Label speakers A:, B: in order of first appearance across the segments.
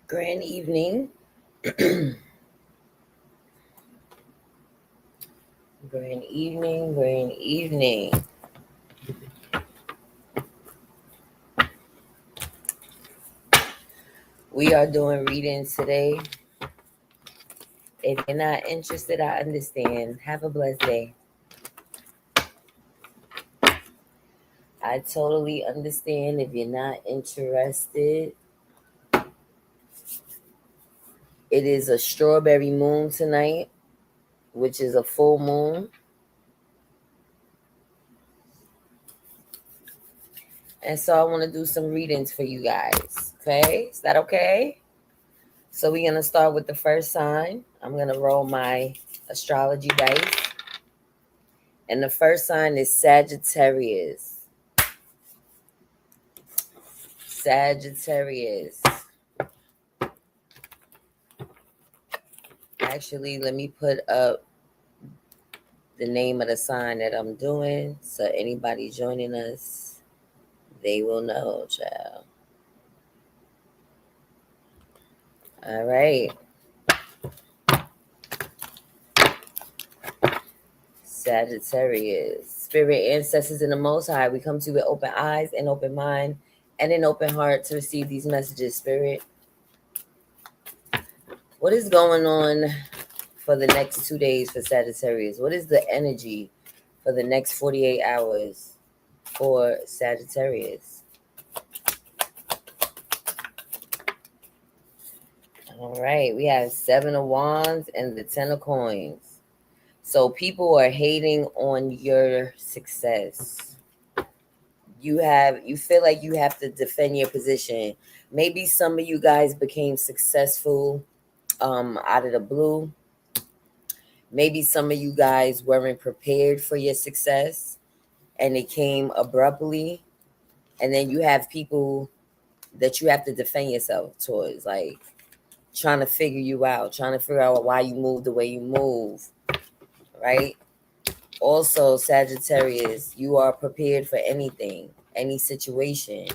A: Grand evening. Grand evening. Grand evening. We are doing readings today. If you're not interested, I understand. Have a blessed day. I totally understand if you're not interested. It is a strawberry moon tonight, which is a full moon. And so I want to do some readings for you guys. Okay? Is that okay? So we're going to start with the first sign. I'm going to roll my astrology dice. And the first sign is Sagittarius. Sagittarius. Actually, let me put up the name of the sign that I'm doing. So anybody joining us, they will know, child. All right. Sagittarius. Spirit ancestors in the Most High, we come to you with open eyes and open mind and an open heart to receive these messages, Spirit. What is going on for the next 2 days for Sagittarius? What is the energy for the next 48 hours for Sagittarius? All right, we have 7 of Wands and the 10 of Coins. So people are hating on your success. You feel like you have to defend your position. Maybe some of you guys became successful out of the blue. Maybe some of you guys weren't prepared for your success and it came abruptly. And then you have people that you have to defend yourself towards, like trying to figure you out, trying to figure out why you move the way you move, right? Also, Sagittarius, you are prepared for anything, any situation,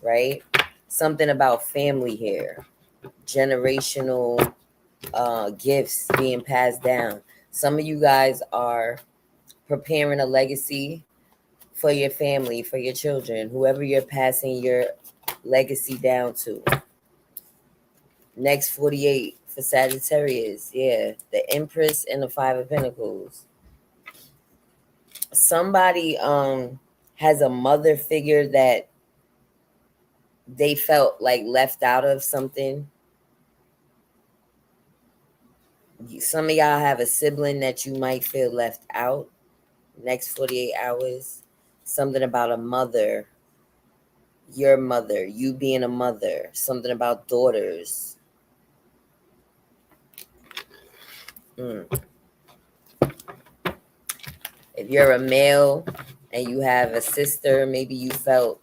A: right? Something about family here, generational gifts being passed down. Some of you guys are preparing a legacy for your family, for your children, whoever you're passing your legacy down to. Next 48 for Sagittarius. Yeah, the Empress and the 5 of Pentacles. Somebody has a mother figure that they felt like left out of something. Some of y'all have a sibling that you might feel left out. Next 48 hours. Something about a mother, your mother, you being a mother. Something about daughters. If you're a male and you have a sister, maybe you felt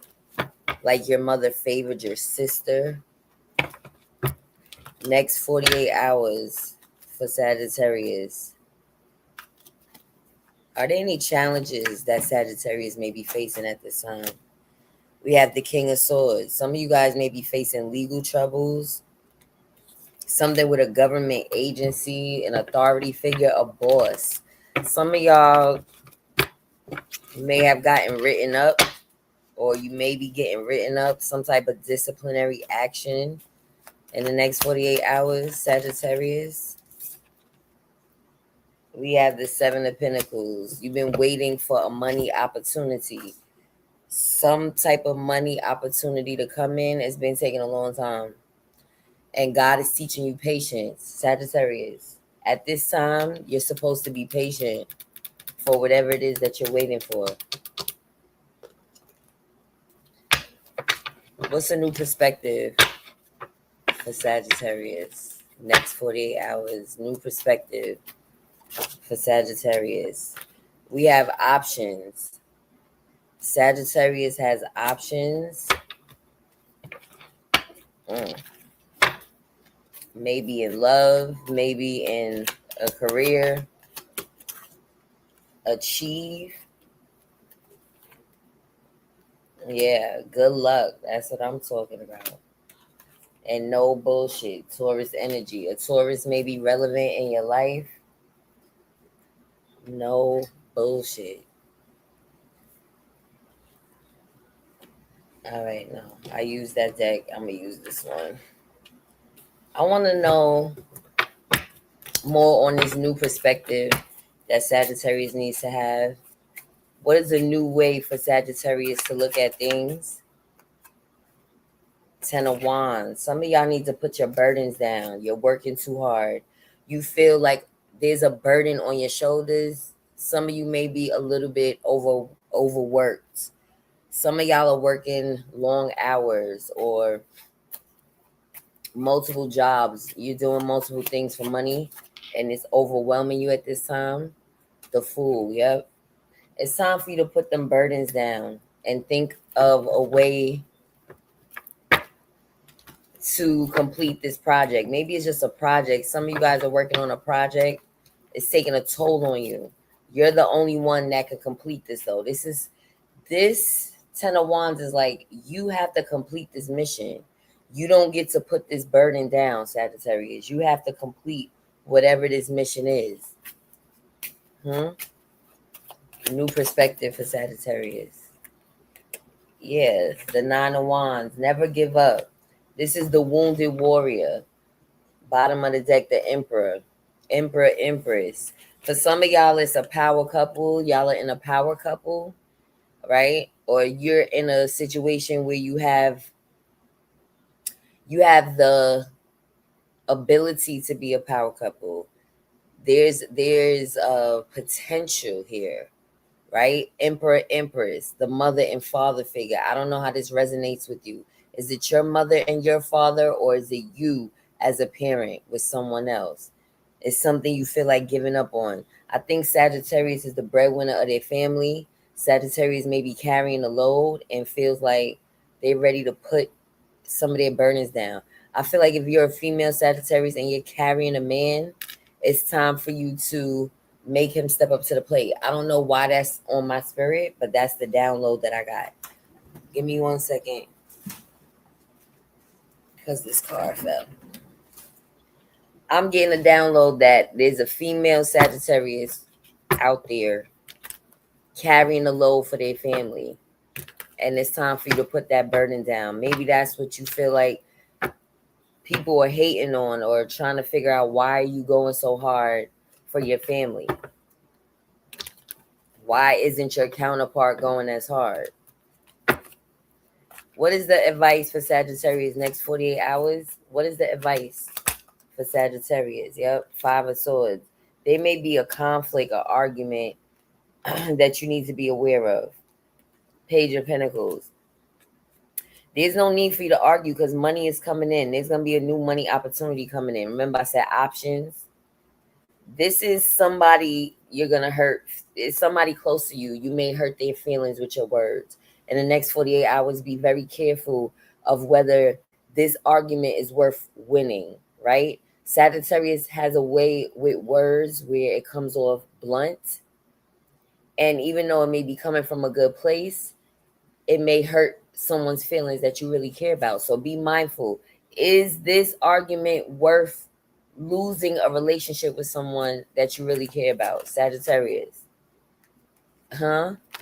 A: like your mother favored your sister. Next 48 hours for Sagittarius. Are there any challenges that Sagittarius may be facing at this time? We have the King of Swords. Some of you guys may be facing legal troubles. Something with a government agency, an authority figure, a boss. Some of y'all may have gotten written up, or you may be getting written up, some type of disciplinary action in the next 48 hours, Sagittarius. We have the 7 of Pentacles. You've been waiting for a money opportunity. Some type of money opportunity to come in. It's been taking a long time. And God is teaching you patience, Sagittarius. At this time, you're supposed to be patient for whatever it is that you're waiting for. What's a new perspective for Sagittarius? Next 48 hours, new perspective for Sagittarius. We have options. Sagittarius has options. Maybe in love, maybe in a career. Achieve. Yeah, good luck. That's what I'm talking about. And no bullshit. Taurus energy. A Taurus may be relevant in your life. No bullshit. All right, no. I use that deck. I'm going to use this one. I want to know more on this new perspective that Sagittarius needs to have. What is a new way for Sagittarius to look at things? 10 of Wands. Some of y'all need to put your burdens down. You're working too hard. You feel like there's a burden on your shoulders. Some of you may be a little bit overworked. Some of y'all are working long hours or multiple jobs. You're doing multiple things for money and it's overwhelming you at this time. The Fool, yep. It's time for you to put them burdens down and think of a way to complete this project. Maybe it's just a project. Some of you guys are working on a project. It's taking a toll on you. You're the only one that can complete this though. This 10 of Wands is like, you have to complete this mission. You don't get to put this burden down, Sagittarius. You have to complete whatever this mission is. New perspective for Sagittarius. Yes, the 9 of Wands. Never give up. This is the Wounded Warrior. Bottom of the deck, the Emperor. Emperor, Empress. For some of y'all, it's a power couple. Y'all are in a power couple, right? Or you're in a situation where you have the ability to be a power couple. There's a potential here, right? Emperor, Empress, the mother and father figure. I don't know how this resonates with you. Is it your mother and your father, or is it you as a parent with someone else? It's something you feel like giving up on. I think Sagittarius is the breadwinner of their family. Sagittarius may be carrying the load and feels like they're ready to put some of their burdens down. I feel like if you're a female Sagittarius and you're carrying a man, it's time for you to make him step up to the plate. I don't know why that's on my spirit, but that's the download that I got. Give me 1 second. Because this card fell. I'm getting a download that there's a female Sagittarius out there carrying the load for their family. And it's time for you to put that burden down. Maybe that's what you feel like people are hating on or trying to figure out, why are you going so hard for your family? Why isn't your counterpart going as hard? What is the advice for Sagittarius next 48 hours? What is the advice for Sagittarius? Yep, 5 of Swords. There may be a conflict or argument that you need to be aware of. Page of Pentacles. There's no need for you to argue because money is coming in. There's going to be a new money opportunity coming in. Remember I said options? This is somebody you're going to hurt. It's somebody close to you. You may hurt their feelings with your words. In the next 48 hours, be very careful of whether this argument is worth winning, right? Sagittarius has a way with words where it comes off blunt. And even though it may be coming from a good place, it may hurt someone's feelings that you really care about. So be mindful. Is this argument worth losing a relationship with someone that you really care about? Sagittarius.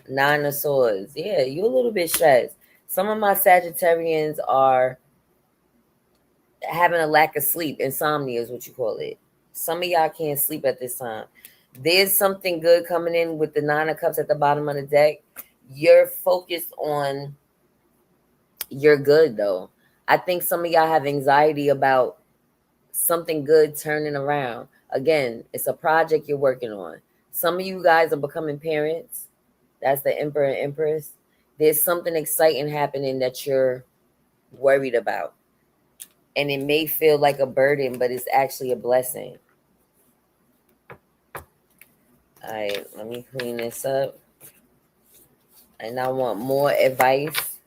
A: 9 of Swords. Yeah, you're a little bit stressed. Some of my Sagittarians are having a lack of sleep. Insomnia is what you call it. Some of y'all can't sleep at this time. There's something good coming in with the 9 of Cups at the bottom of the deck. You're focused on your good, though. I think some of y'all have anxiety about something good turning around. Again, it's a project you're working on. Some of you guys are becoming parents. That's the Emperor and Empress. There's something exciting happening that you're worried about. And it may feel like a burden, but it's actually a blessing. All right, let me clean this up. And I want more advice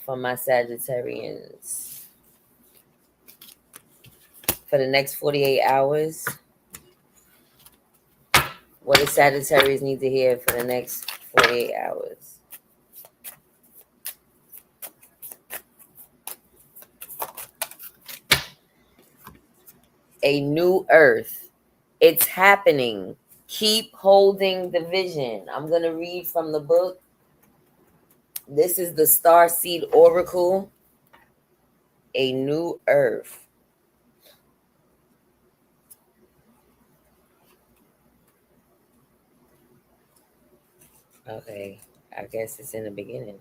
A: from my Sagittarians for the next 48 hours. What does Sagittarius need to hear for the next 48 hours? A new earth. It's happening. Keep holding the vision. I'm going to read from the book. This is the Star Seed Oracle. A new earth. Okay, I guess it's in the beginning.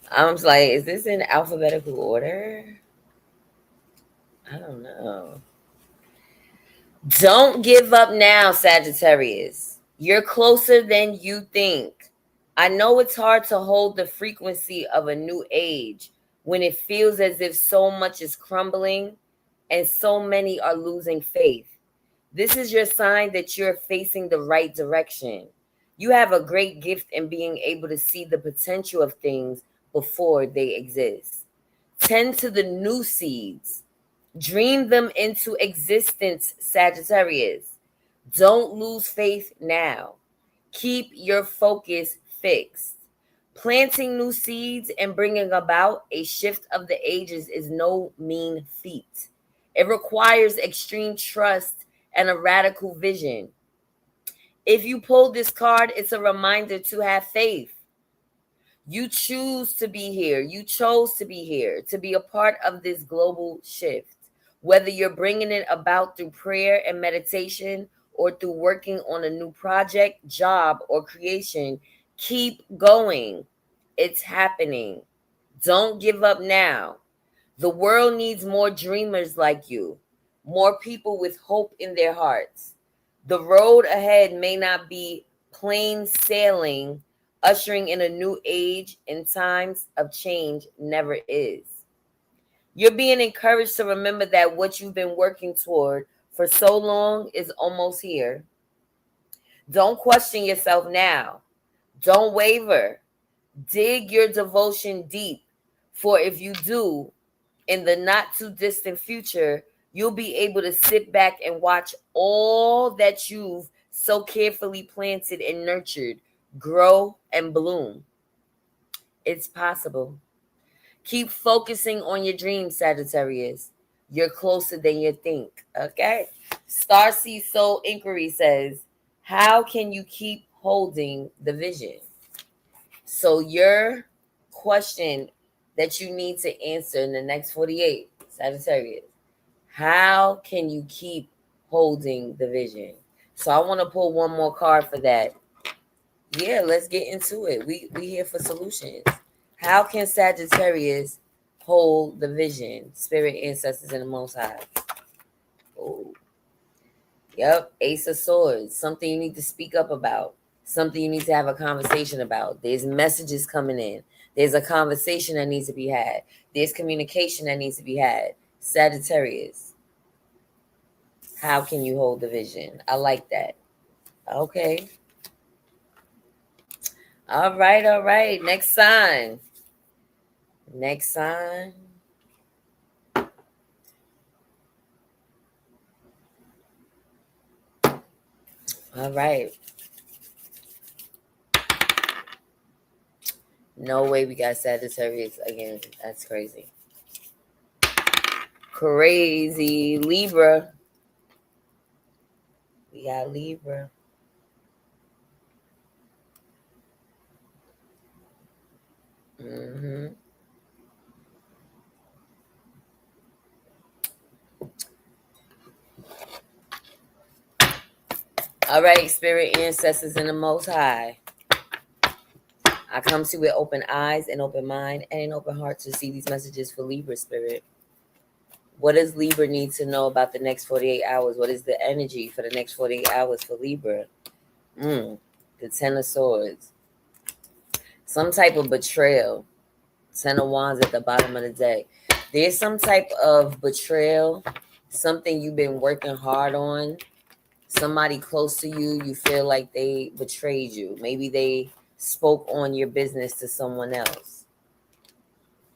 A: I'm like, is this in alphabetical order? I don't know. Don't give up now, Sagittarius. You're closer than you think. I know it's hard to hold the frequency of a new age when it feels as if so much is crumbling and so many are losing faith. This is your sign that you're facing the right direction. You have a great gift in being able to see the potential of things before they exist. Tend to the new seeds. Dream them into existence, Sagittarius. Don't lose faith now. Keep your focus fixed. Planting new seeds and bringing about a shift of the ages is no mean feat. It requires extreme trust and a radical vision. If you pull this card, it's a reminder to have faith. You choose to be here. You chose to be here, to be a part of this global shift. Whether you're bringing it about through prayer and meditation or through working on a new project, job, or creation, keep going. It's happening. Don't give up now. The world needs more dreamers like you, more people with hope in their hearts. The road ahead may not be plain sailing, ushering in a new age in times of change never is. You're being encouraged to remember that what you've been working toward for so long is almost here. Don't question yourself now. Don't waver. Dig your devotion deep, for if you do, in the not too distant future, you'll be able to sit back and watch all that you've so carefully planted and nurtured grow and bloom. It's possible. Keep focusing on your dreams, Sagittarius. You're closer than you think. Okay. Starseed Soul Inquiry says, how can you keep holding the vision? So your question that you need to answer in the next 48, Sagittarius, how can you keep holding the vision? So I want to pull one more card for that. Yeah, let's get into it. We here for solutions. How can Sagittarius hold the vision? Spirit, ancestors, and the Most High. Oh, yep. Ace of Swords. Something you need to speak up about. Something you need to have a conversation about. There's messages coming in. There's a conversation that needs to be had. There's communication that needs to be had. Sagittarius. How can you hold the vision? I like that. Okay. All right, all right. Next sign. Next sign. All right. No way we got Sagittarius again. That's crazy. Crazy. Libra. We got Libra. Mm-hmm. All right, spirit, ancestors, and the Most High. I come to you with open eyes, and open mind, and an open heart to see these messages for Libra spirit. What does Libra need to know about the next 48 hours? What is the energy for the next 48 hours for Libra? The Ten of Swords. Some type of betrayal. Ten of Wands at the bottom of the deck. There's some type of betrayal, something you've been working hard on. Somebody close to you, you feel like they betrayed you. Maybe they spoke on your business to someone else.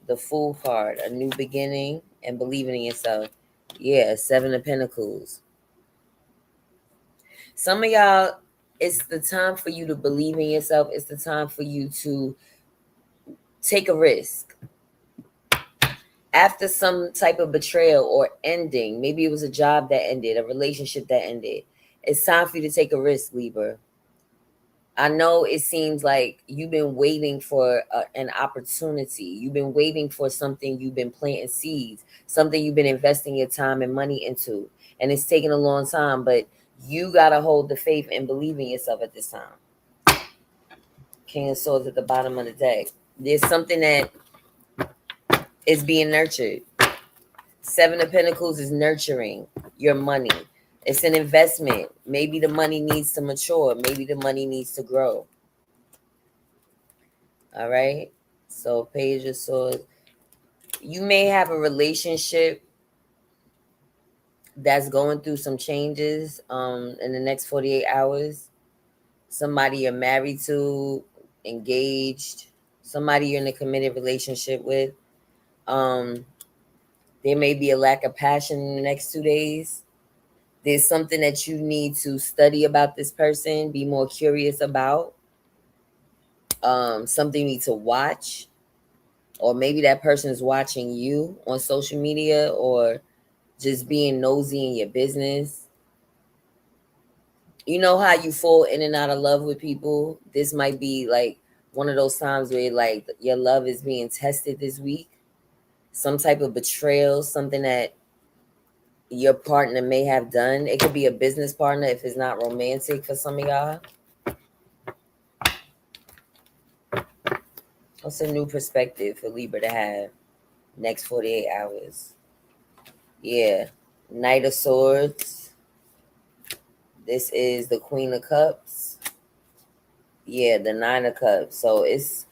A: The Fool card, a new beginning and believing in yourself. Yeah, Seven of Pentacles. Some of y'all, it's the time for you to believe in yourself. It's the time for you to take a risk. After some type of betrayal or ending, maybe it was a job that ended, a relationship that ended, it's time for you to take a risk, Libra. I know it seems like you've been waiting for an opportunity. You've been waiting for something. You've been planting seeds, something you've been investing your time and money into. And it's taken a long time, but you got to hold the faith and believe in yourself at this time. King of Swords at the bottom of the deck. There's something that is being nurtured. Seven of Pentacles is nurturing your money. It's an investment. Maybe the money needs to mature. Maybe the money needs to grow. All right. So Page of Swords. You may have a relationship that's going through some changes in the next 48 hours. Somebody you're married to, engaged, somebody you're in a committed relationship with. There may be a lack of passion in the next 2 days. There's something that you need to study about this person, be more curious about. Something you need to watch. Or maybe that person is watching you on social media or just being nosy in your business. You know how you fall in and out of love with people? This might be like one of those times where like your love is being tested this week. Some type of betrayal, something that your partner may have done. It could be a business partner if it's not romantic for some of y'all. What's a new perspective for Libra to have next 48 hours? Yeah. Knight of Swords. This is the Queen of Cups. Yeah, the Nine of Cups. So it's,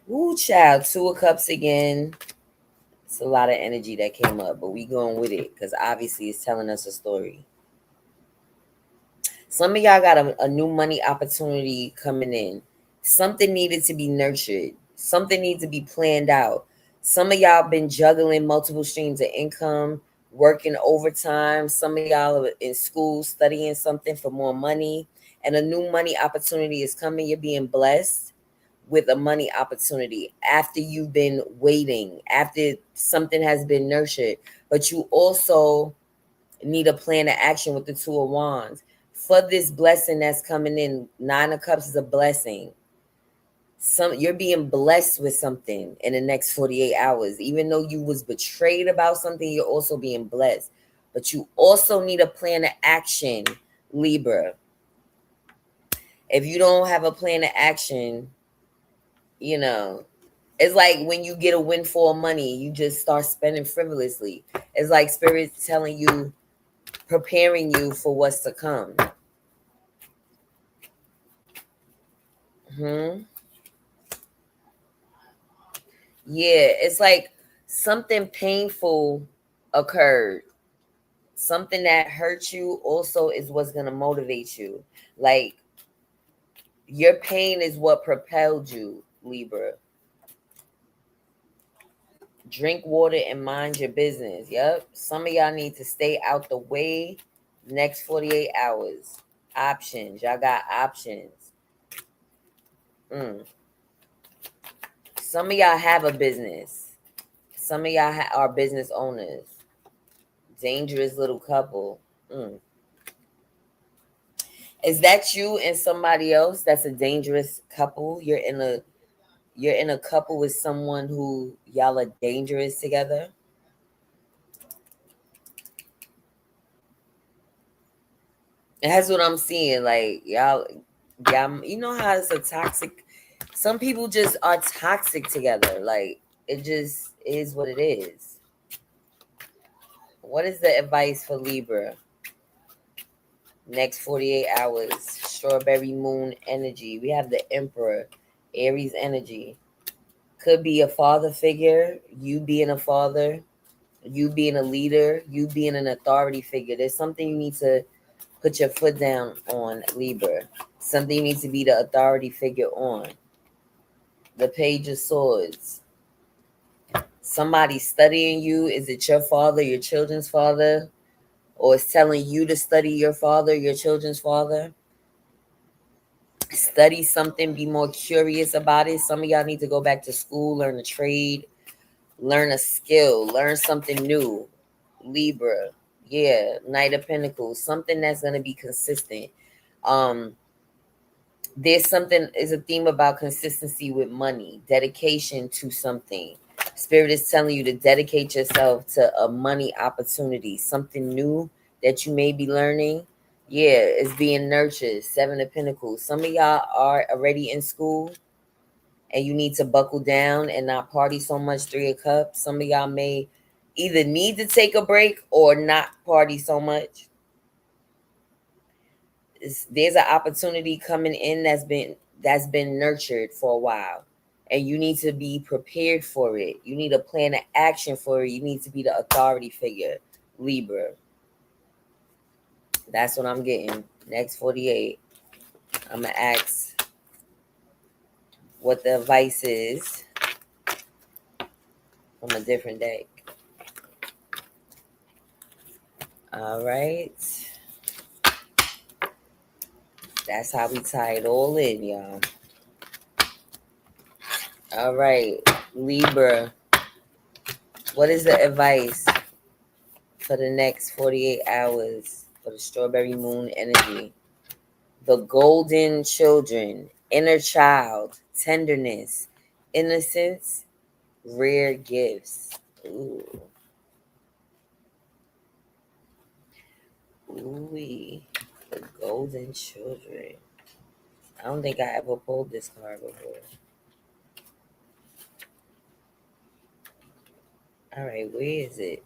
A: woo, child, Two of Cups again. It's a lot of energy that came up, but we going with it because obviously it's telling us a story. Some of y'all got a new money opportunity coming in. Something needed to be nurtured. Something needs to be planned out. Some of y'all been juggling multiple streams of income, working overtime. Some of y'all are in school studying something for more money. And a new money opportunity is coming. You're being blessed with a money opportunity after you've been waiting, after something has been nurtured. But you also need a plan of action with the Two of Wands. For this blessing that's coming in, Nine of Cups is a blessing. You're being blessed with something in the next 48 hours. Even though you was betrayed about something, you're also being blessed. But you also need a plan of action, Libra. If you don't have a plan of action, you know, it's like when you get a windfall of money, you just start spending frivolously. It's like Spirit telling you, preparing you for what's to come. Yeah, it's like something painful occurred. Something that hurt you also is what's going to motivate you. Like your pain is what propelled you, Libra. Drink water and mind your business. Yep. Some of y'all need to stay out the way next 48 hours. Options. Y'all got options. Some of y'all have a business. Some of y'all are business owners. Dangerous little couple. Is that you and somebody else that's a dangerous couple? You're in a couple with someone who y'all are dangerous together. And that's what I'm seeing. Like y'all, you know how it's a toxic. Some people just are toxic together. Like it just is what it is. What is the advice for Libra? Next 48 hours. Strawberry moon energy. We have the Emperor, Aries energy. Could be a father figure, you being a father, you being a leader, you being an authority figure. There's something you need to put your foot down on, Libra. Something you need to be the authority figure on. The Page of Swords. Somebody studying you. Is it your father, your children's father? Or is telling you to study your father, your children's father? Study something, be more curious about it. Some of y'all need to go back to school, learn a trade. Learn a skill, learn something new. Libra. Yeah, Knight of Pentacles, something that's going to be consistent. Um there's something is a theme about consistency with money, dedication to something. Spirit is telling you to dedicate yourself to a money opportunity, something new that you may be learning. Yeah, it's being nurtured. Seven of Pentacles. Some of y'all are already in school and you need to buckle down and not party so much. Three of Cups. Some of y'all may either need to take a break or not party so much. There's an opportunity coming in that's been nurtured for a while, and you need to be prepared for it. You need a plan of action for it. You need to be the authority figure. Libra. That's what I'm getting. Next 48. I'm gonna ask what the advice is from a different deck. All right. That's how we tie it all in, y'all. All right, Libra. What is the advice for the next 48 hours for the strawberry moon energy? The golden children, inner child, tenderness, innocence, rare gifts. Ooh. Ooh, the golden children. I don't think I ever pulled this card before. All right, where is it?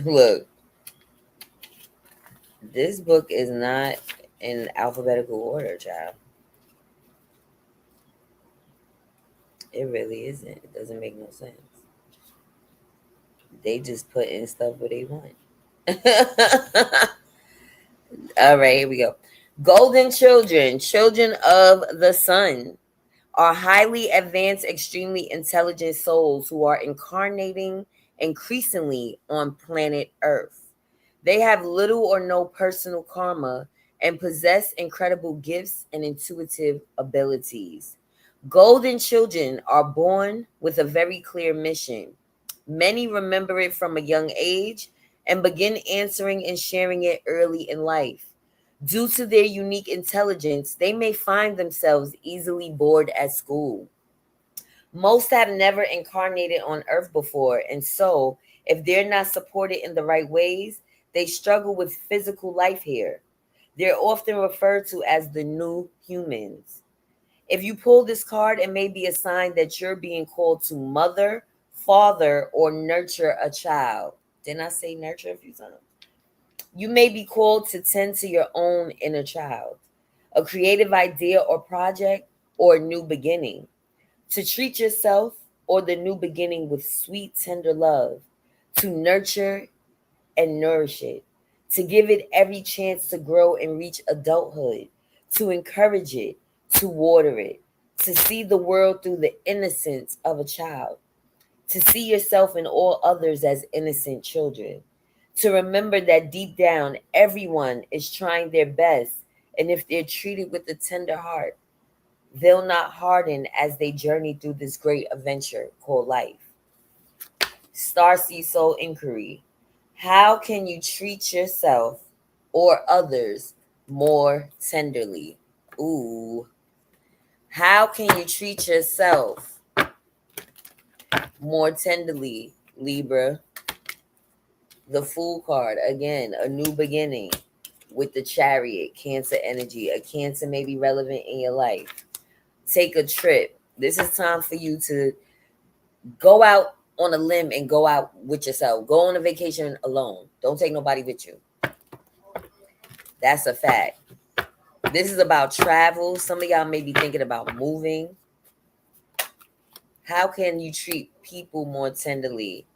A: Look, this book is not in alphabetical order, child. It really isn't. It doesn't make no sense. They just put in stuff where they want. All right, here we go. Golden children, children of the sun, are highly advanced, extremely intelligent souls who are incarnating increasingly on planet Earth. They have little or no personal karma and possess incredible gifts and intuitive abilities. Golden children are born with a very clear mission. Many remember it from a young age and begin answering and sharing it early in life. Due to their unique intelligence, they may find themselves easily bored at school. Most have never incarnated on earth before, and so, if they're not supported in the right ways, they struggle with physical life here. They're often referred to as the new humans. If you pull this card, it may be a sign that you're being called to mother, father, or nurture a child. Didn't I say nurture a few times? You may be called to tend to your own inner child, a creative idea or project, or a new beginning. To treat yourself or the new beginning with sweet, tender love, to nurture and nourish it, to give it every chance to grow and reach adulthood, to encourage it, to water it, to see the world through the innocence of a child, to see yourself and all others as innocent children, to remember that deep down, everyone is trying their best, and if they're treated with a tender heart, they'll not harden as they journey through this great adventure called life. Starseed Soul Inquiry. How can you treat yourself or others more tenderly? Ooh. How can you treat yourself more tenderly, Libra? The Fool card. Again, a new beginning with the Chariot, Cancer energy. A Cancer may be relevant in your life. Take a trip. This is time for you to go out on a limb and go out with yourself. Go on a vacation alone. Don't take nobody with you. That's a fact. This is about travel. Some of y'all may be thinking about moving. How can you treat people more tenderly?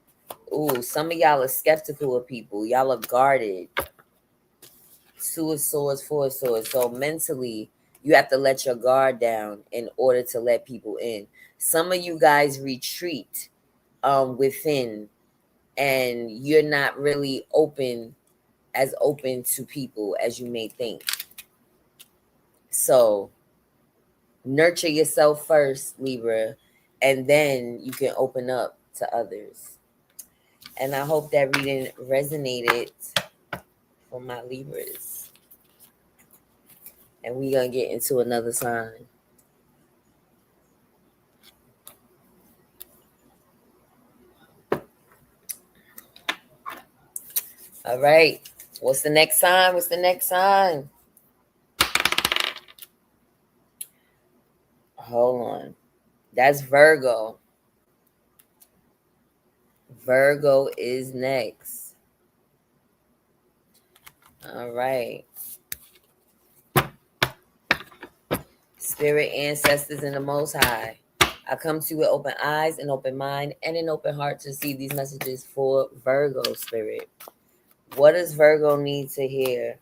A: Ooh, some of y'all are skeptical of people. Y'all are guarded. Two of Swords, Four of Swords. So mentally, you have to let your guard down in order to let people in. Some of you guys retreat within, and you're not really open to people as you may think. So nurture yourself first, Libra, and then you can open up to others. And I hope that reading resonated for my Libras. And we're going to get into another sign. All right. What's the next sign? What's the next sign? Hold on. That's Virgo. Virgo is next. All right. Spirit, ancestors, and the Most High. I come to you with open eyes, and open mind, and an open heart to receive these messages for Virgo spirit. What does Virgo need to hear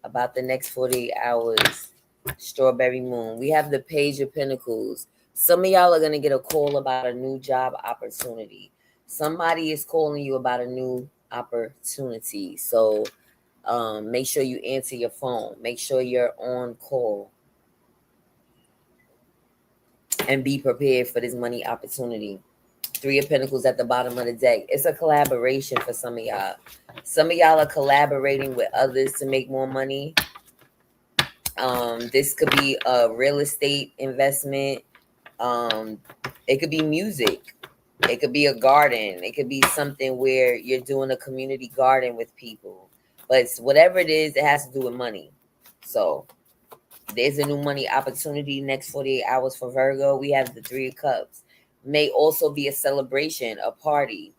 A: about the next 48 hours? Strawberry moon. We have the Page of Pentacles. Some of y'all are going to get a call about a new job opportunity. Somebody is calling you about a new opportunity. So make sure you answer your phone. Make sure you're on call. And be prepared for this money opportunity. Three of Pentacles at the bottom of the deck. It's a collaboration for some of y'all. Some of y'all are collaborating with others to make more money. This could be a real estate investment. It could be music. It could be a garden. It could be something where you're doing a community garden with people. But whatever it is, it has to do with money. So there's a new money opportunity next 48 hours for Virgo. We have the Three of Cups. May also be a celebration, a party.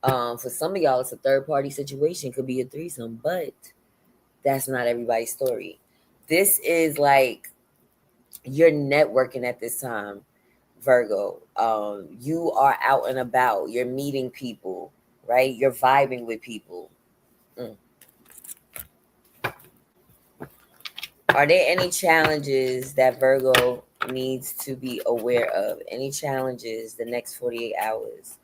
A: For some of y'all, it's a third party situation. Could be a threesome, but that's not everybody's story. This is like you're networking at this time, Virgo. You are out and about. You're meeting people, right? You're vibing with people. Are there any challenges that Virgo needs to be aware of? Any challenges the next 48 hours?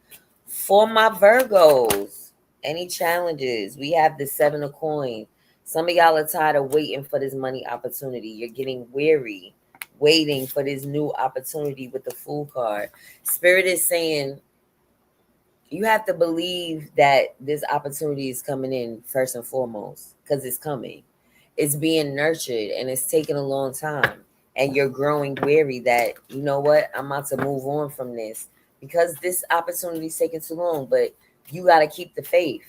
A: For my Virgos, any challenges? We have the Seven of Coins. Some of y'all are tired of waiting for this money opportunity. You're getting weary, waiting for this new opportunity with the Fool card. Spirit is saying you have to believe that this opportunity is coming in first and foremost, because it's coming. It's being nurtured and it's taking a long time. And you're growing weary that, you know what, I'm about to move on from this because this opportunity is taking too long. But you got to keep the faith.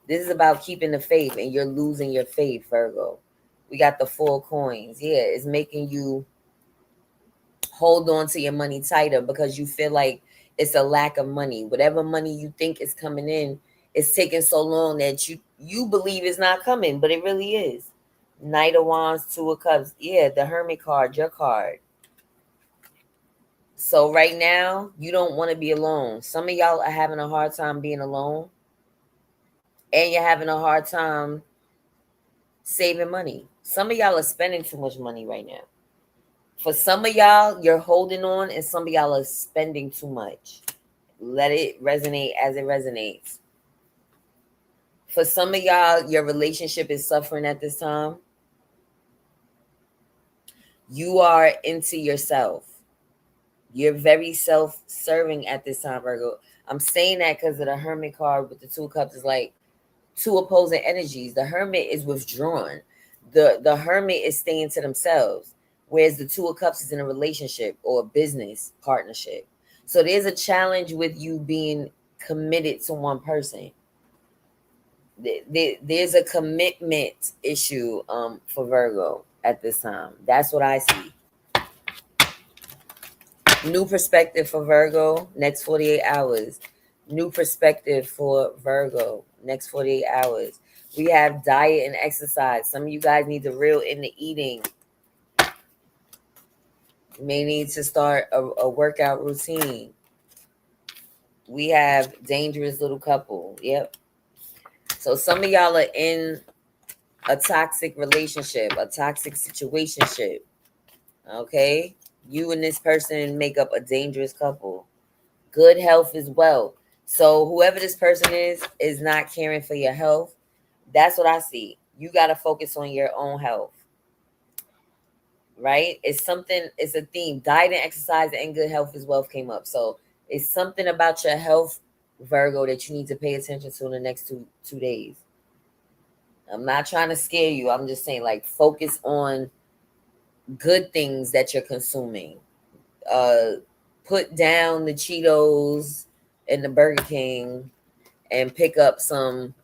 A: This is about keeping the faith, and you're losing your faith, Virgo. We got the Four of Coins. Yeah, it's making you hold on to your money tighter because you feel like it's a lack of money. Whatever money you think is coming in, it's taking so long that you believe it's not coming, but it really is. Knight of Wands, Two of Cups. Yeah, the Hermit card, your card. So right now, you don't want to be alone. Some of y'all are having a hard time being alone. And you're having a hard time saving money. Some of y'all are spending too much money right now. For some of y'all, you're holding on, and some of y'all are spending too much. Let it resonate as it resonates. For some of y'all, your relationship is suffering at this time. You are into yourself. You're very self-serving at this time, Virgo. I'm saying that because of the Hermit card with the Two of Cups is like two opposing energies. The Hermit is withdrawn. The Hermit is staying to themselves, whereas the Two of Cups is in a relationship or a business partnership. So there's a challenge with you being committed to one person. There's a commitment issue for Virgo at this time. That's what I see. New perspective for Virgo next 48 hours. New perspective for Virgo next 48 hours. We have diet and exercise. Some of you guys need to reel in the eating. You may need to start a workout routine. We have dangerous little couple. Yep. So some of y'all are in a toxic relationship, a toxic situationship. Okay? You and this person make up a dangerous couple. Good health as well. So whoever this person is not caring for your health. That's what I see. You got to focus on your own health. right? It's something, it's a theme. Diet and exercise and good health is wealth came up. So it's something about your health, Virgo, that you need to pay attention to in the next two days. I'm not trying to scare you. I'm just saying, like, focus on good things that you're consuming. Uh, put down the Cheetos and the Burger King and pick up some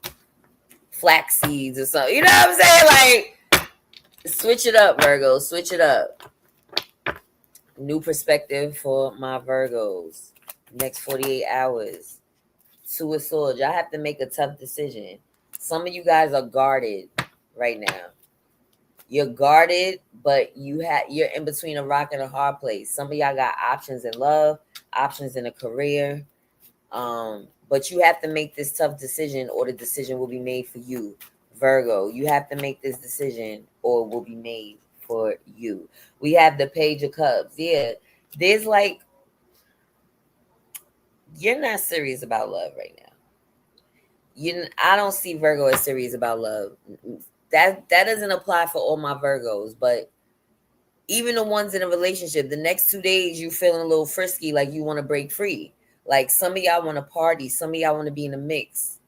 A: flax seeds or something. You know what I'm saying? Like, switch it up, Virgo. Switch it up. New perspective for my Virgos. Next 48 hours. Two of Swords. Y'all have to make a tough decision. Some of you guys are guarded right now. You're guarded, but you're in between a rock and a hard place. Some of y'all got options in love, options in a career. But you have to make this tough decision, or the decision will be made for you. Virgo, you have to make this decision, or it will be made for you. We have the Page of Cups. Yeah, there's like, you're not serious about love right now. I don't see Virgo as serious about love. That doesn't apply for all my Virgos, but even the ones in a relationship, the next 2 days you feeling a little frisky, like you want to break free. Like, some of y'all want to party, some of y'all want to be in the mix.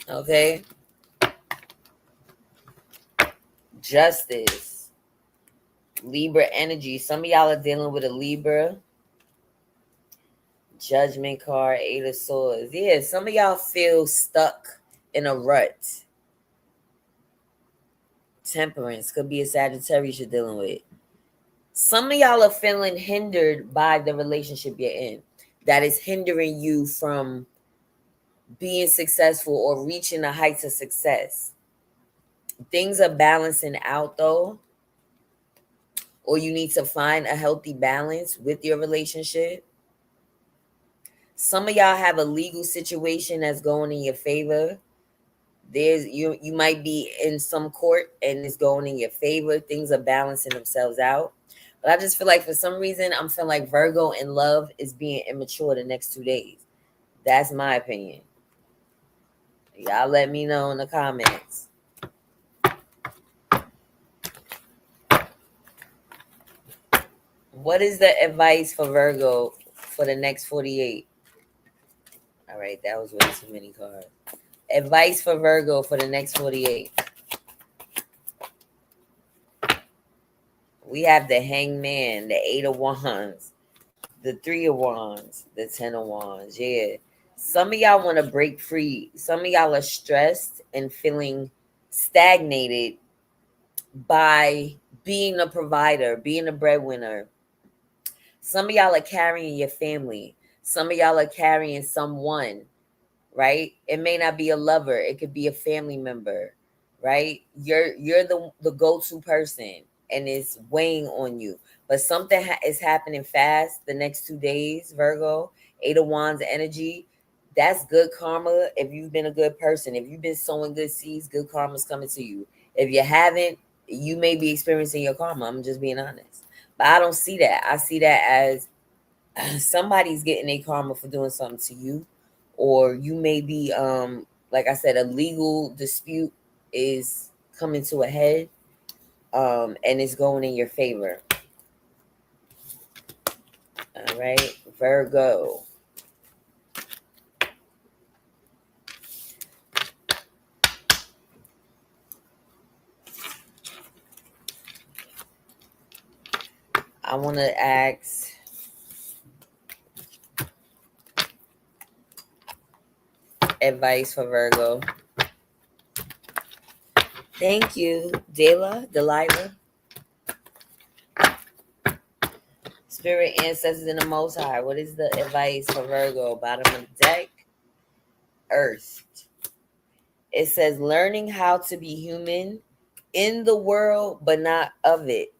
A: Okay. Justice. Libra energy. Some of y'all are dealing with a Libra. Judgment card. Eight of Swords. Yeah, some of y'all feel stuck in a rut. Temperance. Could be a Sagittarius you're dealing with. Some of y'all are feeling hindered by the relationship you're in. That is hindering you from being successful or reaching the heights of success. Things are balancing out though, or you need to find a healthy balance with your relationship. Some of y'all have a legal situation that's going in your favor. You might be in some court and it's going in your favor. Things are balancing themselves out. But I just feel like for some reason I'm feeling like Virgo in love is being immature the next 2 days. That's my opinion. Y'all let me know in the comments. What is the advice for Virgo for the next 48? All right, that was way too many cards. Advice for Virgo for the next 48. We have the Hangman, the Eight of Wands, the Three of Wands, the 10 of Wands. Yeah. Some of y'all want to break free. Some of y'all are stressed and feeling stagnated by being a provider, being a breadwinner. Some of y'all are carrying your family. Some of y'all are carrying someone, right? It may not be a lover. It could be a family member, right? You're the go-to person and it's weighing on you. But something is happening fast the next 2 days, Virgo. Eight of Wands energy. That's good karma if you've been a good person. If you've been sowing good seeds, good karma's coming to you. If you haven't, you may be experiencing your karma. I'm just being honest. But I don't see that. I see that as somebody's getting a karma for doing something to you, or you may be like I said, a legal dispute is coming to a head, and it's going in your favor. All right, Virgo. I want to ask, advice for Virgo. Thank you, Delilah. Spirit, ancestors, and the Most High. What is the advice for Virgo? Bottom of the deck. Earth. It says learning how to be human in the world, but not of it.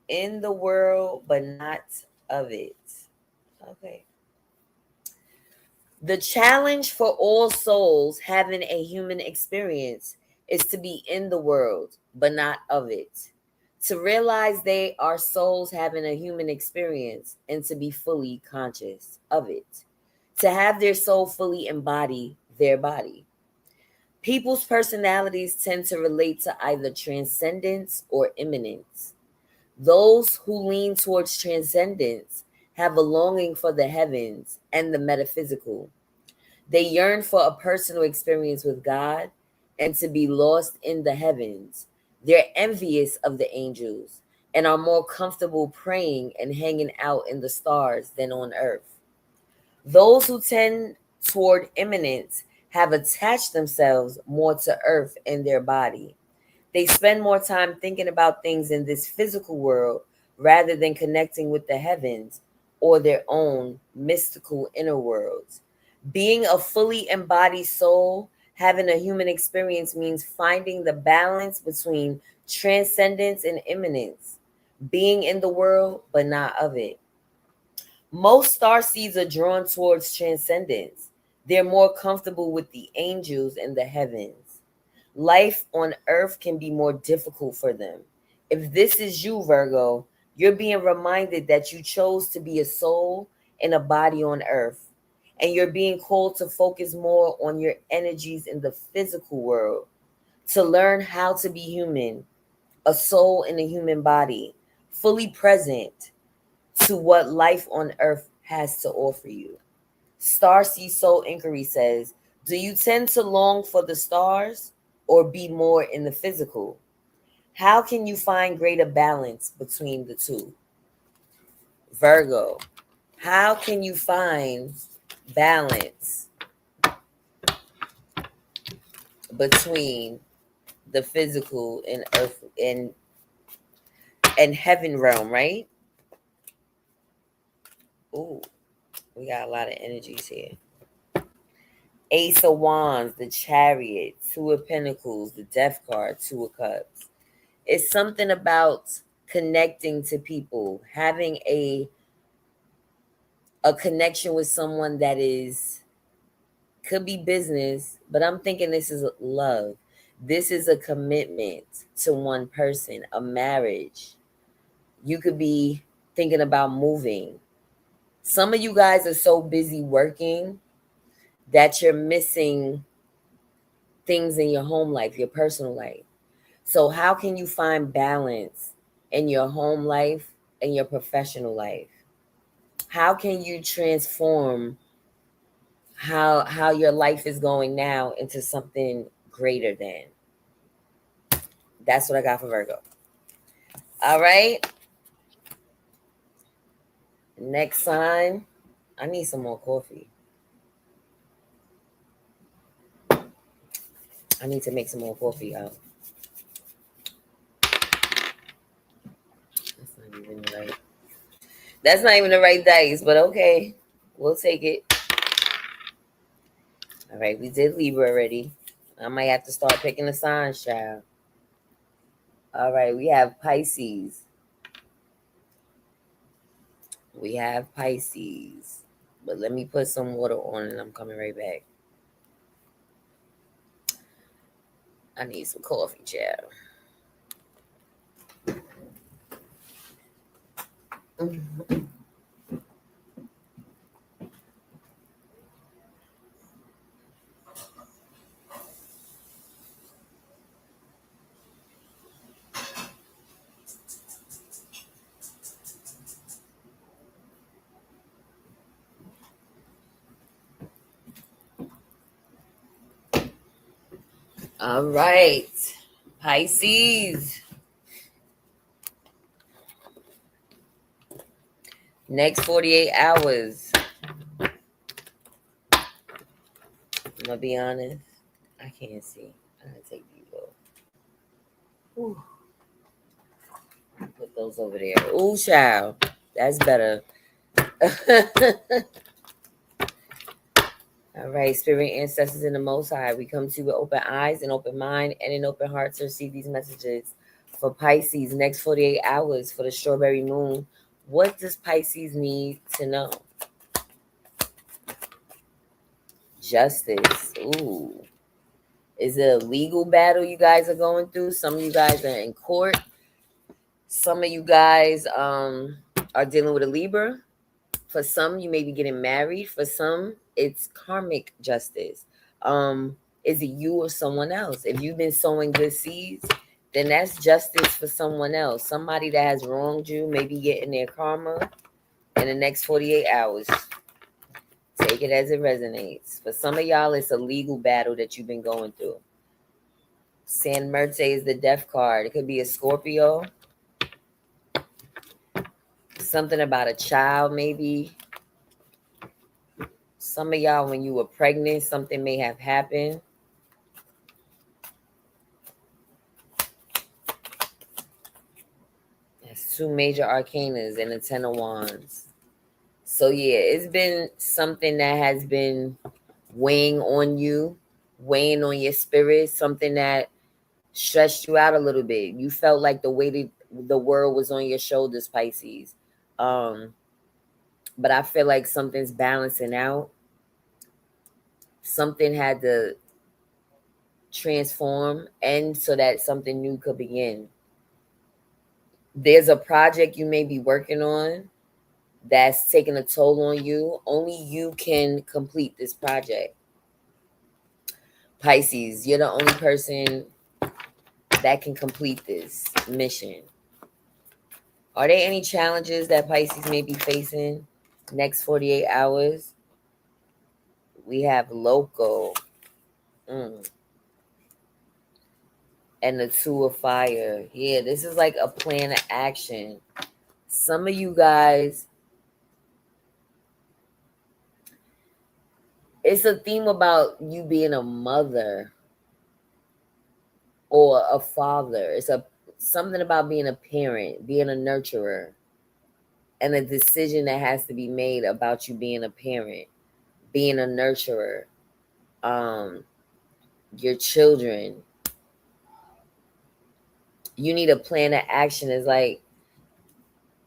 A: In the world, but not of it. Okay. The challenge for all souls having a human experience is to be in the world, but not of it. To realize they are souls having a human experience and to be fully conscious of it. To have their soul fully embody their body. People's personalities tend to relate to either transcendence or immanence. Those who lean towards transcendence have a longing for the heavens and the metaphysical. They yearn for a personal experience with God and to be lost in the heavens. They're envious of the angels and are more comfortable praying and hanging out in the stars than on earth. Those who tend toward immanence have attached themselves more to earth and their body. They spend more time thinking about things in this physical world rather than connecting with the heavens or their own mystical inner worlds. Being a fully embodied soul, having a human experience means finding the balance between transcendence and immanence, being in the world but not of it. Most star seeds are drawn towards transcendence. They're more comfortable with the angels and the heavens. Life on earth can be more difficult for them. If this is you, Virgo, you're being reminded that you chose to be a soul in a body on earth. And you're being called to focus more on your energies in the physical world, to learn how to be human, a soul in a human body, fully present to what life on earth has to offer you. Starseed Soul Inquiry says, do you tend to long for the stars or be more in the physical? How can you find greater balance between the two? Virgo, how can you find balance between the physical and earth and heaven realm, right? Ooh, we got a lot of energies here. Ace of Wands, the Chariot, Two of Pentacles, the Death card, Two of Cups. It's something about connecting to people, having a connection with someone that is, could be business, but I'm thinking this is love. This is a commitment to one person, a marriage. You could be thinking about moving. Some of you guys are so busy working that you're missing things in your home life, your personal life. So how can you find balance in your home life and your professional life? How can you transform how your life is going now into something greater than? That's what I got for Virgo. All right. Next sign. I need some more coffee. I need to make some more coffee out. That's not even the right. That's not even the right dice, but okay. We'll take it. All right, we did Libra already. I might have to start picking the signs, child. All right, we have Pisces. We have Pisces. But let me put some water on and I'm coming right back. I need some coffee, child. All right, Pisces. Next 48 hours. I'm gonna be honest. I can't see. I gotta take these off. Put those over there. Ooh, child. That's better. All right, spirit ancestors in the Most High, we come to you with open eyes and open mind and an open heart to receive these messages for Pisces. Next 48 hours for the strawberry moon. What does Pisces need to know? Justice. Ooh. Is it a legal battle you guys are going through? Some of you guys are in court. Some of you guys are dealing with a Libra. For some, you may be getting married. For some, it's karmic justice. Is it you or someone else? If you've been sowing good seeds, then that's justice for someone else. Somebody that has wronged you may be getting their karma in the next 48 hours. Take it as it resonates. For some of y'all, it's a legal battle that you've been going through. San Merte is the death card. It could be a Scorpio. Something about a child, maybe. Some of y'all, when you were pregnant, something may have happened. That's two major arcanas and a 10 of wands. So yeah, it's been something that has been weighing on you, weighing on your spirit, something that stressed you out a little bit. You felt like the weight of the world was on your shoulders, Pisces. But I feel like something's balancing out. Something had to transform and so that something new could begin. There's a project you may be working on that's taking a toll on you. Only you can complete this project. Pisces, you're the only person that can complete this mission. Are there any challenges that Pisces may be facing next 48 hours? We have loco. And the two of fire. Yeah, this is like a plan of action. Some of you guys, it's a theme about you being a mother or a father. It's something about being a parent, being a nurturer, and a decision that has to be made about you being a parent, being a nurturer, your children. You need a plan of action. It's like,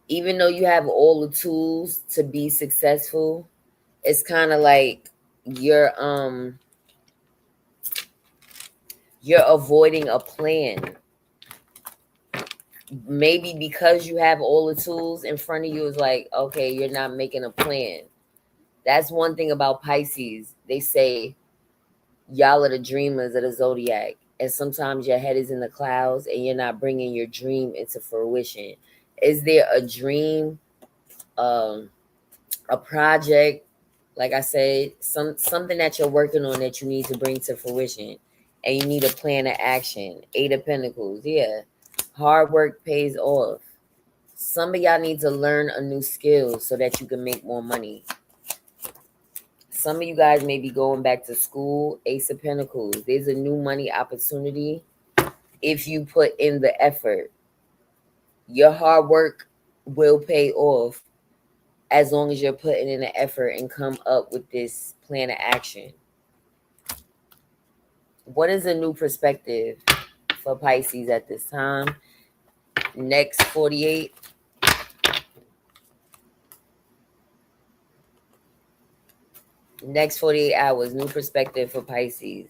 A: even though you have all the tools to be successful, it's kind of like you're avoiding a plan. Maybe because you have all the tools in front of you, it's like, okay, you're not making a plan. That's one thing about Pisces. They say y'all are the dreamers of the zodiac, and sometimes your head is in the clouds and you're not bringing your dream into fruition. Is there a dream, a project, like I said, something that you're working on that you need to bring to fruition, and you need a plan of action? 8 of Pentacles. Yeah, hard work pays off. Some of y'all need to learn a new skill so that you can make more money. Some of you guys may be going back to school. Ace of Pentacles. There's a new money opportunity if you put in the effort. Your hard work will pay off as long as you're putting in the effort and come up with this plan of action. What is a new perspective for Pisces at this time? Next 48. Next 48 hours, new perspective for Pisces.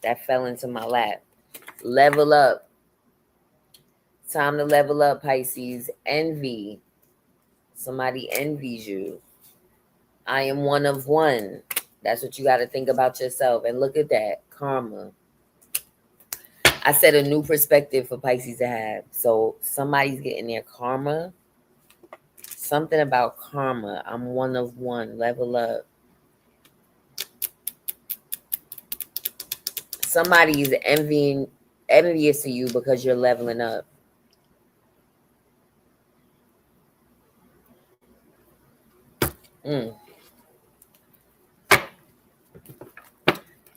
A: That fell into my lap. Level up. Time to level up, Pisces. Envy. Somebody envies you. I am one of one. That's what you got to think about yourself. And look at that. Karma. I said a new perspective for Pisces to have. So somebody's getting their karma. Something about karma. I'm one of one. Level up. Somebody is envious to you because you're leveling up.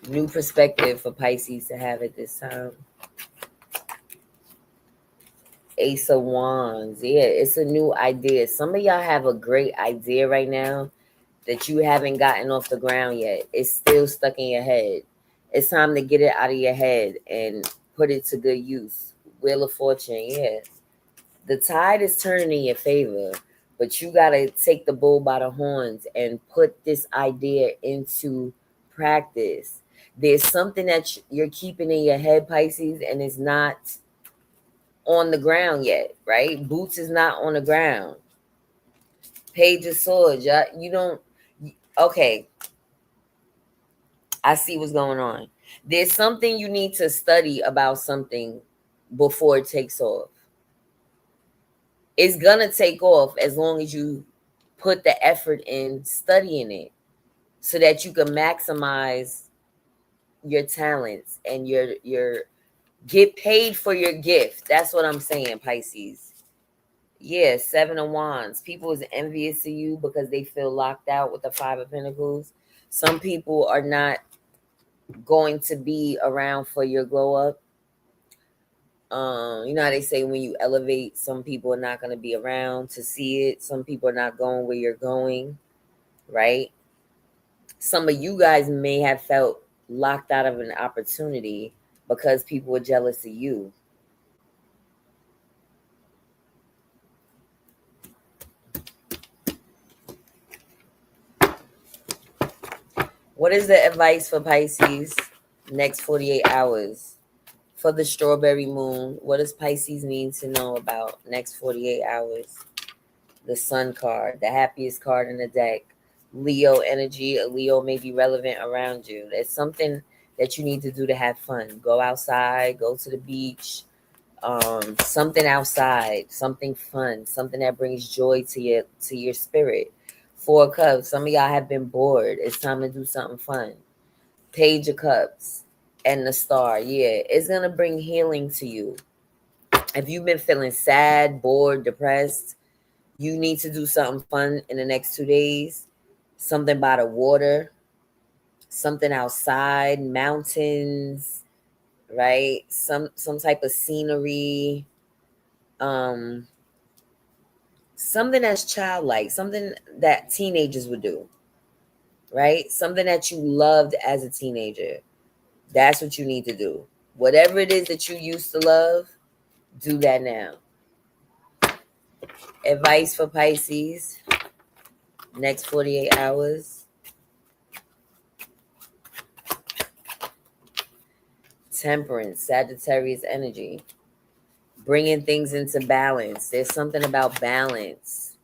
A: New perspective for Pisces to have at this time. Ace of Wands. Yeah, it's a new idea. Some of y'all have a great idea right now that you haven't gotten off the ground yet. It's still stuck in your head. It's time to get it out of your head and put it to good use. Wheel of Fortune. Yeah. The tide is turning in your favor, but you got to take the bull by the horns and put this idea into practice. There's something that you're keeping in your head, Pisces, and it's not on the ground yet, right? Boots is not on the ground. Page of Swords. You don't. Okay. I see what's going on. There's something you need to study about something before it takes off. It's gonna take off as long as you put the effort in studying it so that you can maximize your talents and your get paid for your gift. That's what I'm saying, Pisces. Yeah, Seven of Wands. People is envious of you because they feel locked out with the Five of Pentacles. Some people are not going to be around for your glow up. You know how they say when you elevate, some people are not going to be around to see it. Some people are not going where you're going, right? Some of you guys may have felt locked out of an opportunity because people were jealous of you. What is the advice for Pisces next 48 hours? For the strawberry moon, what does Pisces need to know about next 48 hours? The Sun card, the happiest card in the deck. Leo energy. A Leo may be relevant around you. There's something that you need to do to have fun. Go outside, go to the beach, something outside, something fun, something that brings joy to your spirit. Four of Cups. Some of y'all have been bored. It's time to do something fun. Page of Cups and the Star. Yeah, it's gonna bring healing to you. If you've been feeling sad, bored, depressed, you need to do something fun in the next 2 days. Something by the water, something outside, mountains, right? Some type of scenery. Something that's childlike, something that teenagers would do, right? Something that you loved as a teenager. That's what you need to do. Whatever it is that you used to love, do that now. Advice for Pisces, next 48 hours. Temperance, Sagittarius energy. Bringing things into balance. There's something about balance.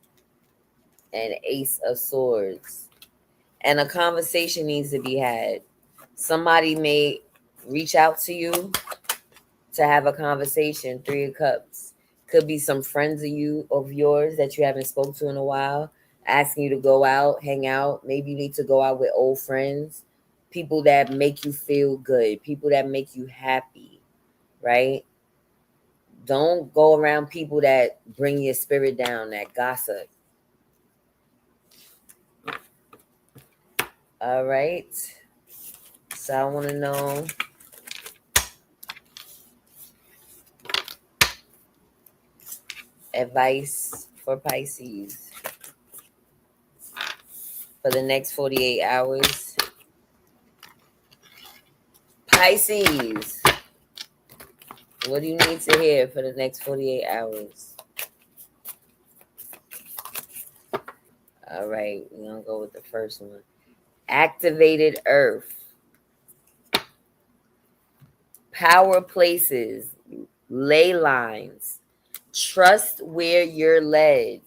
A: And Ace of Swords. And a conversation needs to be had. Somebody may reach out to you to have a conversation. Three of Cups. Could be some friends of yours that you haven't spoke to in a while, asking you to go out, hang out. Maybe you need to go out with old friends, people that make you feel good, people that make you happy, right? Don't go around people that bring your spirit down, that gossip. All right. So I want to know advice for Pisces for the next 48 hours. Pisces, what do you need to hear for the next 48 hours? All right, we're going to go with the first one. Activated Earth. Power places. Ley lines. Trust where you're led.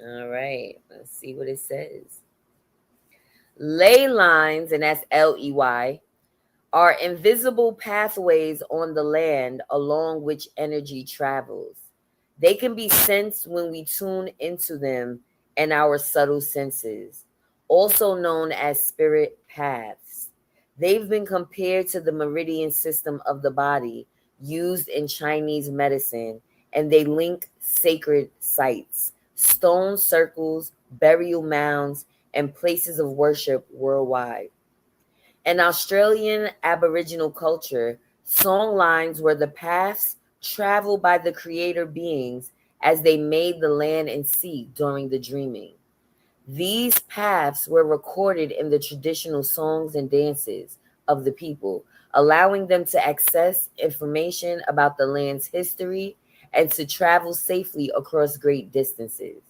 A: All right, let's see what it says. Ley lines, and that's Ley, are invisible pathways on the land along which energy travels. They can be sensed when we tune into them and our subtle senses, also known as spirit paths. They've been compared to the meridian system of the body used in Chinese medicine, and they link sacred sites, stone circles, burial mounds, and places of worship worldwide. In Australian Aboriginal culture, song lines were the paths traveled by the creator beings as they made the land and sea during the dreaming. These paths were recorded in the traditional songs and dances of the people, allowing them to access information about the land's history and to travel safely across great distances.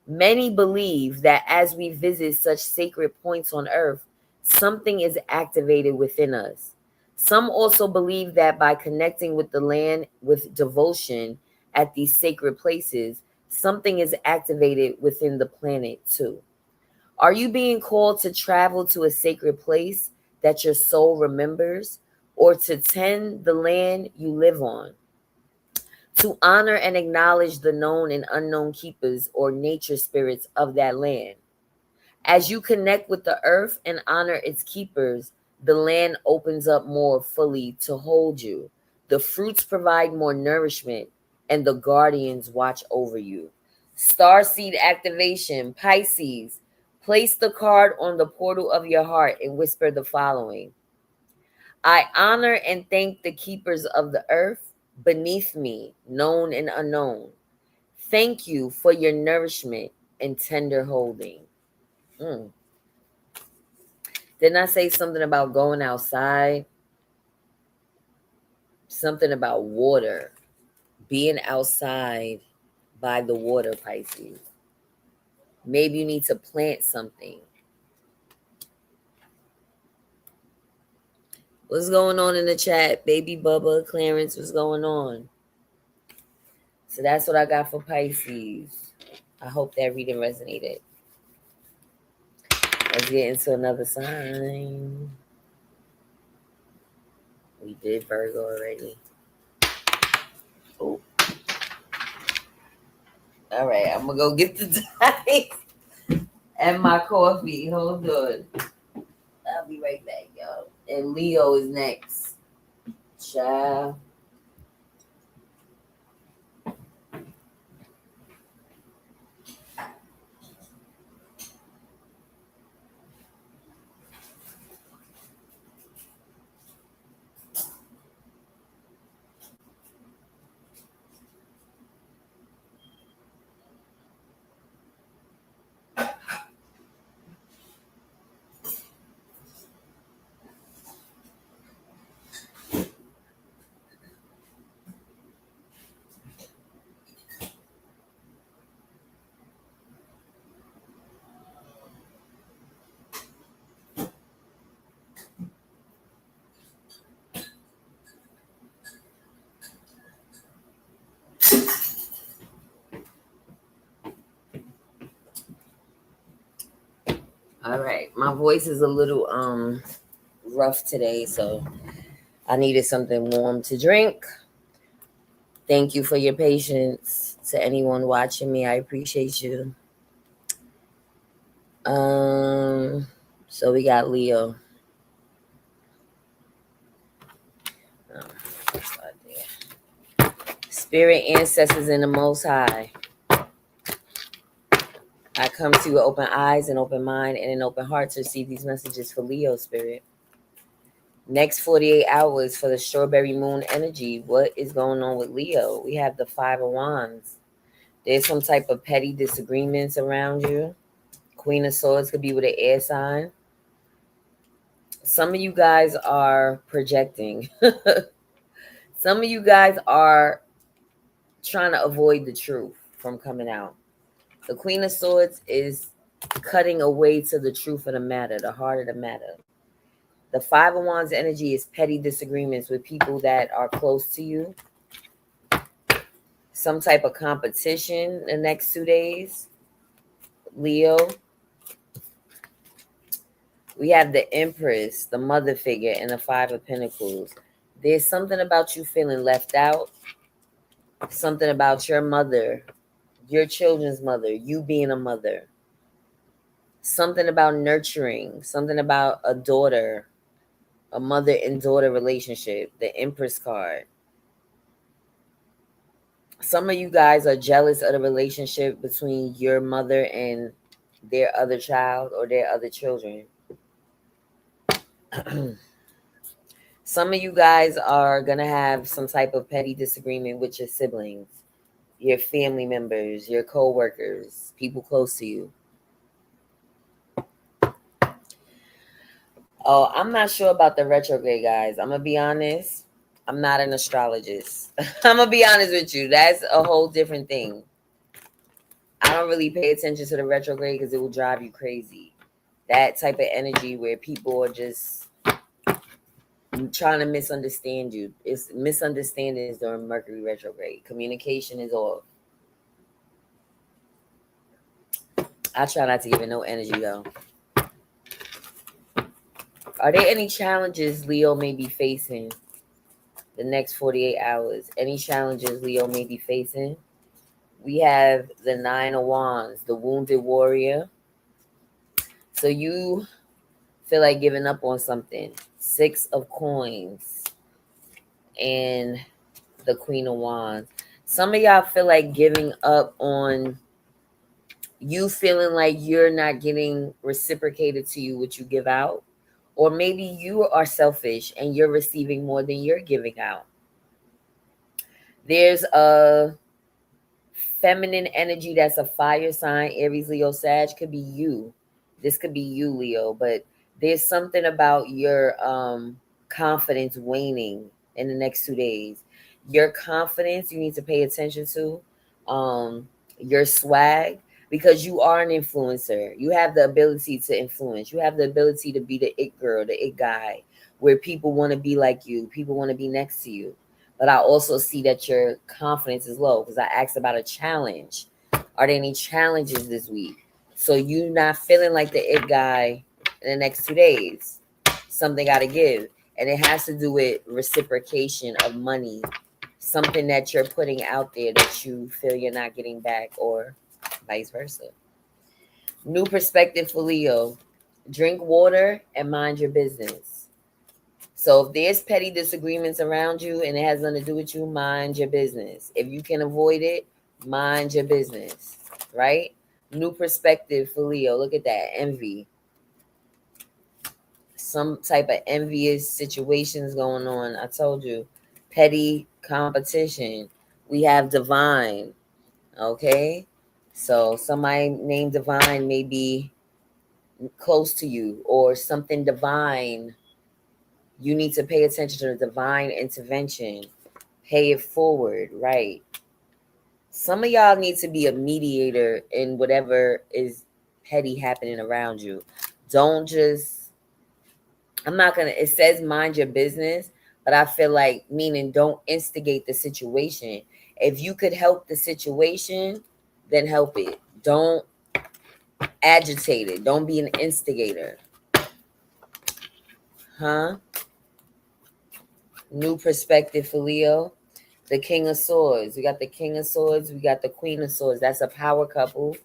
A: Many believe that as we visit such sacred points on earth, something is activated within us. Some also believe that by connecting with the land with devotion at these sacred places, something is activated within the planet too. Are you being called to travel to a sacred place that your soul remembers, or to tend the land you live on, to honor and acknowledge the known and unknown keepers or nature spirits of that land. As you connect with the earth and honor its keepers, the land opens up more fully to hold you. The fruits provide more nourishment, and the guardians watch over you. Starseed activation, Pisces. Place the card on the portal of your heart and whisper the following: I honor and thank the keepers of the earth beneath me, known and unknown. Thank you for your nourishment and tender holding. Mm. Didn't I say something about going outside? Something about water. Being outside by the water, Pisces. Maybe you need to plant something. What's going on in the chat? Baby Bubba, Clarence, what's going on? So that's what I got for Pisces. I hope that reading resonated. Let's get into another sign. We did Virgo already. Oh. All right, I'm going to go get the dice and my coffee. Hold on. I'll be right back, y'all. And Leo is next. Ciao. All right. My voice is a little rough today, so I needed something warm to drink. Thank you for your patience. To anyone watching me, I appreciate you. So we got Leo. Spirit ancestors in the Most High, I come to you with open eyes and open mind and an open heart to receive these messages for Leo spirit. Next 48 hours for the strawberry moon energy. What is going on with Leo? We have the Five of Wands. There's some type of petty disagreements around you. Queen of Swords could be with an air sign. Some of you guys are projecting. Some of you guys are trying to avoid the truth from coming out. The Queen of Swords is cutting away to the truth of the matter, the heart of the matter. The Five of Wands energy is petty disagreements with people that are close to you. Some type of competition the next 2 days. Leo. We have the Empress, the mother figure, and the Five of Pentacles. There's something about you feeling left out. Something about your mother, your children's mother, you being a mother. Something about nurturing. Something about a daughter, a mother and daughter relationship. The Empress card. Some of you guys are jealous of the relationship between your mother and their other child or their other children. Some of you guys are going to have some type of petty disagreement with your siblings, your family members, your co-workers, people close to you. Oh, I'm not sure about the retrograde, guys. I'm going to be honest. I'm not an astrologist. I'm going to be honest with you. That's a whole different thing. I don't really pay attention to the retrograde because it will drive you crazy. That type of energy where people are just trying to misunderstand you. It's misunderstandings during Mercury retrograde. Communication is off. I try not to give it no energy though. Are there any challenges Leo may be facing the next 48 hours? Any challenges Leo may be facing? We have the Nine of Wands, the Wounded Warrior. So you feel like giving up on something. Six of Coins and the Queen of Wands. Some of y'all feel like giving up on you feeling like you're not getting reciprocated to you what you give out. Or maybe you are selfish and you're receiving more than you're giving out. There's a feminine energy that's a fire sign, Aries, Leo, Sag. Could be you. This could be you, Leo. But there's something about your confidence waning in the next 2 days. Your confidence you need to pay attention to. Your swag, because you are an influencer. You have the ability to influence. You have the ability to be the it girl, the it guy, where people want to be like you. People want to be next to you. But I also see that your confidence is low because I asked about a challenge. Are there any challenges this week? So you're not feeling like the it guy in the next 2 days. Something got to give. And it has to do with reciprocation of money. Something that you're putting out there that you feel you're not getting back, or vice versa. New perspective for Leo. Drink water and mind your business. So if there's petty disagreements around you and it has nothing to do with you, mind your business. If you can avoid it, mind your business, right? New perspective for Leo. Look at that. Envy. Some type of envious situations going on. I told you. Petty competition. We have divine. Okay? So somebody named Divine may be close to you, or something divine. You need to pay attention to the divine intervention. Pay it forward, right? Some of y'all need to be a mediator in whatever is petty happening around you. Don't just, it says mind your business, but I feel like meaning don't instigate the situation. If you could help the situation, then help it. Don't agitate it. Don't be an instigator. Huh? New perspective for Leo. The King of Swords. We got the King of Swords. We got the Queen of Swords. That's a power couple,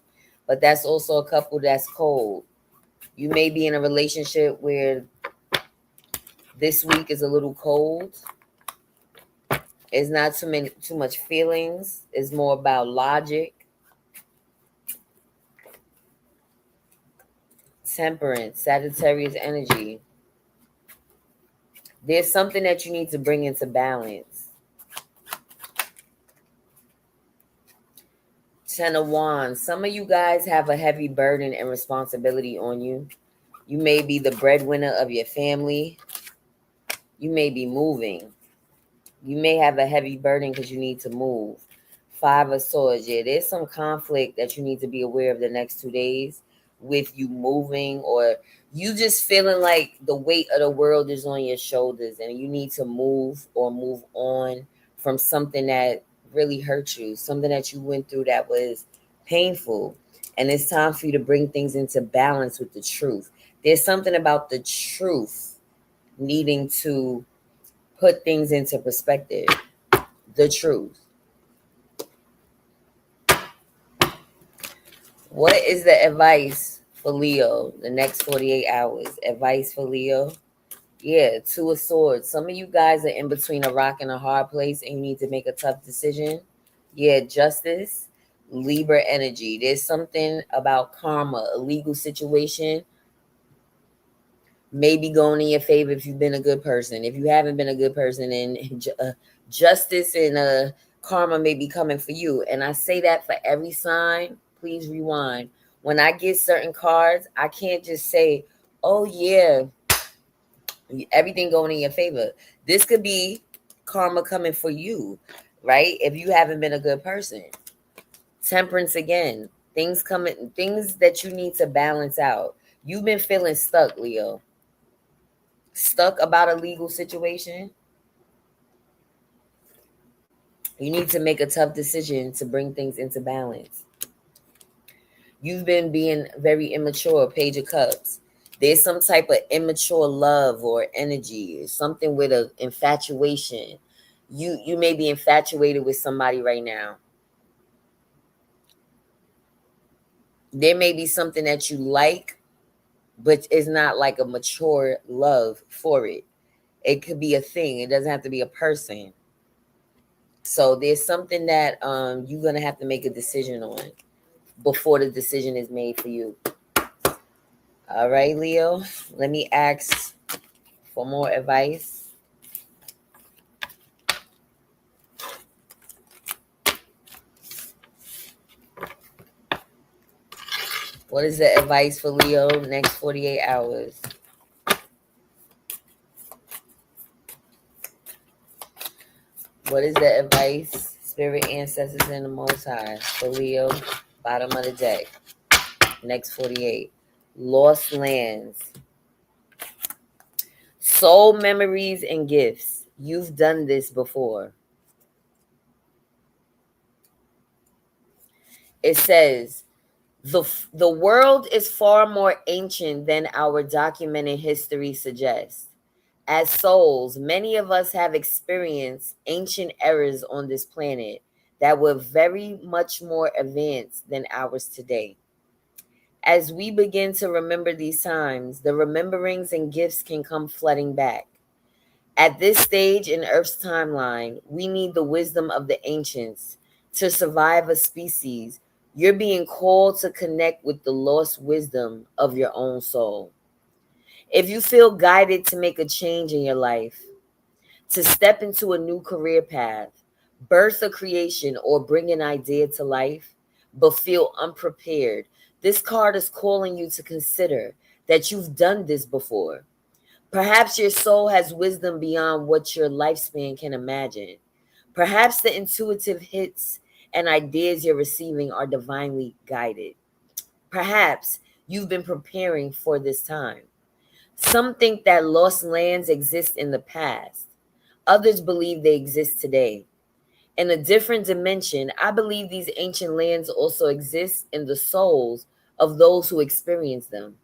A: but that's also a couple that's cold. You may be in a relationship where this week is a little cold. It's not too much feelings. It's more about logic. Temperance, Sagittarius energy. There's something that you need to bring into balance. Ten of Wands. Some of you guys have a heavy burden and responsibility on you. You may be the breadwinner of your family. You may be moving. You may have a heavy burden because you need to move. Five of Swords. Yeah, there's some conflict that you need to be aware of the next 2 days with you moving, or you just feeling like the weight of the world is on your shoulders and you need to move or move on from something that really hurt you, something that you went through that was painful. And it's time for you to bring things into balance with the truth. There's something about the truth needing to put things into perspective. The truth. What is the advice for Leo the next 48 hours? Advice for Leo. Yeah, Two of Swords. Some of you guys are in between a rock and a hard place and you need to make a tough decision. Yeah, Justice. Libra energy. There's something about karma, a legal situation maybe going in your favor if you've been a good person. If you haven't been a good person, and justice and karma may be coming for you. And I say that for every sign. Please rewind. When I get certain cards, I can't just say, oh yeah, everything going in your favor. This could be karma coming for you, right? If you haven't been a good person. Temperance again. Things that you need to balance out. You've been feeling stuck, Leo. Stuck about a legal situation. You need to make a tough decision to bring things into balance. You've been being very immature, Page of Cups. There's some type of immature love or energy, something with a infatuation. You may be infatuated with somebody right now. There may be something that you like, but it's not like a mature love for it. It could be a thing. It doesn't have to be a person. So there's something that you're gonna have to make a decision on before the decision is made for you. All right, Leo. Let me ask for more advice. What is the advice for Leo next 48 hours? What is the advice, spirit, ancestors, and the Most High for Leo, bottom of the deck, next 48? Lost lands. Soul memories and gifts. You've done this before. It says, the world is far more ancient than our documented history suggests. As souls, many of us have experienced ancient eras on this planet that were very much more advanced than ours today. As we begin to remember these times, the rememberings and gifts can come flooding back. At this stage in Earth's timeline, we need the wisdom of the ancients to survive a species. You're being called to connect with the lost wisdom of your own soul. If you feel guided to make a change in your life, to step into a new career path, birth a creation, or bring an idea to life, but feel unprepared, this card is calling you to consider that you've done this before. Perhaps your soul has wisdom beyond what your lifespan can imagine. Perhaps the intuitive hits and ideas you're receiving are divinely guided. Perhaps you've been preparing for this time. Some think that lost lands exist in the past. Others believe they exist today. In a different dimension, I believe these ancient lands also exist in the souls of those who experience them.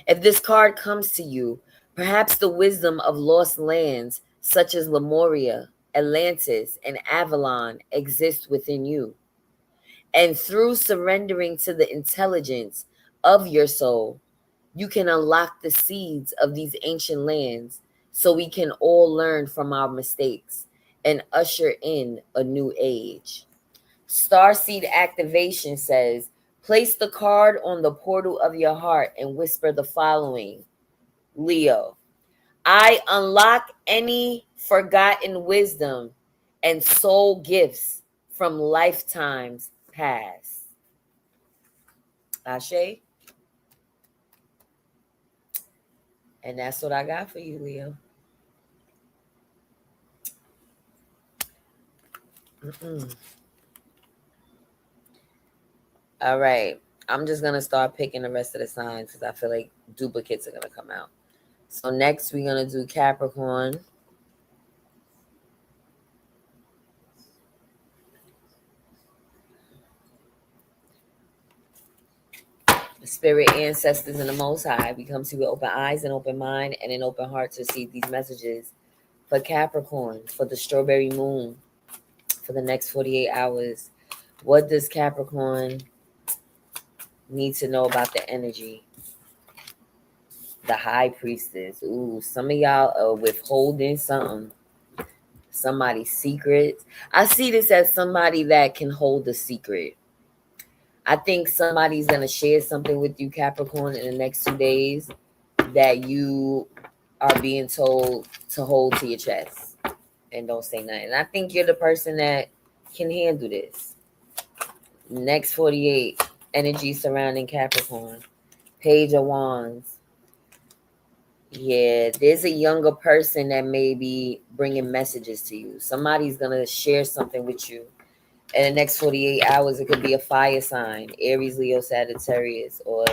A: If this card comes to you, perhaps the wisdom of lost lands such as Lemuria, Atlantis, and Avalon exists within you. And through surrendering to the intelligence of your soul, you can unlock the seeds of these ancient lands so we can all learn from our mistakes and usher in a new age. Starseed activation says, place the card on the portal of your heart and whisper the following. Leo, I unlock any forgotten wisdom and soul gifts from lifetimes past. Ashe? And that's what I got for you, Leo. All right. I'm just going to start picking the rest of the signs because I feel like duplicates are going to come out. So next we're going to do Capricorn. Spirit, ancestors, and the Most High. We come to you with open eyes and open mind and an open heart to receive these messages for Capricorn, for the strawberry moon, for the next 48 hours. What does Capricorn need to know about the energy? The High Priestess. Ooh, some of y'all are withholding something. Somebody's secret. I see this as somebody that can hold a secret. I think somebody's going to share something with you, Capricorn, in the next 2 days that you are being told to hold to your chest and don't say nothing. I think you're the person that can handle this. Next 48, energy surrounding Capricorn. Page of Wands. Yeah, there's a younger person that may be bringing messages to you. Somebody's going to share something with you. In the next 48 hours, it could be a fire sign, Aries, Leo, Sagittarius, or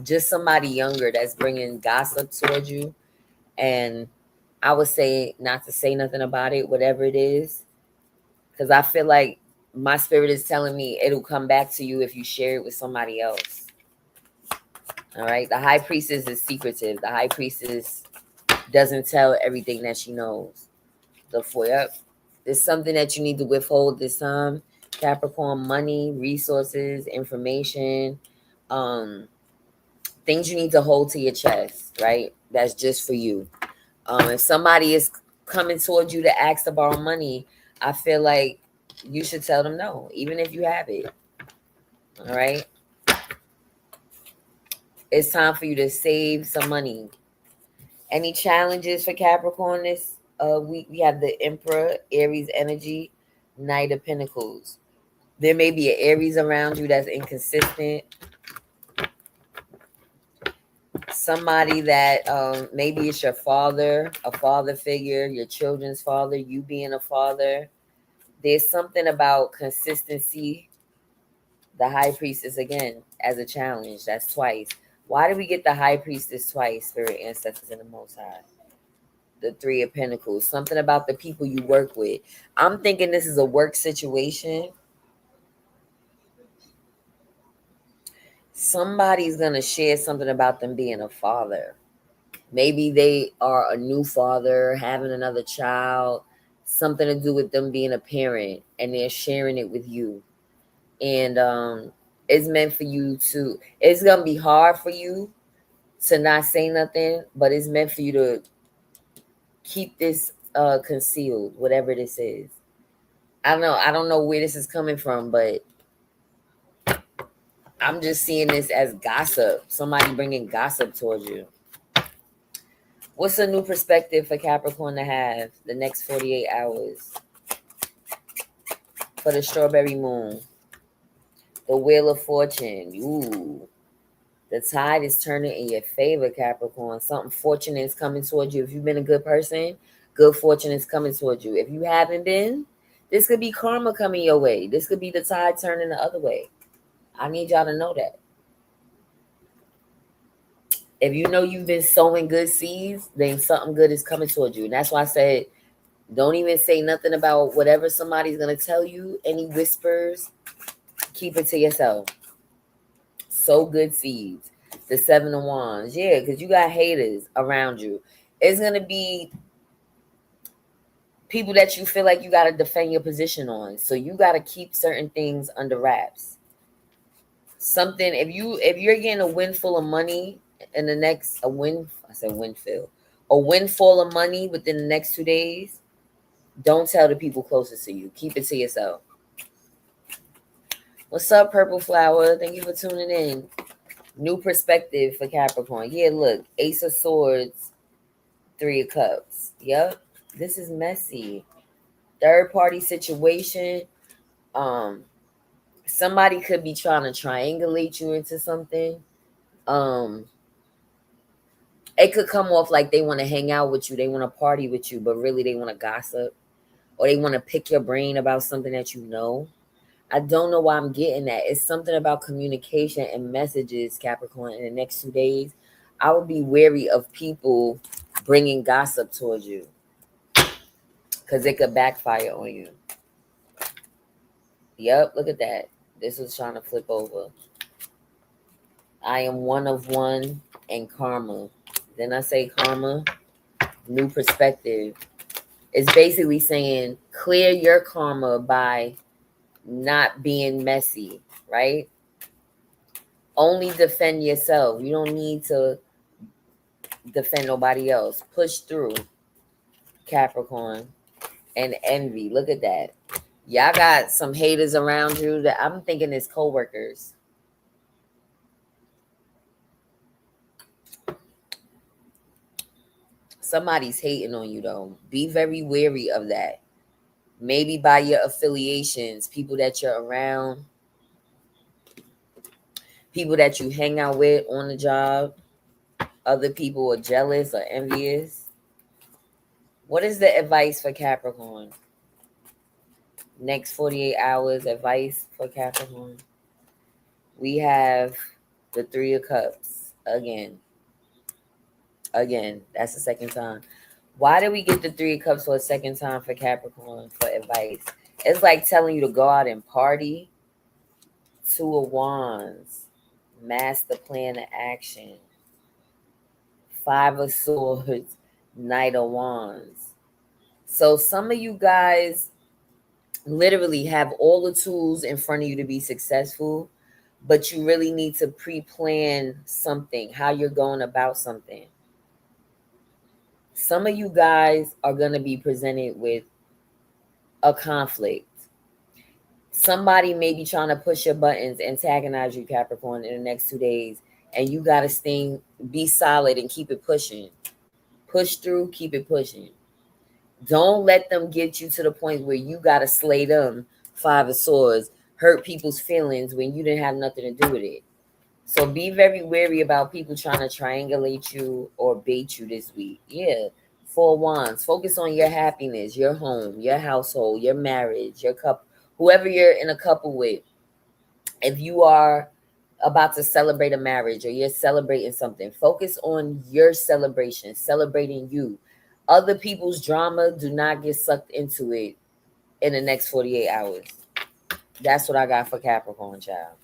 A: just somebody younger that's bringing gossip towards you. And I would say not to say nothing about it, whatever it is, because I feel like my spirit is telling me it'll come back to you if you share it with somebody else. All right. The high priestess is secretive. The high priestess doesn't tell everything that she knows. The foyer. There's something that you need to withhold this time. Capricorn, money, resources, information, things you need to hold to your chest, right? That's just for you. If somebody is coming towards you to ask to borrow money, I feel like you should tell them no, even if you have it. All right. It's time for you to save some money. Any challenges for Capricorn this week? We have the Emperor, Aries energy, Knight of Pentacles. There may be an Aries around you that's inconsistent. Somebody that maybe it's your father, a father figure, your children's father, you being a father. There's something about consistency. The high priestess again as a challenge. That's twice. Why do we get the high priestess twice, spirit ancestors and the Most High? The Three of Pentacles. Something about the people you work with. I'm thinking this is a work situation. Somebody's going to share something about them being a father. Maybe they are a new father, having another child, something to do with them being a parent, and they're sharing it with you. And it's meant for you to, it's going to be hard for you to not say nothing, but it's meant for you to keep this concealed, whatever this is. I don't know where this is coming from, but I'm just seeing this as gossip. Somebody bringing gossip towards you. What's a new perspective for Capricorn to have the next 48 hours? For the strawberry moon. The Wheel of Fortune. Ooh. The tide is turning in your favor, Capricorn. Something fortunate is coming towards you. If you've been a good person, good fortune is coming towards you. If you haven't been, this could be karma coming your way. This could be the tide turning the other way. I need y'all to know that. If you know you've been sowing good seeds, then something good is coming towards you. And that's why I said, don't even say nothing about whatever somebody's going to tell you. Any whispers, keep it to yourself. Sow good seeds. The Seven of Wands. Yeah, because you got haters around you. It's going to be people that you feel like you got to defend your position on. So you got to keep certain things under wraps. Something, if you're getting a windfall of money in the next, a windfall of money within the next 2 days, don't tell the people closest to you. Keep it to yourself. What's up, Purple Flower? Thank you for tuning in. New perspective for Capricorn. Yeah, look, Ace of Swords, Three of Cups. Yep, this is messy. Third party situation. Somebody could be trying to triangulate you into something. It could come off like they want to hang out with you, they want to party with you, but really they want to gossip, or they want to pick your brain about something that you know. I don't know why I'm getting that. It's something about communication and messages, Capricorn, in the next 2 days. I would be wary of people bringing gossip towards you because it could backfire on you. Yep, look at that. This was trying to flip over. I am one of one and karma. Then I say karma, new perspective. It's basically saying clear your karma by not being messy, right? Only defend yourself. You don't need to defend nobody else. Push through, Capricorn. And envy. Look at that. Y'all got some haters around you that I'm thinking is co-workers. Somebody's hating on you though. Be very wary of that. Maybe by your affiliations, people that you're around, people that you hang out with on the job. Other people are jealous or envious. What is the advice for Capricorn? Next 48 hours advice for Capricorn. We have the Three of Cups again. Again, that's the second time. Why did we get the Three of Cups for a second time for Capricorn for advice? It's like telling you to go out and party. Two of Wands. master plan of action. Five of Swords, Knight of Wands. So some of you guys literally have all the tools in front of you to be successful, but you really need to pre-plan something, how you're going about something. Some of you guys are going to be presented with a conflict. Somebody may be trying to push your buttons, antagonize you, Capricorn, in the next 2 days, and you got to be solid and keep it pushing. Push through, keep it pushing. Don't let them get you to the point where you got to slay them, Five of Swords, hurt people's feelings when you didn't have nothing to do with it. So be very wary about people trying to triangulate you or bait you this week. Yeah. Four Wands. Focus on your happiness, your home, your household, your marriage, your couple, whoever you're in a couple with. If you are about to celebrate a marriage or you're celebrating something, focus on your celebration, celebrating you. Other people's drama, do not get sucked into it in the next 48 hours. That's what I got for Capricorn, child.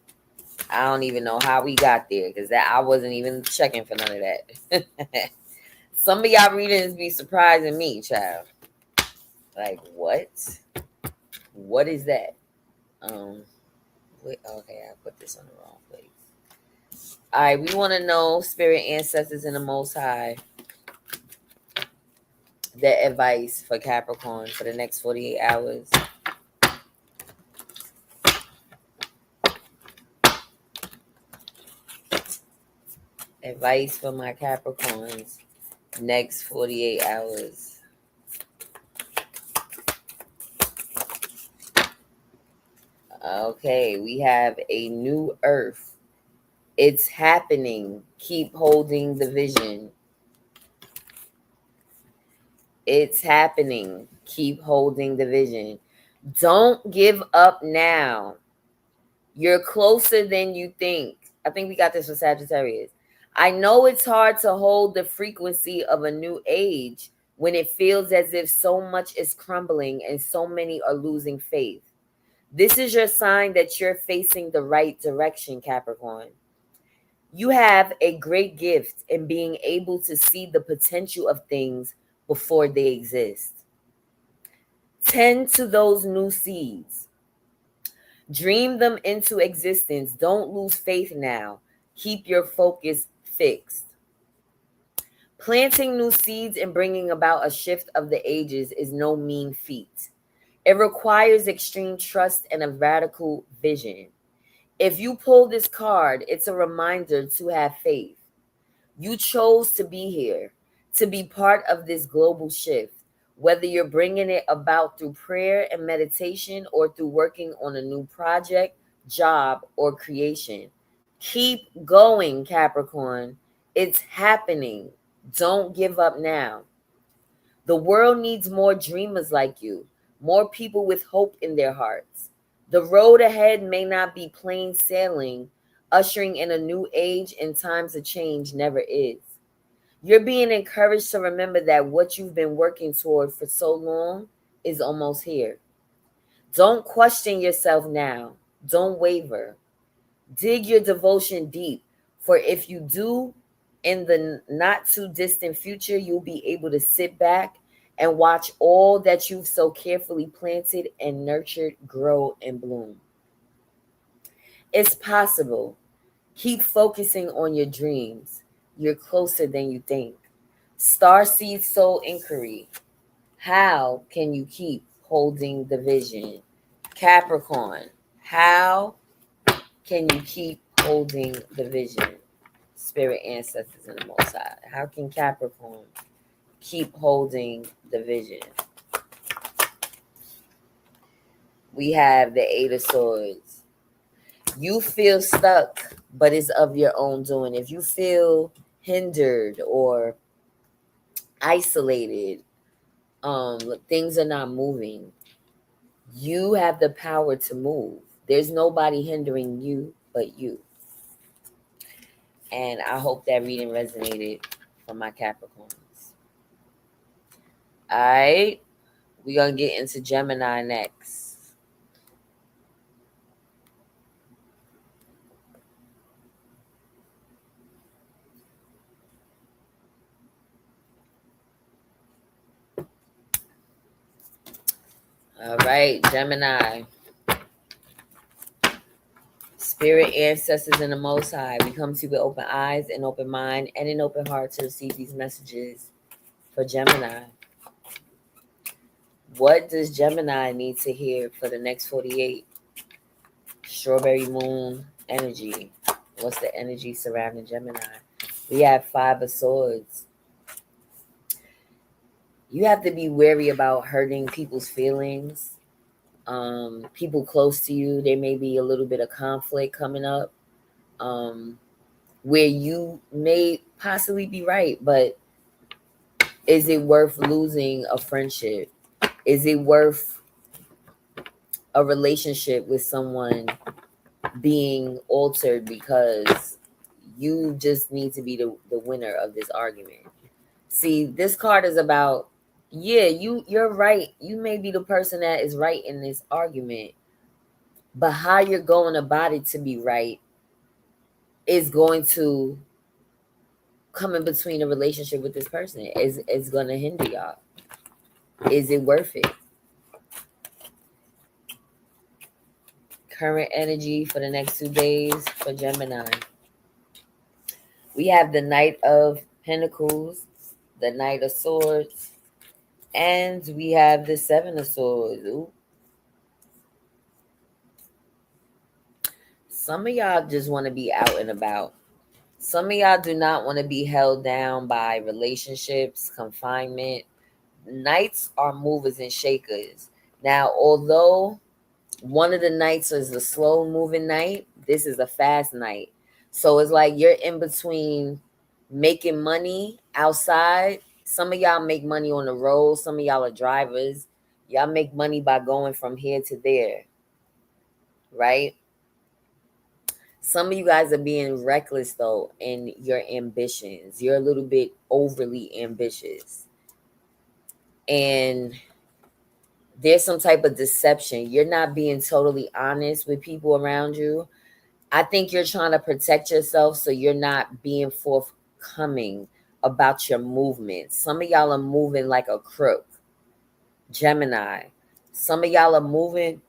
A: I don't even know how we got there because that I wasn't even checking for none of that. Some of y'all readings be surprising me, child. Like, what? What is that? Wait, okay, I put this on the wrong place. All right, we want to know, spirit ancestors in the Most High, their advice for Capricorn for the next 48 hours. Advice for my Capricorns next 48 hours. Okay, we have a new earth. It's happening. Keep holding the vision. It's happening. Keep holding the vision. Don't give up now. You're closer than you think. I think we got this for Sagittarius. I know it's hard to hold the frequency of a new age when it feels as if so much is crumbling and so many are losing faith. This is your sign that you're facing the right direction, Capricorn. You have a great gift in being able to see the potential of things before they exist. Tend to those new seeds. Dream them into existence. Don't lose faith now. Keep your focus fixed. Planting new seeds and bringing about a shift of the ages is no mean feat. It requires extreme trust and a radical vision. If you pull this card, it's a reminder to have faith. You chose to be here, to be part of this global shift, whether you're bringing it about through prayer and meditation or through working on a new project, job, or creation. Keep going, Capricorn. It's happening. Don't give up now. The world needs more dreamers like you, more people with hope in their hearts. The road ahead may not be plain sailing, ushering in a new age and times of change never is. You're being encouraged to remember that what you've been working toward for so long is almost here. Don't question yourself now. Don't waver. Dig your devotion deep, for if you do, in the not too distant future, you'll be able to sit back and watch all that you've so carefully planted and nurtured grow and bloom. It's possible. Keep focusing on your dreams. You're closer than you think. Starseed Soul Inquiry. How can you keep holding the vision? Capricorn. How can you keep holding the vision? Spirit ancestors in the Most High. How can Capricorn keep holding the vision? We have the Eight of Swords. You feel stuck, but it's of your own doing. If you feel hindered or isolated, things are not moving, you have the power to move. There's nobody hindering you but you. And I hope that reading resonated for my Capricorns. All right, we're going to get into Gemini next. All right, Gemini. Spirit ancestors and the Most High, we come to you with open eyes, and open mind, and an open heart to receive these messages for Gemini. What does Gemini need to hear for the next 48? Strawberry moon energy. What's the energy surrounding Gemini? We have Five of Swords. You have to be wary about hurting people's feelings. People close to you, there may be a little bit of conflict coming up, where you may possibly be right, but is it worth losing a friendship? Is it worth a relationship with someone being altered because you just need to be the winner of this argument? See, this card is about, yeah, you're right. You may be the person that is right in this argument, but how you're going about it to be right is going to come in between a relationship with this person. Is going to hinder y'all. Is it worth it? Current energy for the next 2 days for Gemini. We have the Knight of Pentacles, the Knight of Swords, and we have the Seven of Swords. Ooh. Some of y'all just want to be out and about. Some of y'all do not want to be held down by relationships, confinement. Knights are movers and shakers. Now, although one of the knights is a slow moving knight, this is a fast knight. So it's like you're in between making money outside. Some of y'all make money on the road. Some of y'all are drivers. Y'all make money by going from here to there, right? Some of you guys are being reckless, though, in your ambitions. You're a little bit overly ambitious. And there's some type of deception. You're not being totally honest with people around you. I think you're trying to protect yourself, so you're not being forthcoming about your movement. Some of y'all are moving like a crook. Gemini. Some of y'all are moving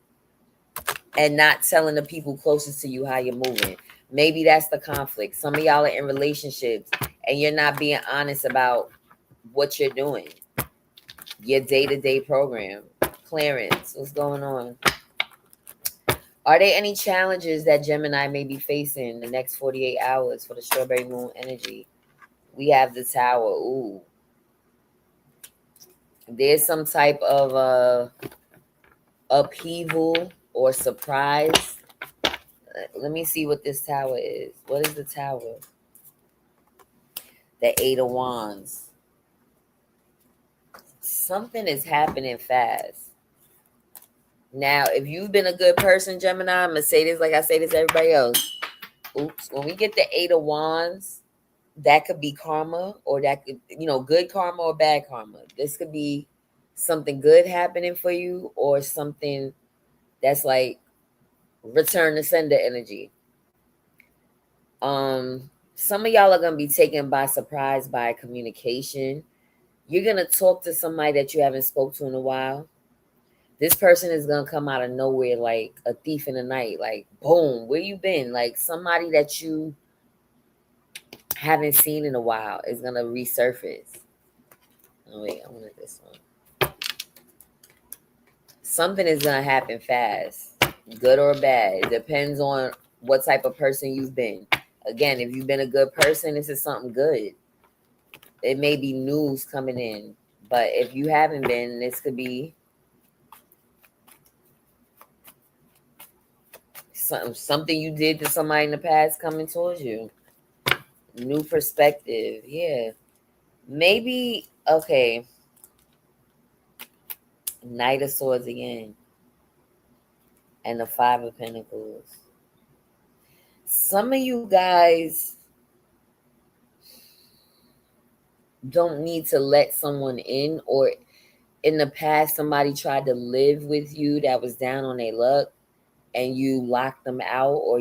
A: and not telling the people closest to you how you're moving. Maybe that's the conflict. Some of y'all are in relationships and you're not being honest about what you're doing. Your day-to-day program. Clarence, what's going on? Are there any challenges that Gemini may be facing in the next 48 hours for the strawberry moon energy? We have the Tower. Ooh. There's some type of upheaval or surprise. Let me see what this Tower is. What is the Tower? The Eight of Wands. Something is happening fast. Now, if you've been a good person, Gemini, I'm going to say this like I say this to everybody else. Oops. When we get the Eight of Wands, that could be karma, or that could, good karma or bad karma. This could be something good happening for you, or something that's like return to sender energy. Some of y'all are going to be taken by surprise by communication. You're going to talk to somebody that you haven't spoke to in a while. This person is going to come out of nowhere like a thief in the night. Like, boom, where you been? Like somebody that you haven't seen in a while is going to resurface. Oh, wait, I wanted this one. Something is going to happen fast, good or bad. It depends on what type of person you've been. Again, if you've been a good person, this is something good. It may be news coming in. But if you haven't been, this could be something you did to somebody in the past coming towards you. New perspective. Yeah. Maybe, okay. Knight of Swords again. And the Five of Pentacles. Some of you guys don't need to let someone in, or in the past somebody tried to live with you that was down on their luck and you locked them out, or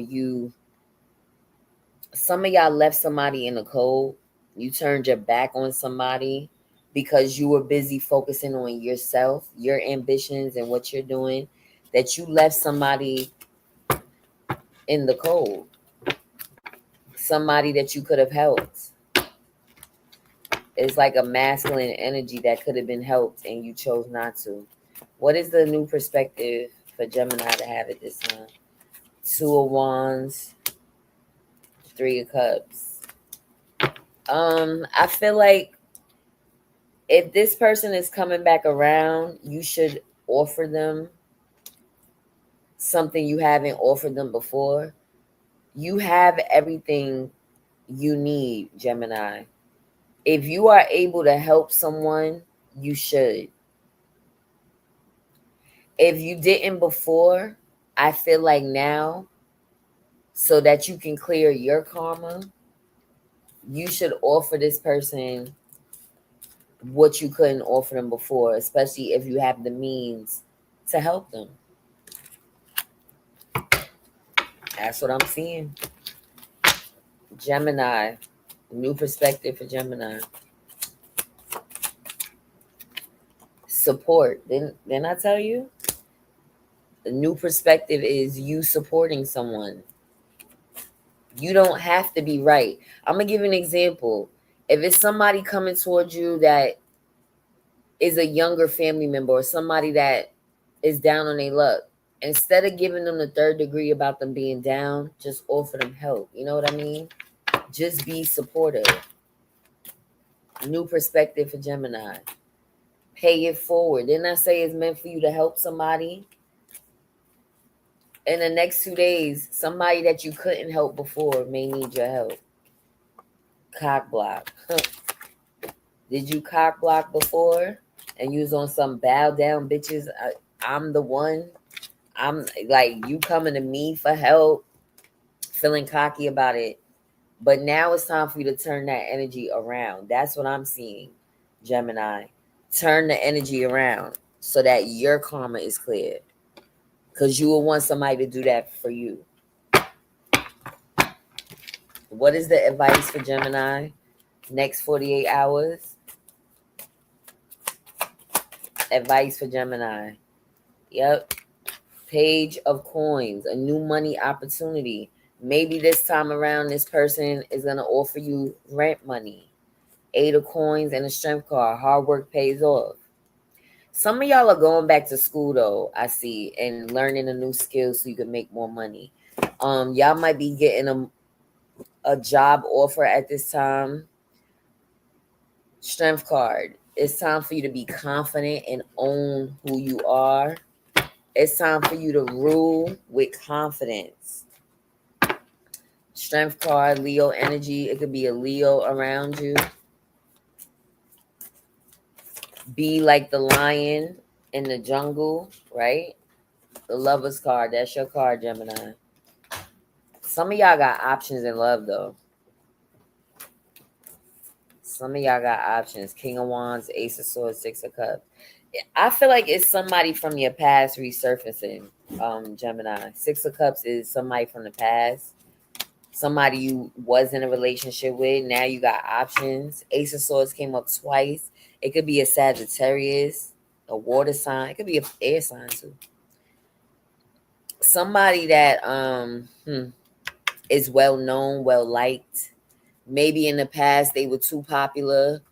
A: some of y'all left somebody in the cold. You turned your back on somebody because you were busy focusing on yourself, your ambitions, and what you're doing, that you left somebody in the cold, somebody that you could have helped. It's like a masculine energy that could have been helped and you chose not to. What is the new perspective for Gemini to have at this time? Two of Wands, Three of Cups. I feel like if this person is coming back around, you should offer them something you haven't offered them before. You have everything you need, Gemini. If you are able to help someone, you should. If you didn't before, I feel like now, so that you can clear your karma, you should offer this person what you couldn't offer them before, especially if you have the means to help them. That's what I'm seeing. Gemini. New perspective for Gemini. Support. Didn't I tell you? The new perspective is you supporting someone. You don't have to be right. I'm going to give you an example. If it's somebody coming towards you that is a younger family member or somebody that is down on their luck, instead of giving them the third degree about them being down, just offer them help. You know what I mean? Just be supportive. New perspective for Gemini. Pay it forward. Didn't I say it's meant for you to help somebody? In the next 2 days, somebody that you couldn't help before may need your help. Cock block. Did you cock block before? And you was on some bow down bitches? I'm the one. I'm like, you coming to me for help, feeling cocky about it. But now it's time for you to turn that energy around. That's what I'm seeing, Gemini. Turn the energy around so that your karma is clear. Because you will want somebody to do that for you. What is the advice for Gemini? Next 48 hours. Advice for Gemini. Yep. Page of Coins. A new money opportunity. Maybe this time around, this person is going to offer you rent money. Eight of Coins and a Strength card. Hard work pays off. Some of y'all are going back to school, though, I see, and learning a new skill so you can make more money. Y'all might be getting a job offer at this time. Strength card. It's time for you to be confident and own who you are. It's time for you to rule with confidence. Strength card, Leo energy. It could be a Leo around you. Be like the lion in the jungle, right? The Lover's card. That's your card, Gemini. Some of y'all got options in love, though. Some of y'all got options. King of Wands, Ace of Swords, Six of Cups. I feel like it's somebody from your past resurfacing, Gemini. Six of Cups is somebody from the past. Somebody you was in a relationship with. Now you got options. Ace of Swords came up twice. It could be a Sagittarius, a water sign. It could be an air sign too. Somebody that is well known, well liked. Maybe in the past they were too popular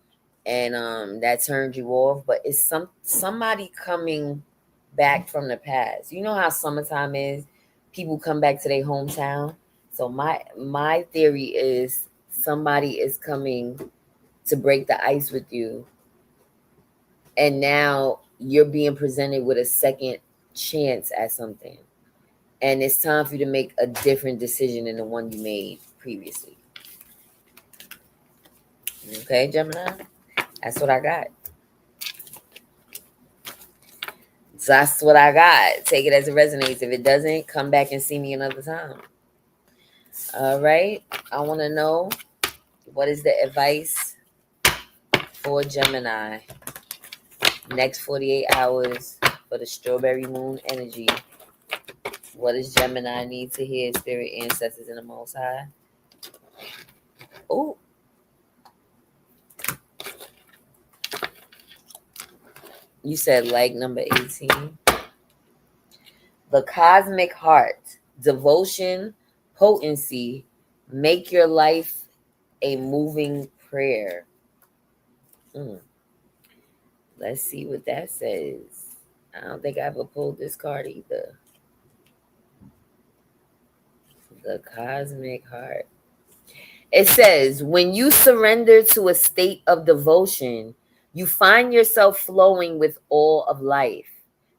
A: and that turned you off. But it's somebody coming back from the past. You know how summertime is? People come back to their hometown. So my theory is somebody is coming to break the ice with you. And now you're being presented with a second chance at something. And it's time for you to make a different decision than the one you made previously. Okay, Gemini? That's what I got. That's what I got. Take it as it resonates. If it doesn't, come back and see me another time. All right. I want to know, what is the advice for Gemini? Next 48 hours for the strawberry moon energy. What does Gemini need to hear? Spirit, ancestors, and the Most High. Oh. You said like number 18. The cosmic heart, devotion, potency, make your life a moving prayer. Let's see what that says. I don't think I ever pulled this card either. The cosmic heart. It says, when you surrender to a state of devotion, you find yourself flowing with all of life.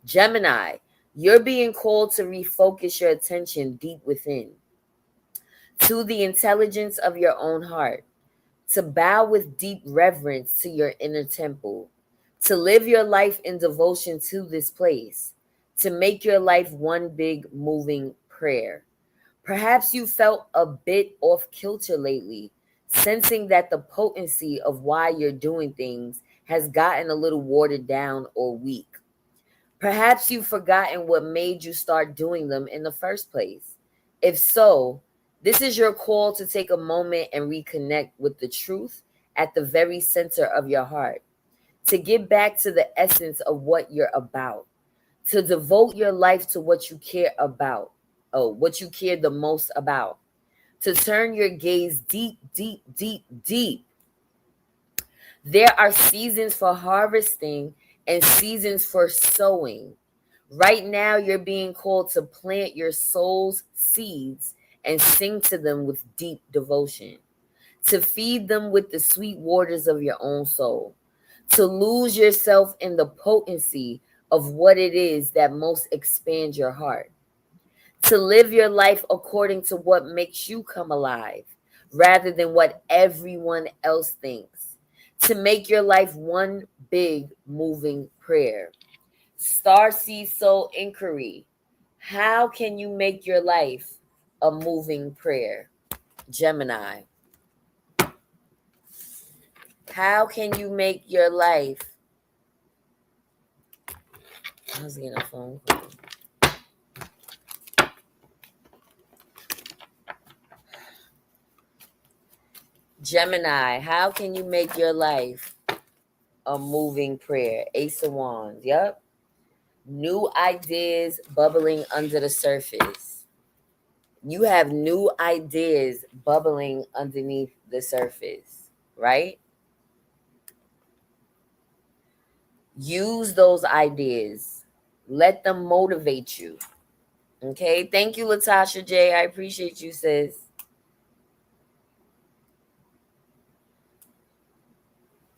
A: Gemini, you're being called to refocus your attention deep within, to the intelligence of your own heart, to bow with deep reverence to your inner temple, to live your life in devotion to this place, to make your life one big moving prayer. Perhaps you felt a bit off kilter lately, sensing that the potency of why you're doing things has gotten a little watered down or weak. Perhaps you've forgotten what made you start doing them in the first place. If so, this is your call to take a moment and reconnect with the truth at the very center of your heart, to get back to the essence of what you're about, to devote your life to what you care about, what you care the most about, to turn your gaze deep, deep, deep, deep. There are seasons for harvesting and seasons for sowing. Right now, you're being called to plant your soul's seeds and sing to them with deep devotion, to feed them with the sweet waters of your own soul, to lose yourself in the potency of what it is that most expands your heart, to live your life according to what makes you come alive rather than what everyone else thinks, to make your life one big moving prayer. Starseed Soul Inquiry. How can you make your life a moving prayer? Gemini. How can you make your life? I was getting a phone call. Gemini, how can you make your life a moving prayer? Ace of Wands. Yep. New ideas bubbling under the surface. You have new ideas bubbling underneath the surface, right? Use those ideas. Let them motivate you. Okay. Thank you, Latasha J. I appreciate you, sis.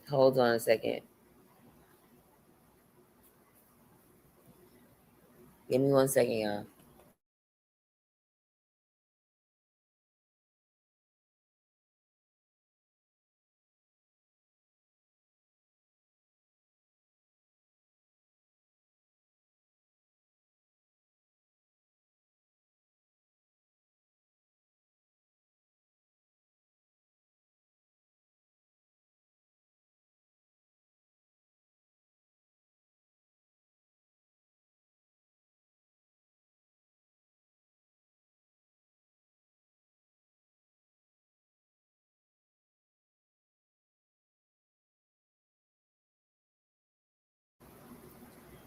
A: Hold on a second. Give me 1 second, y'all.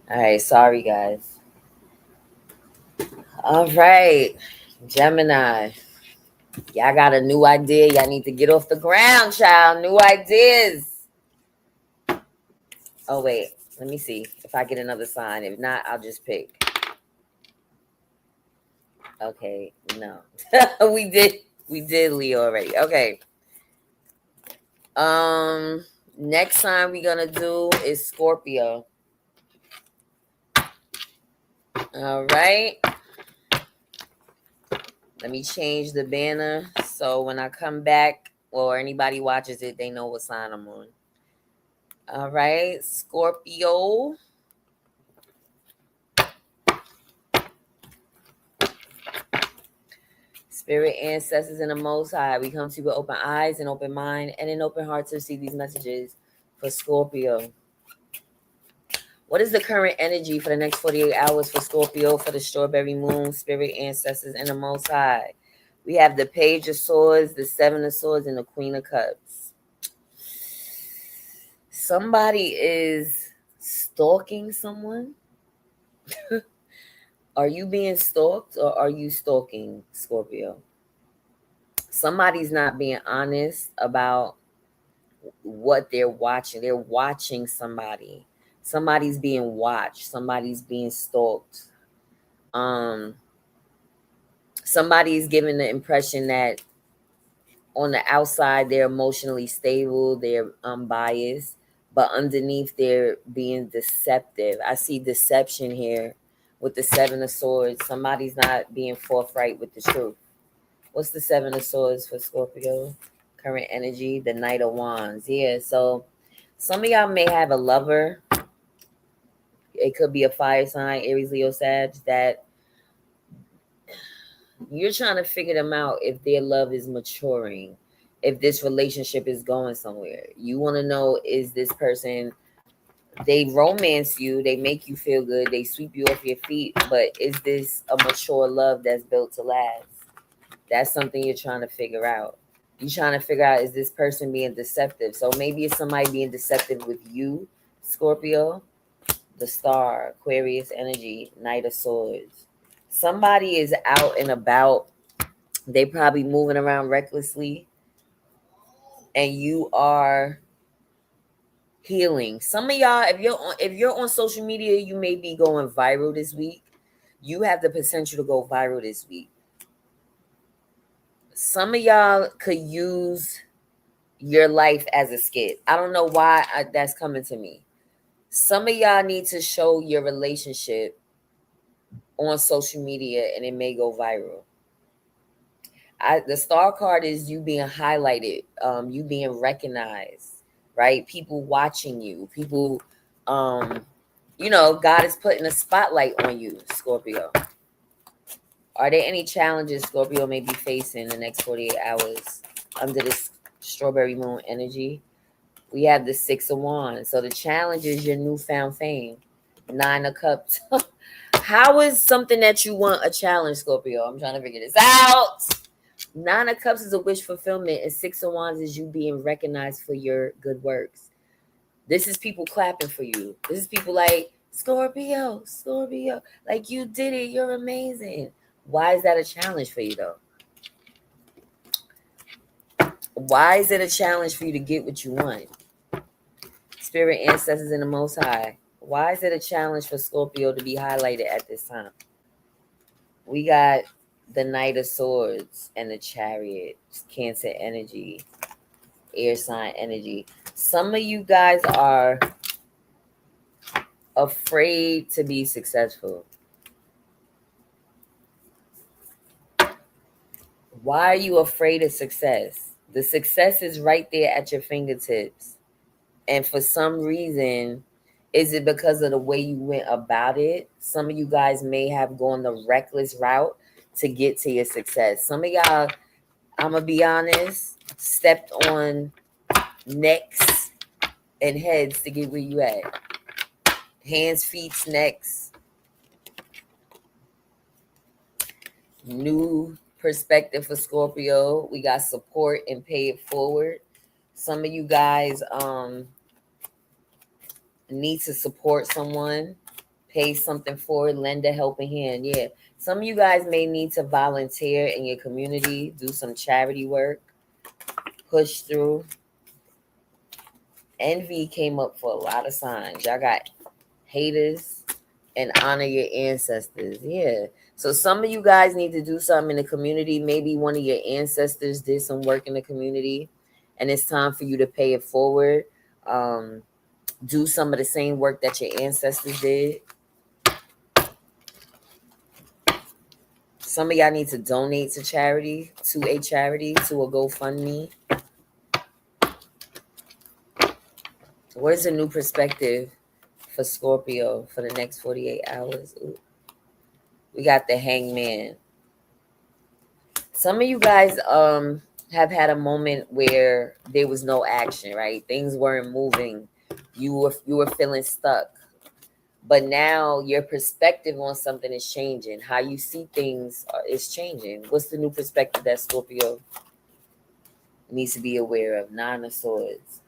A: All right. Sorry, guys. All right. Gemini. Y'all got a new idea. Y'all need to get off the ground, child. New ideas. Oh, wait. Let me see if I get another sign. If not, I'll just pick. Okay. No. we did Leo already. Okay. Next time we're gonna do is Scorpio. All right. Let me change the banner so when I come back or anybody watches it, they know what sign I'm on. All right, Scorpio. Spirit, ancestors, and the Most High, we come to you with open eyes and open mind and an open heart to receive these messages for Scorpio. What is the current energy for the next 48 hours for Scorpio, for the strawberry moon, spirit, ancestors, and the Most High? We have the Page of Swords, the Seven of Swords, and the Queen of Cups. Somebody is Stalking someone? Are you being stalked or are you stalking, Scorpio? Somebody's not being honest about what they're watching. They're watching somebody. Somebody's being watched. Somebody's being stalked. Um, Somebody's giving the impression that on the outside they're emotionally stable, they're unbiased, but underneath they're being deceptive. I see deception here with the Seven of Swords. Somebody's not being forthright with the truth. What's the Seven of Swords for Scorpio? Current energy, the Knight of Wands. Yeah, so some of y'all may have a lover. It could be a fire sign, Aries, Leo, Sag, that you're trying to figure them out if their love is maturing, if this relationship is going somewhere. You want to know, is this person, they romance you, they make you feel good, they sweep you off your feet, but is this a mature love that's built to last? That's something you're trying to figure out. You're trying to figure out, is this person being deceptive? So maybe it's somebody being deceptive with you, Scorpio. The Star, Aquarius energy, Knight of Swords. Somebody is out and about. They probably moving around recklessly, and you are healing. Some of y'all, if you're on social media, you may be going viral this week. You have the potential to go viral this week. Some of y'all could use your life as a skit. I don't know why that's coming to me. Some of y'all need to show your relationship on social media and it may go viral. The Star card is you being highlighted, you being recognized, right? People watching you, people, God is putting a spotlight on you, Scorpio. Are there any challenges Scorpio may be facing in the next 48 hours under this strawberry moon energy? We have the Six of Wands. So the challenge is your newfound fame. Nine of Cups. How is something that you want a challenge, Scorpio? I'm trying to figure this out. Nine of Cups is a wish fulfillment, and Six of Wands is you being recognized for your good works. This is people clapping for you. This is people like, Scorpio, Scorpio, like you did it. You're amazing. Why is that a challenge for you, though? Why is it a challenge for you to get what you want? Spirit, ancestors, and the Most High. Why is it a challenge for Scorpio to be highlighted at this time? We got the Knight of Swords and the Chariot, Cancer energy, air sign energy. Some of you guys are afraid to be successful. Why are you afraid of success? The success is right there at your fingertips. And for some reason, is it because of the way you went about it? Some of you guys may have gone the reckless route to get to your success. Some of y'all, I'm going to be honest, stepped on necks and heads to get where you at. Hands, feet, necks. New perspective for Scorpio. We got support and pay it forward. Some of you guys need to support someone, pay something forward, lend a helping hand. Yeah. Some of you guys may need to volunteer in your community, do some charity work, push through. Envy came up for a lot of signs. Y'all got haters and honor your ancestors. Yeah. So some of you guys need to do something in the community. Maybe one of your ancestors did some work in the community and it's time for you to pay it forward. Do some of the same work that your ancestors did. Some of y'all need to donate to charity, to a GoFundMe. What is a new perspective for Scorpio for the next 48 hours? Ooh. We got the Hangman. Some of you guys have had a moment where there was no action, right? Things weren't moving. You were feeling stuck. But now your perspective on something is changing. How you see things is changing. What's the new perspective that Scorpio needs to be aware of? Nine of Swords.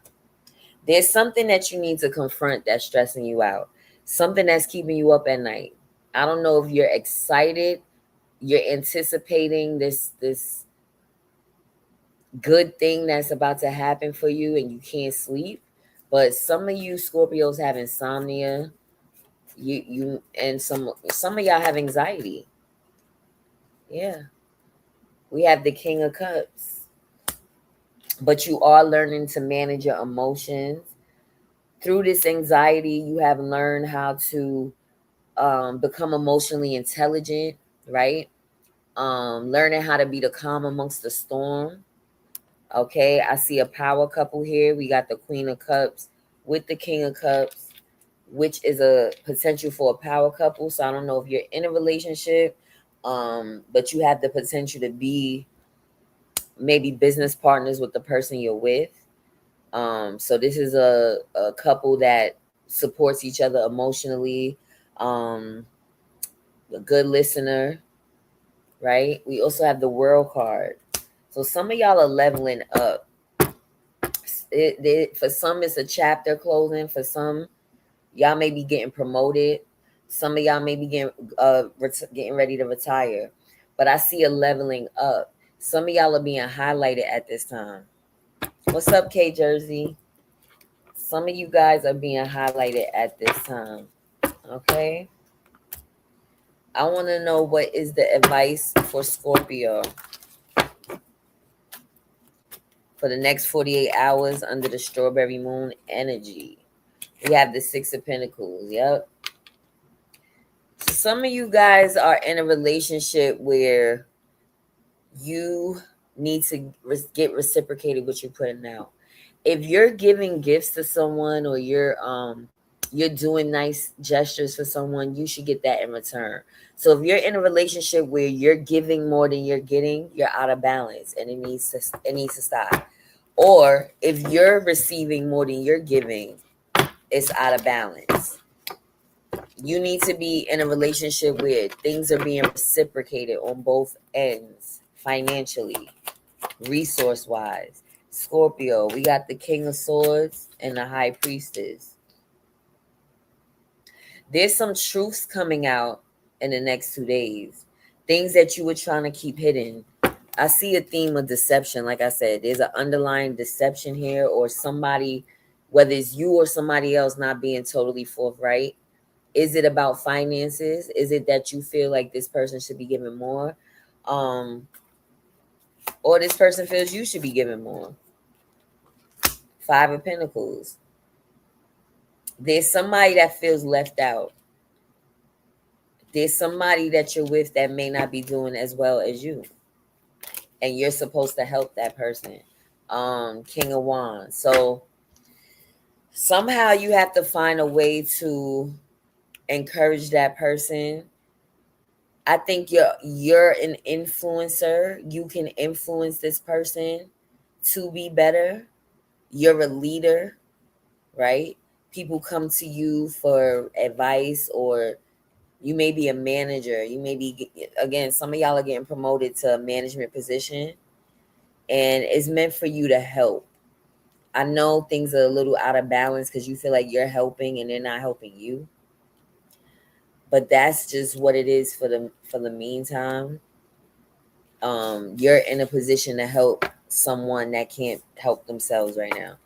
A: There's something that you need to confront that's stressing you out, something that's keeping you up at night. I don't know if you're excited, you're anticipating this good thing that's about to happen for you and you can't sleep. But some of you Scorpios have insomnia. You and some of y'all have anxiety. Yeah. We have the King of Cups. But you are learning to manage your emotions. Through this anxiety, you have learned how to become emotionally intelligent, right? Learning how to be the calm amongst the storm. Okay, I see a power couple here. We got the Queen of Cups with the King of Cups, which is a potential for a power couple. So I don't know if you're in a relationship, but you have the potential to be maybe business partners with the person you're with. So this is a couple that supports each other emotionally, um, a good listener, right? We also have the World card. So some of y'all are leveling up. For some, it's a chapter closing. For some, y'all may be getting promoted. Some of y'all may be getting ready to retire. But I see a leveling up. Some of y'all are being highlighted at this time. What's up, K Jersey? Some of you guys are being highlighted at this time. Okay. I want to know what is the advice for Scorpio for the next 48 hours under the strawberry moon energy. We have the Six of Pentacles. Yep. So some of you guys are in a relationship where you need to get reciprocated what you're putting out. If you're giving gifts to someone or you're doing nice gestures for someone, you should get that in return. So if you're in a relationship where you're giving more than you're getting, you're out of balance and it needs to stop. Or if you're receiving more than you're giving, it's out of balance. You need to be in a relationship where things are being reciprocated on both ends, financially, resource wise. Scorpio, we got the King of Swords and the High Priestess. There's some truths coming out in the next 2 days, things that you were trying to keep hidden. I see a theme of deception. Like I said, there's an underlying deception here, or somebody, whether it's you or somebody else, not being totally forthright. Is it about finances? Is it that you feel like this person should be giving more? Or this person feels you should be giving more? Five of Pentacles. There's somebody that feels left out. There's somebody that you're with that may not be doing as well as you. And you're supposed to help that person. King of Wands. So somehow you have to find a way to encourage that person. I think you're an influencer. You can influence this person to be better. You're a leader, right? People come to you for advice, or you may be a manager. You may be, again, some of y'all are getting promoted to a management position, and it's meant for you to help. I know things are a little out of balance because you feel like you're helping and they're not helping you. But that's just what it is for the meantime. You're in a position to help someone that can't help themselves right now.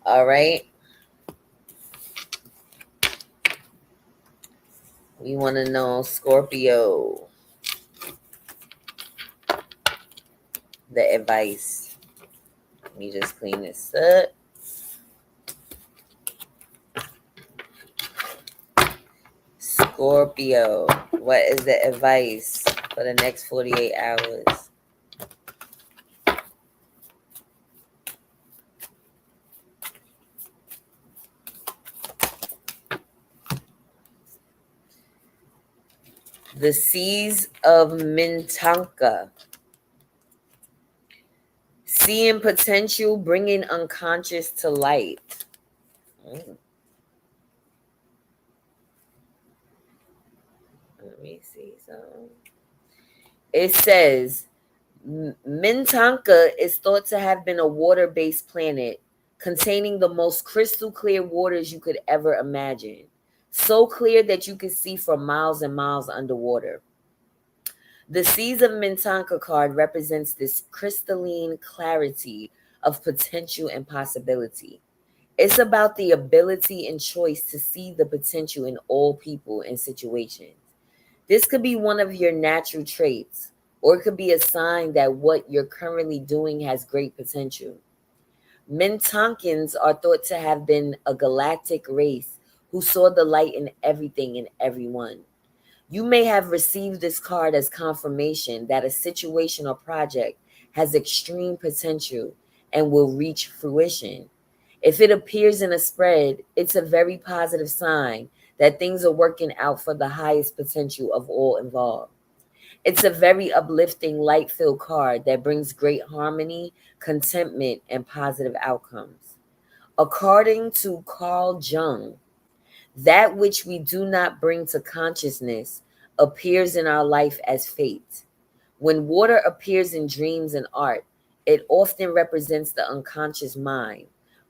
A: All right. We want to know, Scorpio, the advice. Let me just clean this up. Scorpio, what is the advice for the next 48 hours? The Seas of Mintanka. Seeing potential, bringing unconscious to light. Let me see something. It says Mintanka is thought to have been a water-based planet containing the most crystal clear waters you could ever imagine. So clear that you could see for miles and miles underwater. The Seas of Mintanka card represents this crystalline clarity of potential and possibility. It's about the ability and choice to see the potential in all people and situations. This could be one of your natural traits, or it could be a sign that what you're currently doing has great potential. Mintankins are thought to have been a galactic race who saw the light in everything and everyone. You may have received this card as confirmation that a situation or project has extreme potential and will reach fruition. If it appears in a spread, it's a very positive sign that things are working out for the highest potential of all involved. It's a very uplifting, light filled card that brings great harmony, contentment, and positive outcomes. According to Carl Jung, that which we do not bring to consciousness appears in our life as fate. When water appears in dreams and art, it often represents the unconscious mind.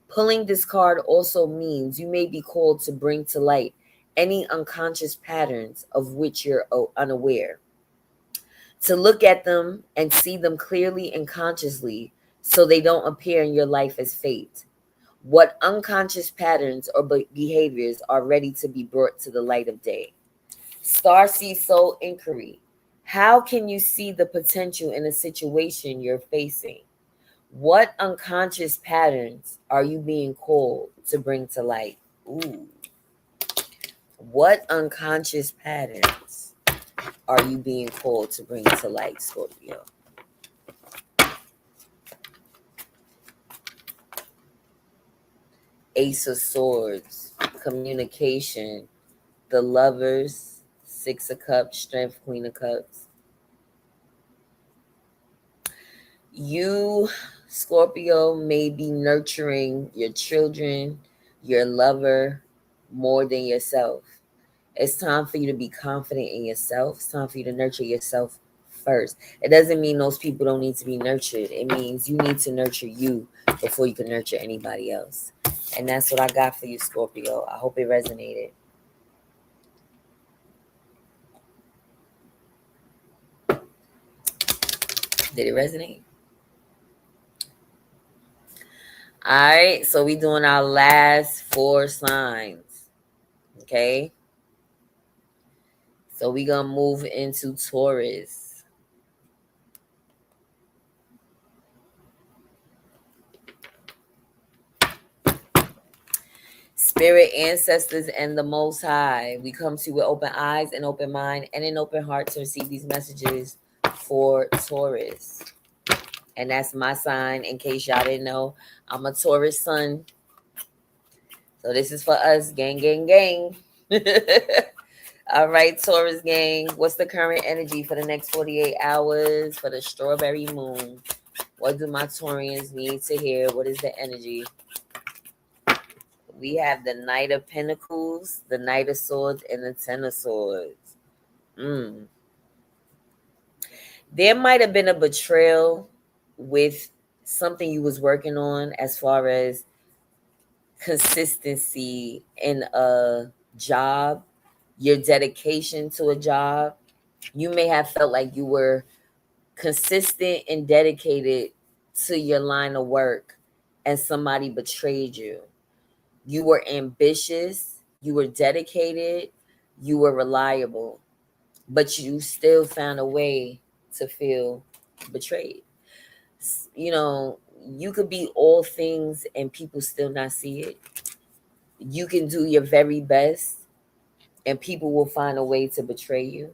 A: Pulling this card also means you may be called to bring to light any unconscious patterns of which you're unaware, to look at them and see them clearly and consciously so they don't appear in your life as fate. What unconscious patterns or behaviors are ready to be brought to the light of day? Starseed Soul Inquiry. How can you see the potential in a situation you're facing? What unconscious patterns are you being called to bring to light? Ooh. What unconscious patterns are you being called to bring to light, Scorpio? Ace of Swords, communication, the Lovers, Six of Cups, Strength, Queen of Cups. You, Scorpio, may be nurturing your children, your lover, more than yourself. It's time for you to be confident in yourself. It's time for you to nurture yourself first. It doesn't mean those people don't need to be nurtured. It means you need to nurture you before you can nurture anybody else. And that's what I got for you, Scorpio. I hope it resonated. Did it resonate? All right, so we doing our last 4 signs. Okay. So we gonna move into Taurus. Spirit, ancestors, and the Most High, we come to you with open eyes, and open mind, and an open heart to receive these messages for Taurus. And that's my sign. In case y'all didn't know, I'm a Taurus sun. So this is for us, gang, gang, gang. All right, Taurus gang. What's the current energy for the next 48 hours for the strawberry moon? What do my Taurians need to hear? What is the energy? We have the Knight of Pentacles, the Knight of Swords, and the Ten of Swords. There might have been a betrayal with something you was working on as far as consistency in a job, your dedication to a job. You may have felt like you were consistent and dedicated to your line of work and somebody betrayed you. You were ambitious, you were dedicated, you were reliable, but you still found a way to feel betrayed. You know, you could be all things and people still not see it. You can do your very best and people will find a way to betray you.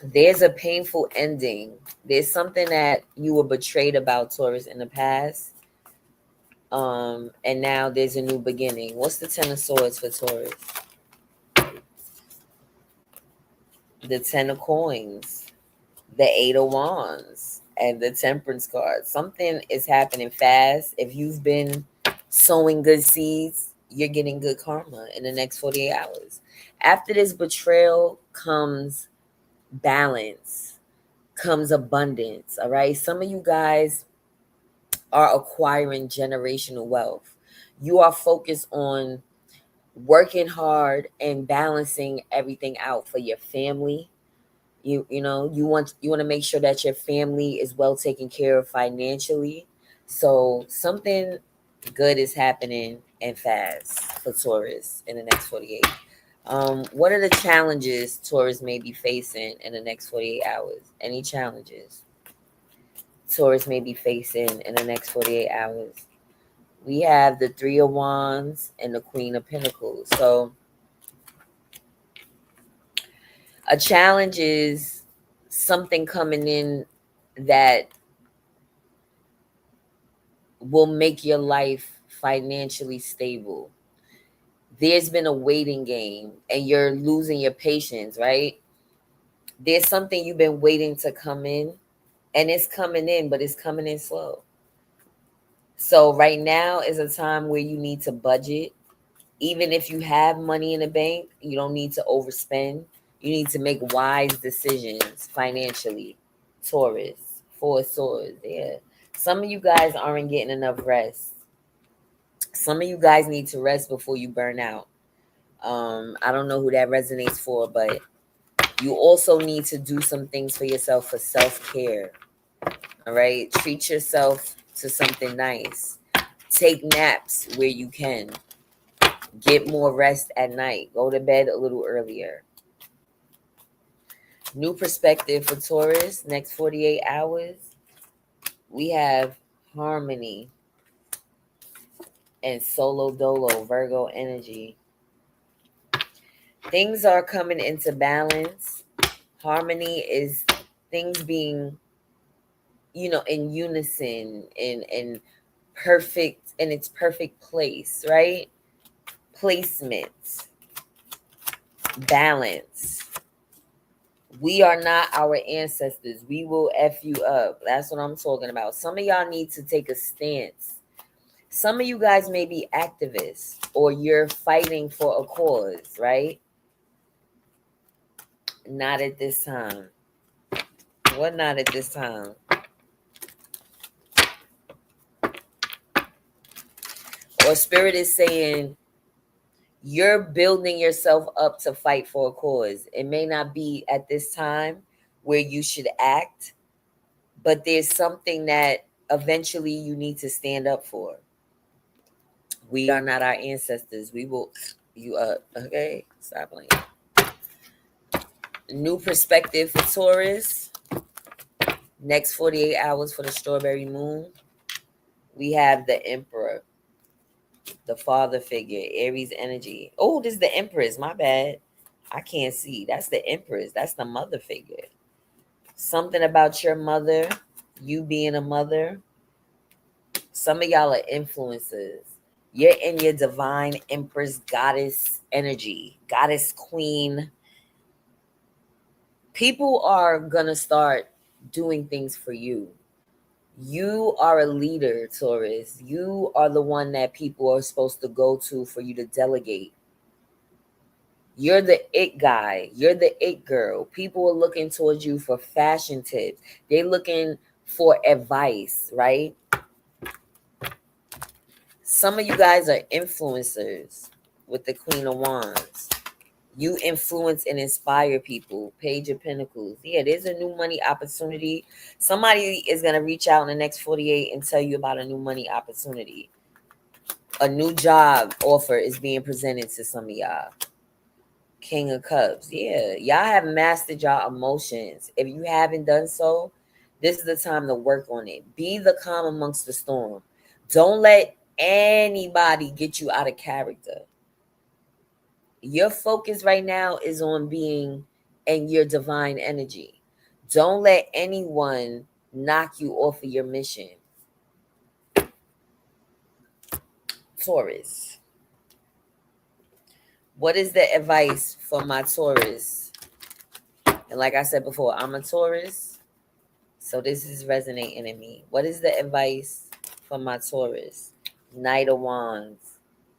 A: There's a painful ending. There's something that you were betrayed about, Taurus, in the past. And now there's a new beginning. What's the Ten of Swords for Taurus? The Ten of Coins, the Eight of Wands, and the Temperance card. Something is happening fast. If you've been sowing good seeds, you're getting good karma in the next 48 hours. After this betrayal comes balance comes abundance. All right. Some of you guys are acquiring generational wealth. You are focused on working hard and balancing everything out for your family. You want to make sure that your family is well taken care of financially. So something good is happening and fast for Taurus in the next 48. What are the challenges Taurus may be facing in the next 48 hours? Any challenges Taurus may be facing in the next 48 hours? We have the Three of Wands and the Queen of Pentacles. So a challenge is something coming in that will make your life financially stable. There's been a waiting game and you're losing your patience, right? There's something you've been waiting to come in, and it's coming in, but it's coming in slow. So right now is a time where you need to budget. Even if you have money in the bank, you don't need to overspend. You need to make wise decisions financially. Taurus, Four of Swords. Yeah. Some of you guys aren't getting enough rest. Some of you guys need to rest before you burn out. I don't know who that resonates for, but you also need to do some things for yourself for self-care. All right. Treat yourself to something nice. Take naps where you can. Get more rest at night. Go to bed a little earlier. New perspective for Taurus. Next 48 hours, we have harmony and solo dolo, Virgo energy. Things are coming into balance. Harmony is things being, in unison, in perfect, in its perfect place, right? Placement, balance. We are not our ancestors. We will F you up. That's what I'm talking about. Some of y'all need to take a stance. Some of you guys may be activists or you're fighting for a cause, right? Not at this time. What not at this time? Or Spirit is saying you're building yourself up to fight for a cause. It may not be at this time where you should act, but there's something that eventually you need to stand up for. We are not our ancestors. We will you up. Okay, stop playing. New perspective for Taurus. Next 48 hours for the strawberry moon. We have the Emperor, the father figure, Aries energy. Oh, this is the Empress. My bad. I can't see. That's the Empress. That's the mother figure. Something about your mother, you being a mother. Some of y'all are influencers. You're in your divine Empress goddess energy, goddess queen. People are going to start doing things for you. You are a leader, Taurus. You are the one that people are supposed to go to for you to delegate. You're the it guy. You're the it girl. People are looking towards you for fashion tips. They're looking for advice, right? Some of you guys are influencers with the Queen of Wands. You influence and inspire people. Page of Pentacles. Yeah, there's a new money opportunity. Somebody is going to reach out in the next 48 and tell you about a new money opportunity. A new job offer is being presented to some of y'all. King of Cups. Yeah, y'all have mastered y'all emotions. If you haven't done so, this is the time to work on it. Be the calm amongst the storm. Don't let anybody get you out of character. Your focus right now is on being in your divine energy. Don't let anyone knock you off of your mission. Taurus. What is the advice for my Taurus? And like I said before, I'm a Taurus, so this is resonating in me. What is the advice for my Taurus? Knight of Wands.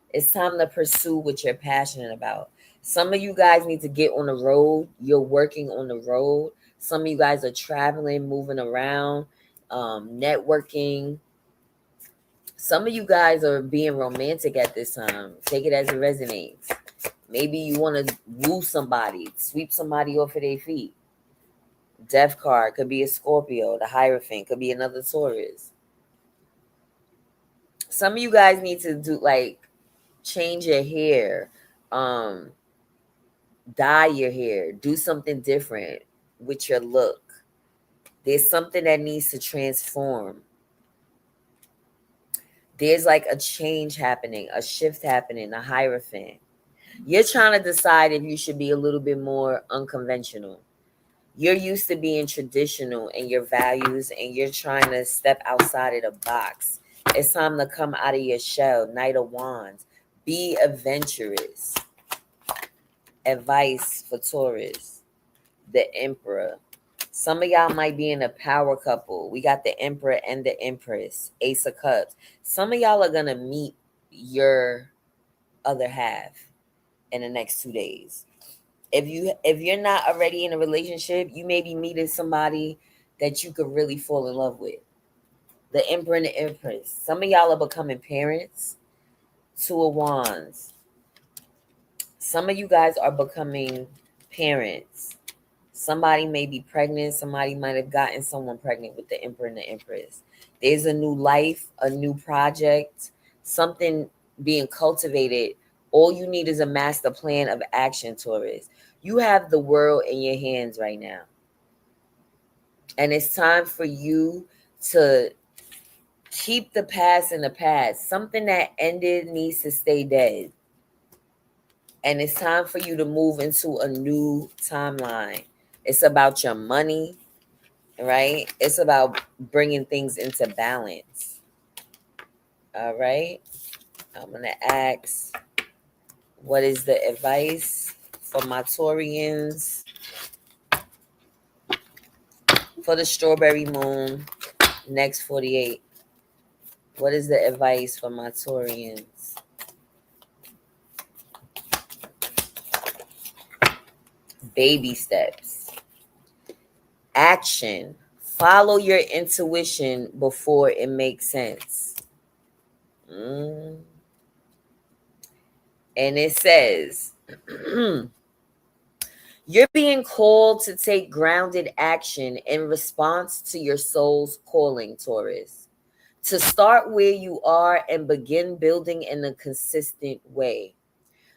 A: It's time to pursue what you're passionate about. Some of you guys need to get on the road. You're working on the road. Some of you guys are traveling, moving around, networking. Some of you guys are being romantic at this time. Take it as it resonates. Maybe you want to woo somebody, sweep somebody off of their feet. Death card could be a Scorpio. The Hierophant could be another Taurus. Some of you guys need to do change your hair, dye your hair, do something different with your look. There's something that needs to transform. There's like a change happening, a shift happening, a Hierophant. You're trying to decide if you should be a little bit more unconventional. You're used to being traditional in your values and you're trying to step outside of the box. It's time to come out of your shell. Knight of Wands. Be adventurous. Advice for Taurus. The Emperor. Some of y'all might be in a power couple. We got the Emperor and the Empress. Ace of Cups. Some of y'all are going to meet your other half in the next 2 days. If you're not already in a relationship, you may be meeting somebody that you could really fall in love with. The Emperor and the Empress. Some of y'all are becoming parents. Two of Wands. Some of you guys are becoming parents. Somebody may be pregnant. Somebody might have gotten someone pregnant with the Emperor and the Empress. There's a new life, a new project, something being cultivated. All you need is a master plan of action, Taurus. You have the world in your hands right now. And it's time for you to keep the past in the past. Something that ended needs to stay dead. And it's time for you to move into a new timeline. It's about your money, right? It's about bringing things into balance. All right. I'm going to ask, what is the advice for my Taurians for the strawberry moon next 48? What is the advice for my Taurians? Baby steps. Action. Follow your intuition before it makes sense. And it says, you're being called to take grounded action in response to your soul's calling, Taurus. To start where you are and begin building in a consistent way.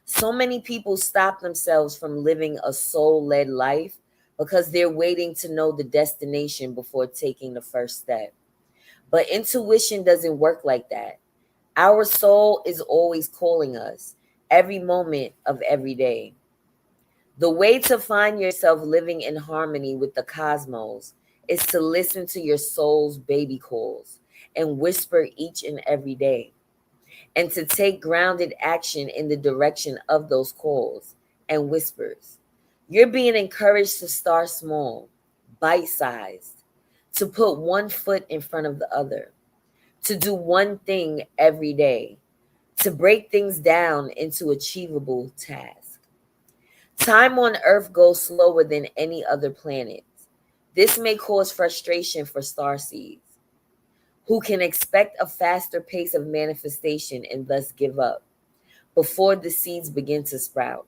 A: So many people stop themselves from living a soul-led life because they're waiting to know the destination before taking the first step. But intuition doesn't work like that. Our soul is always calling us every moment of every day. The way to find yourself living in harmony with the cosmos is to listen to your soul's baby calls and whisper each and every day, and to take grounded action in the direction of those calls and whispers. You're being encouraged to start small, bite-sized, to put one foot in front of the other, to do one thing every day, to break things down into achievable tasks. Time on Earth goes slower than any other planet. This may cause frustration for starseeds, who can expect a faster pace of manifestation and thus give up before the seeds begin to sprout.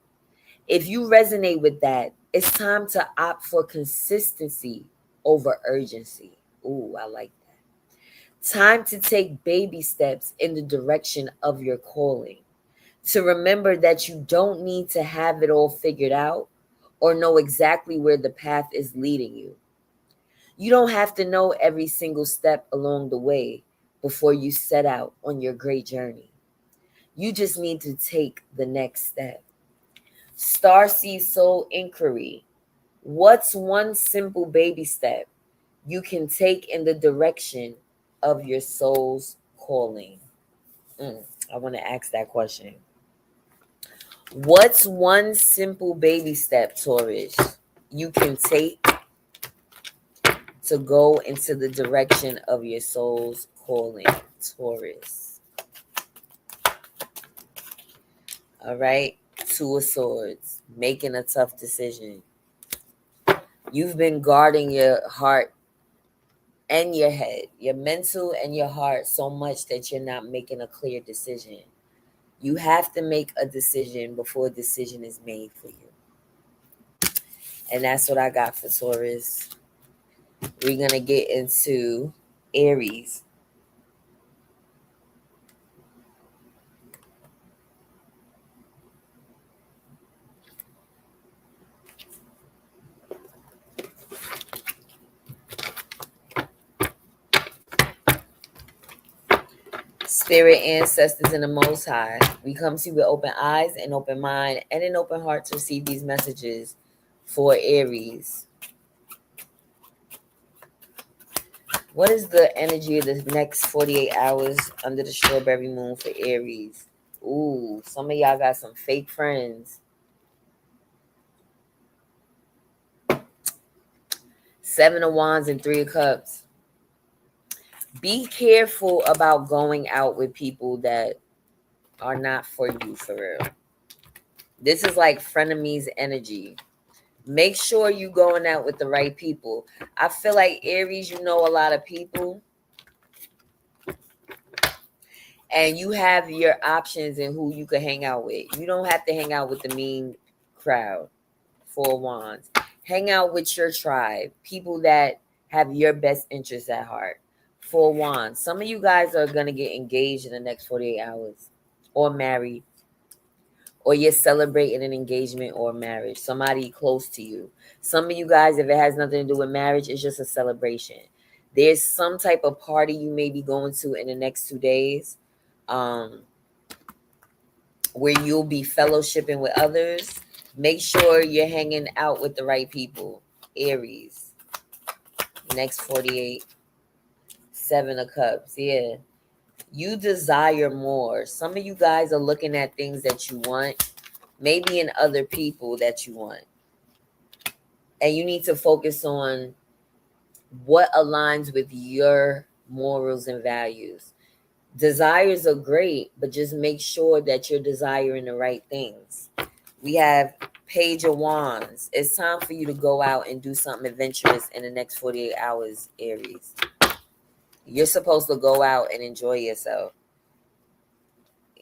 A: If you resonate with that, it's time to opt for consistency over urgency. Ooh, I like that. Time to take baby steps in the direction of your calling. To remember that you don't need to have it all figured out or know exactly where the path is leading you. You don't have to know every single step along the way before you set out on your great journey. You just need to take the next step. Starseed Soul Inquiry. What's one simple baby step you can take in the direction of your soul's calling? I want to ask that question. What's one simple baby step, Taurus, you can take to go into the direction of your soul's calling, Taurus? All right. Two of Swords, making a tough decision. You've been guarding your heart and your head, your mental and your heart so much that you're not making a clear decision. You have to make a decision before a decision is made for you. And that's what I got for Taurus. We're going to get into Aries. Spirit, ancestors, and the Most High, we come to you with open eyes and open mind and an open heart to receive these messages for Aries. What is the energy of the next 48 hours under the strawberry moon for Aries? Ooh, some of y'all got some fake friends. 7 of Wands and 3 of Cups. Be careful about going out with people that are not for you, for real. This is like frenemies energy. Make sure you going out with the right people. I feel like Aries, you know a lot of people. And you have your options in who you can hang out with. You don't have to hang out with the mean crowd. 4 of Wands. Hang out with your tribe. People that have your best interests at heart. 4 of Wands. Some of you guys are going to get engaged in the next 48 hours. Or married. Or you're celebrating an engagement or marriage. Somebody close to you. Some of you guys, if it has nothing to do with marriage, it's just a celebration. There's some type of party you may be going to in the next 2 days. Where you'll be fellowshipping with others. Make sure you're hanging out with the right people. Aries. Next 48. 7 of Cups. Yeah. You desire more. Some of you guys are looking at things that you want, maybe in other people that you want. And you need to focus on what aligns with your morals and values. Desires are great, but just make sure that you're desiring the right things. We have Page of Wands. It's time for you to go out and do something adventurous in the next 48 hours, Aries. You're supposed to go out and enjoy yourself.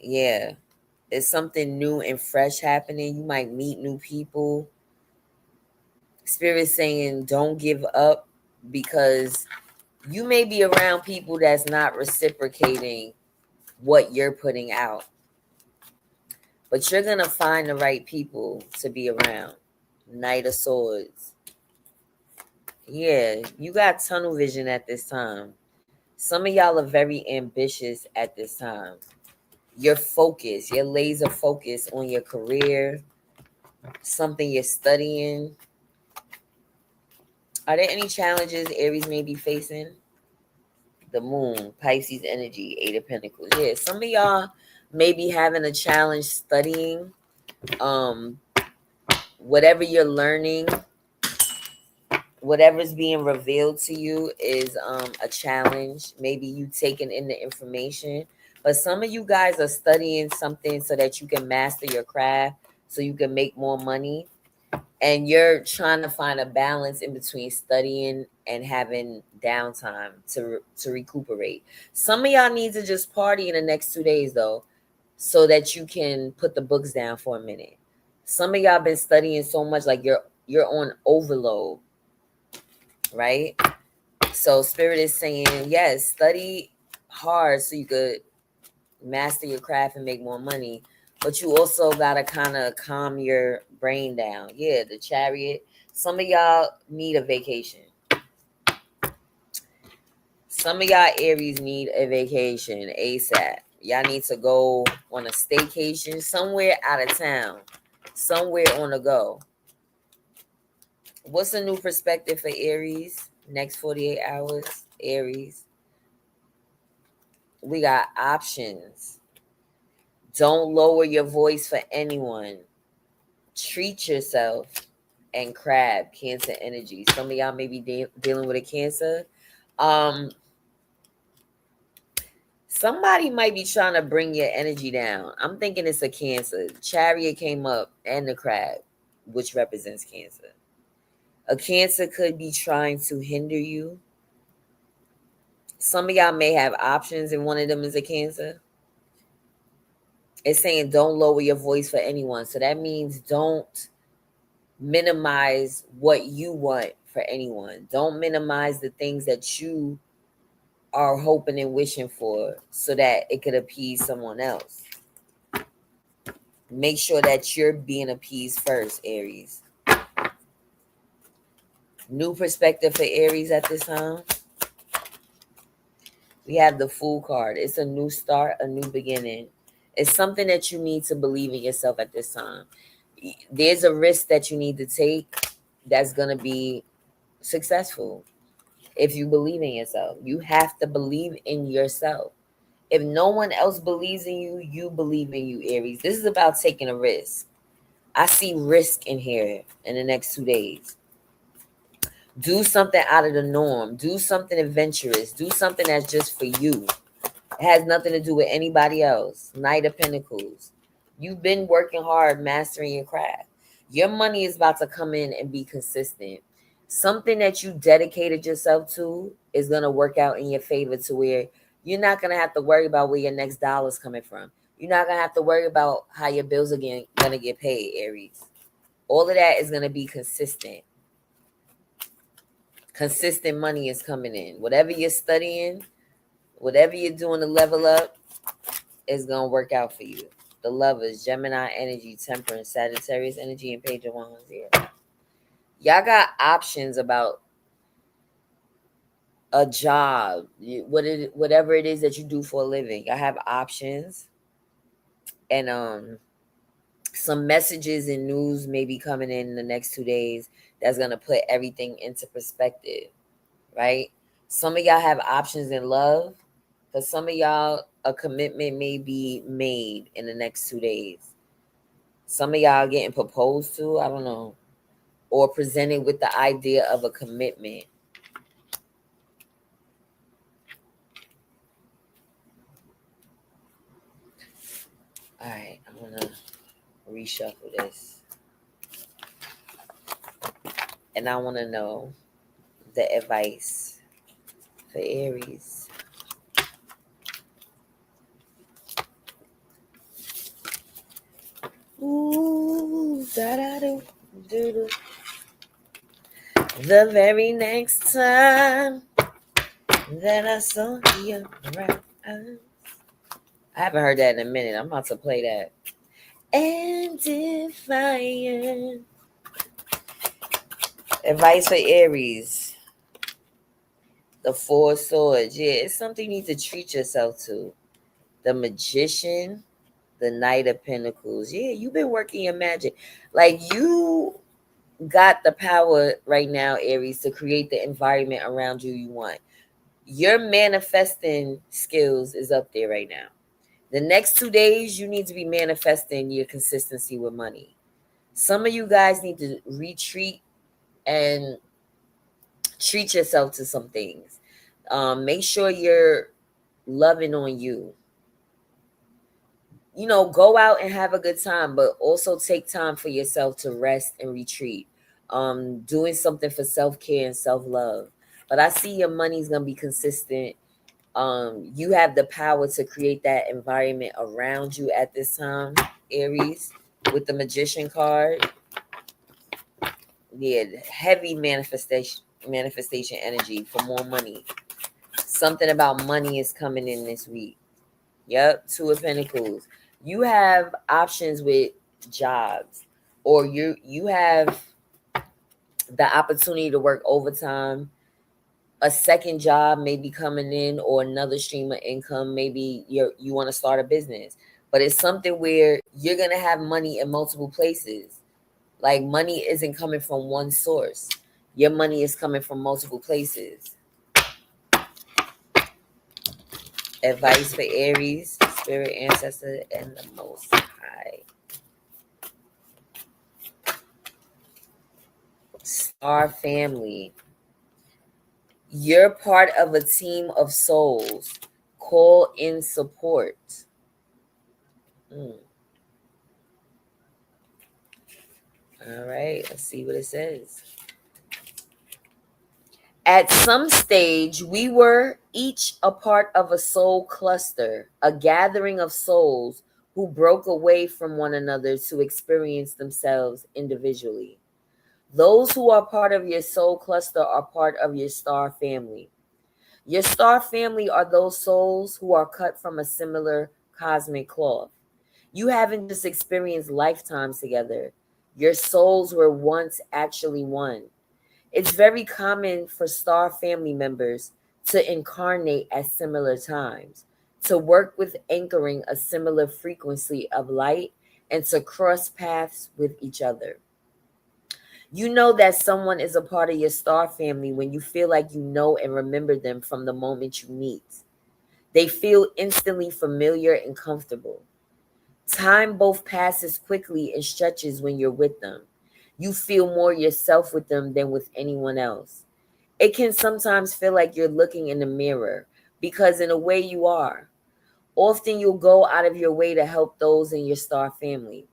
A: Yeah. It's something new and fresh happening. You might meet new people. Spirit saying don't give up, because you may be around people that's not reciprocating what you're putting out. But you're going to find the right people to be around. Knight of Swords. Yeah, you got tunnel vision at this time. Some of y'all are very ambitious at this time. You're focused. You're laser focused on your career, something you're studying. Are there any challenges Aries may be facing? The moon, Pisces energy, 8 of Pentacles. Yeah, some of y'all may be having a challenge studying. Whatever you're learning, whatever's being revealed to you is a challenge. Maybe you taking in the information. But some of you guys are studying something so that you can master your craft, so you can make more money. And you're trying to find a balance in between studying and having downtime to recuperate. Some of y'all need to just party in the next 2 days, though, so that you can put the books down for a minute. Some of y'all been studying so much, like you're on overload, right? So Spirit is saying, yes, study hard so you could master your craft and make more money. But you also got to kind of calm your brain down. Yeah, the Chariot. Some of y'all need a vacation. Some of y'all Aries need a vacation ASAP. Y'all need to go on a staycation somewhere out of town. Somewhere on the go. What's a new perspective for Aries? Next 48 hours, Aries. We got options. Don't lower your voice for anyone. Treat yourself. And Crab, Cancer energy. Some of y'all may be dealing with a Cancer. Somebody might be trying to bring your energy down. I'm thinking it's a Cancer. Chariot came up and the crab, which represents Cancer. A Cancer could be trying to hinder you. Some of y'all may have options, and one of them is a Cancer. It's saying don't lower your voice for anyone. So that means don't minimize what you want for anyone. Don't minimize the things that you are hoping and wishing for so that it could appease someone else. Make sure that you're being appeased first, Aries. New perspective for Aries at this time. We have the Fool card. It's a new start, a new beginning. It's something that you need to believe in yourself at this time. There's a risk that you need to take that's going to be successful. If you believe in yourself, you have to believe in yourself. If no one else believes in you, you believe in you, Aries. This is about taking a risk. I see risk in here in the next 2 days. Do something out of the norm. Do something adventurous. Do something that's just for you. It has nothing to do with anybody else. Knight of Pentacles. You've been working hard, mastering your craft. Your money is about to come in and be consistent. Something that you dedicated yourself to is going to work out in your favor to where you're not going to have to worry about where your next dollar is coming from. You're not going to have to worry about how your bills are going to get paid, Aries. All of that is going to be consistent. Consistent money is coming in. Whatever you're studying, whatever you're doing to level up, is going to work out for you. The Lovers, Gemini energy, Temperance, Sagittarius energy, and Page of Wands here. Y'all got options about a job, whatever it is that you do for a living. Y'all have options. And some messages and news may be coming in the next 2 days that's going to put everything into perspective, right? Some of y'all have options in love. For some of y'all, a commitment may be made in the next 2 days. Some of y'all getting proposed to, I don't know, or presented with the idea of a commitment. All right, I'm going to reshuffle this. And I want to know the advice for Aries. Ooh, da-da-do-do-do. The very next time that I saw your bright eyes. I haven't heard that in a minute. I'm about to play that. And defiant. Advice for Aries. The Four Swords. Yeah, it's something you need to treat yourself to. The Magician. The Knight of Pentacles. Yeah, you've been working your magic. Like, you got the power right now, Aries, to create the environment around you want. Your manifesting skills is up there right now. The next 2 days, you need to be manifesting your consistency with money. Some of you guys need to retreat and treat yourself to some things. Make sure you're loving on you. You know, go out and have a good time, but also take time for yourself to rest and retreat. Doing something for self-care and self-love. But I see your money's going to be consistent. You have the power to create that environment around you at this time, Aries, with the Magician card. Yeah, heavy manifestation energy for more money. Something about money is coming in this week. Yep, Two of Pentacles. You have options with jobs, or you have the opportunity to work overtime. A second job may be coming in, or another stream of income. Maybe you want to start a business, but it's something where you're going to have money in multiple places. Like, money isn't coming from one source. Your money is coming from multiple places. Advice for Aries, Spirit, Ancestor, and the Most High. Star family. You're part of a team of souls. Call in support. All right, let's see what it says. At some stage, we were each a part of a soul cluster, a gathering of souls who broke away from one another to experience themselves individually. Those who are part of your soul cluster are part of your star family. Your star family are those souls who are cut from a similar cosmic cloth. You haven't just experienced lifetimes together. Your souls were once actually one. It's very common for star family members to incarnate at similar times, to work with anchoring a similar frequency of light, and to cross paths with each other. You know that someone is a part of your star family when you feel like you know and remember them from the moment you meet. They feel instantly familiar and comfortable. Time both passes quickly and stretches when you're with them. You feel more yourself with them than with anyone else. It can sometimes feel like you're looking in the mirror because, in a way, you are. Often, you'll go out of your way to help those in your star family.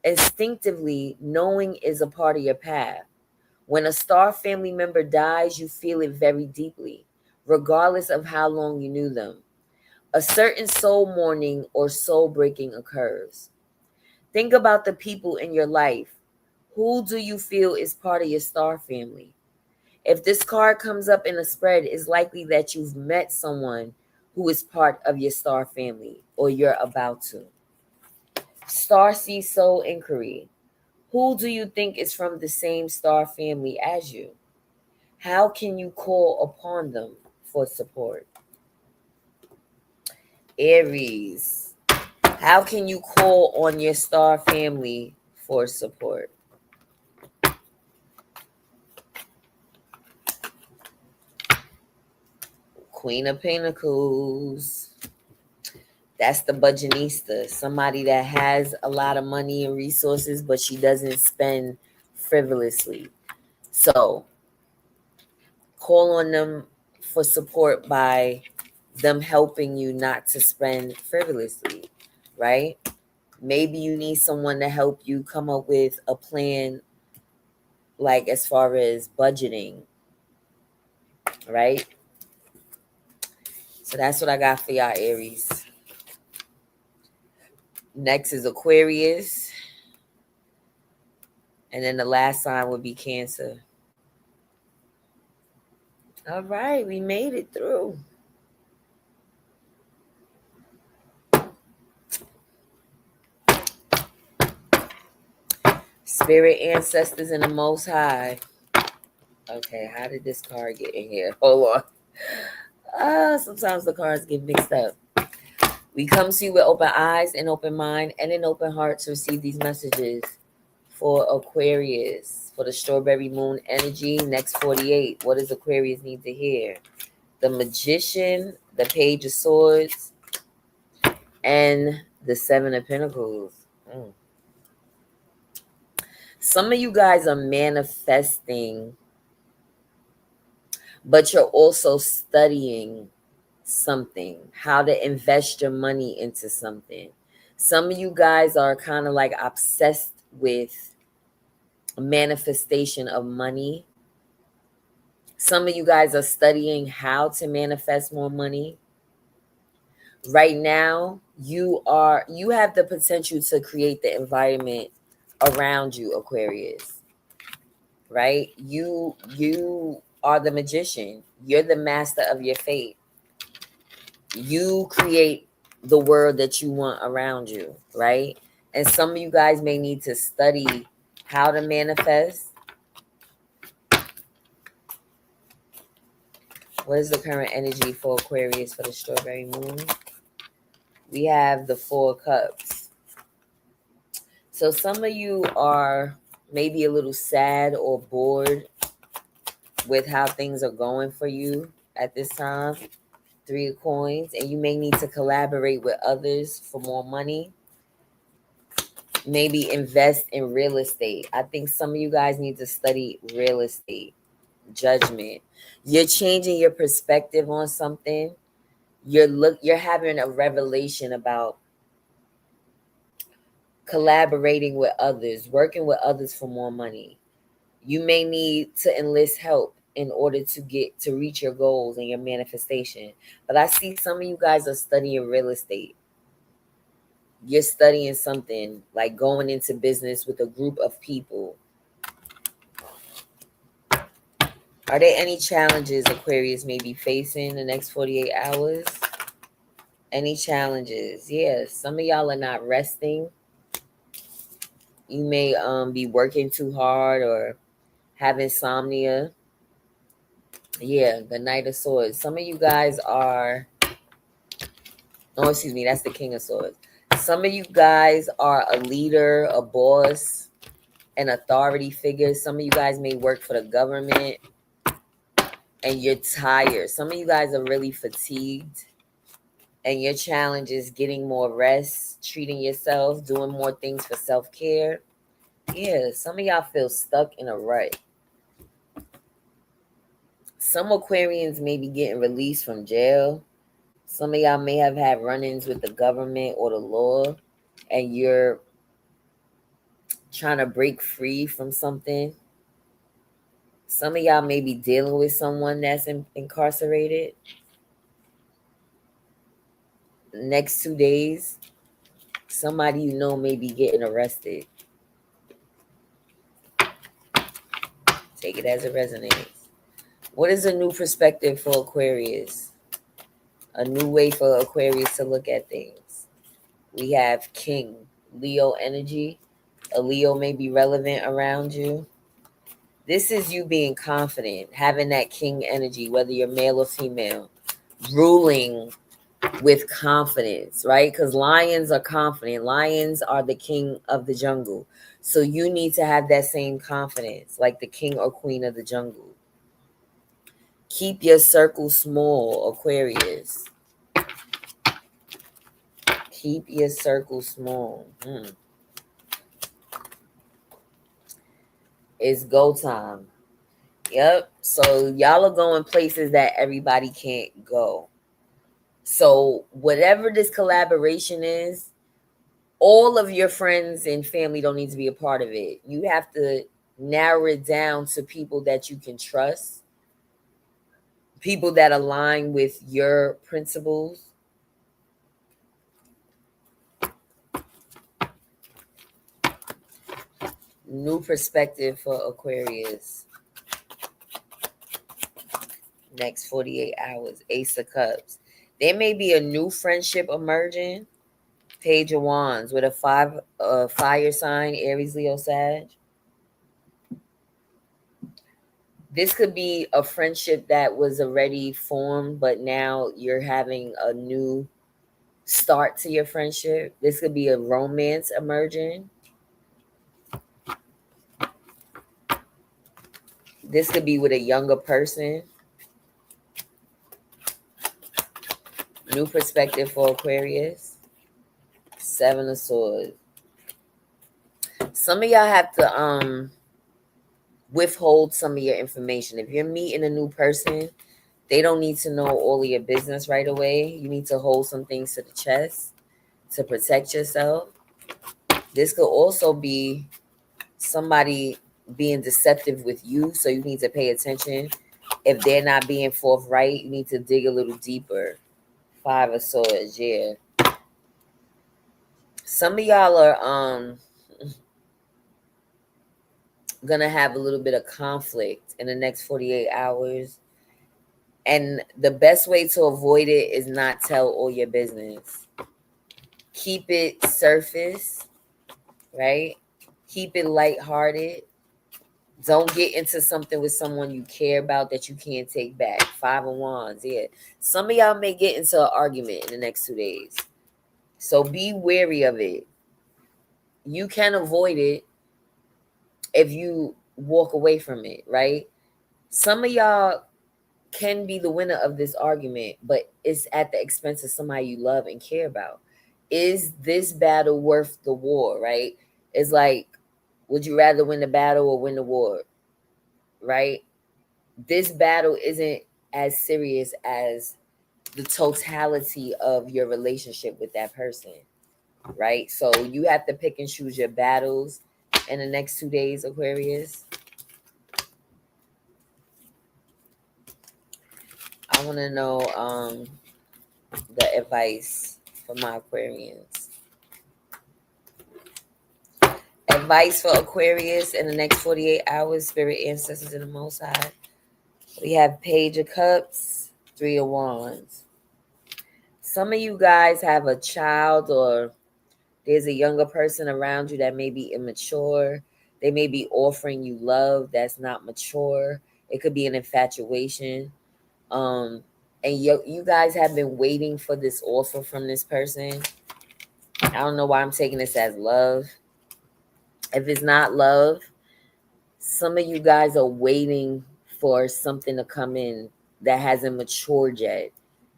A: Instinctively, knowing is a part of your path. When a star family member dies, you feel it very deeply, regardless of how long you knew them. A certain soul mourning or soul breaking occurs. Think about the people in your life. Who do you feel is part of your star family? If this card comes up in a spread, it's likely that you've met someone who is part of your star family or you're about to. Starseed Soul Inquiry. Who do you think is from the same star family as you? How can you call upon them for support? Aries. How can you call on your star family for support? Queen of Pentacles. That's the budgetista. Somebody that has a lot of money and resources, but she doesn't spend frivolously. So call on them for support by them helping you not to spend frivolously, right? Maybe you need someone to help you come up with a plan, like as far as budgeting, right? So that's what I got for y'all, Aries. Next is Aquarius. And then the last sign would be Cancer. All right, we made it through. Spirit, ancestors, and the Most High. Okay, how did this card get in here? Hold on. Sometimes the cards get mixed up. We come to you with open eyes, an open mind, and an open heart to receive these messages for Aquarius, for the strawberry moon energy. Next 48. What does Aquarius need to hear? The Magician, the Page of Swords, and the Seven of Pentacles. Some of you guys are manifesting, but you're also studying something, how to invest your money into something. Some of you guys are kind of like obsessed with manifestation of money. Some of you guys are studying how to manifest more money. Right now, you have the potential to create the environment around you, Aquarius. Right? You are the magician. You're the master of your fate. You create the world that you want around you, right? And some of you guys may need to study how to manifest. What is the current energy for Aquarius for the strawberry moon? We have the Four of Cups. So some of you are maybe a little sad or bored with how things are going for you at this time. Three of Coins, and you may need to collaborate with others for more money. Maybe invest in real estate. I think some of you guys need to study real estate. Judgment. You're changing your perspective on something. You're having a revelation about collaborating with others, working with others for more money. You may need to enlist help in order to reach your goals and your manifestation. But I see some of you guys are studying real estate. You're studying something like going into business with a group of people. Are there any challenges Aquarius may be facing the next 48 hours? Any challenges? Yeah, some of y'all are not resting. You may be working too hard or have insomnia. Yeah, the Knight of Swords. Some of you guys are, oh, excuse me, that's the King of Swords. Some of you guys are a leader, a boss, an authority figure. Some of you guys may work for the government and you're tired. Some of you guys are really fatigued and your challenge is getting more rest, treating yourself, doing more things for self-care. Yeah, some of y'all feel stuck in a rut. Some Aquarians may be getting released from jail. Some of y'all may have had run-ins with the government or the law, and you're trying to break free from something. Some of y'all may be dealing with someone that's incarcerated. Next 2 days, somebody you know may be getting arrested. Take it as it resonates. What is a new perspective for Aquarius? A new way for Aquarius to look at things. We have King, Leo energy. A Leo may be relevant around you. This is you being confident, having that King energy, whether you're male or female, ruling with confidence, right? Because lions are confident. Lions are the king of the jungle. So you need to have that same confidence, like the king or queen of the jungle. Keep your circle small, Aquarius. Keep your circle small. It's go time. Yep. So y'all are going places that everybody can't go. So whatever this collaboration is, all of your friends and family don't need to be a part of it. You have to narrow it down to people that you can trust, people that align with your principles. New perspective for Aquarius. Next 48 hours. Ace of Cups. There may be a new friendship emerging. Page of Wands with a fire sign, Aries, Leo, Sag. This could be a friendship that was already formed, but now you're having a new start to your friendship. This could be a romance emerging. This could be with a younger person. New perspective for Aquarius. Seven of Swords. Some of y'all have to withhold some of your information. If you're meeting a new person, they don't need to know all of your business right away. You need to hold some things to the chest to protect yourself. This could also be somebody being deceptive with you, so you need to pay attention. If they're not being forthright, you need to dig a little deeper. Five of Swords, yeah. Some of y'all are gonna have a little bit of conflict in the next 48 hours. And the best way to avoid it is not tell all your business. Keep it surface, right? Keep it lighthearted. Don't get into something with someone you care about that you can't take back. Five of Wands, yeah. Some of y'all may get into an argument in the next 2 days. So be wary of it. You can avoid it if you walk away from it, right? Some of y'all can be the winner of this argument, but it's at the expense of somebody you love and care about. Is this battle worth the war, right? It's like, would you rather win the battle or win the war, right? This battle isn't as serious as the totality of your relationship with that person, right? So you have to pick and choose your battles in the next 2 days, Aquarius. I want to know the advice for my Aquarians. Advice for Aquarius in the next 48 hours, spirit ancestors in the Most High. We have Page of Cups, Three of Wands. Some of you guys have a child, or there's a younger person around you that may be immature. They may be offering you love that's not mature. It could be an infatuation. And you guys have been waiting for this offer from this person. I don't know why I'm taking this as love. If it's not love, some of you guys are waiting for something to come in that hasn't matured yet.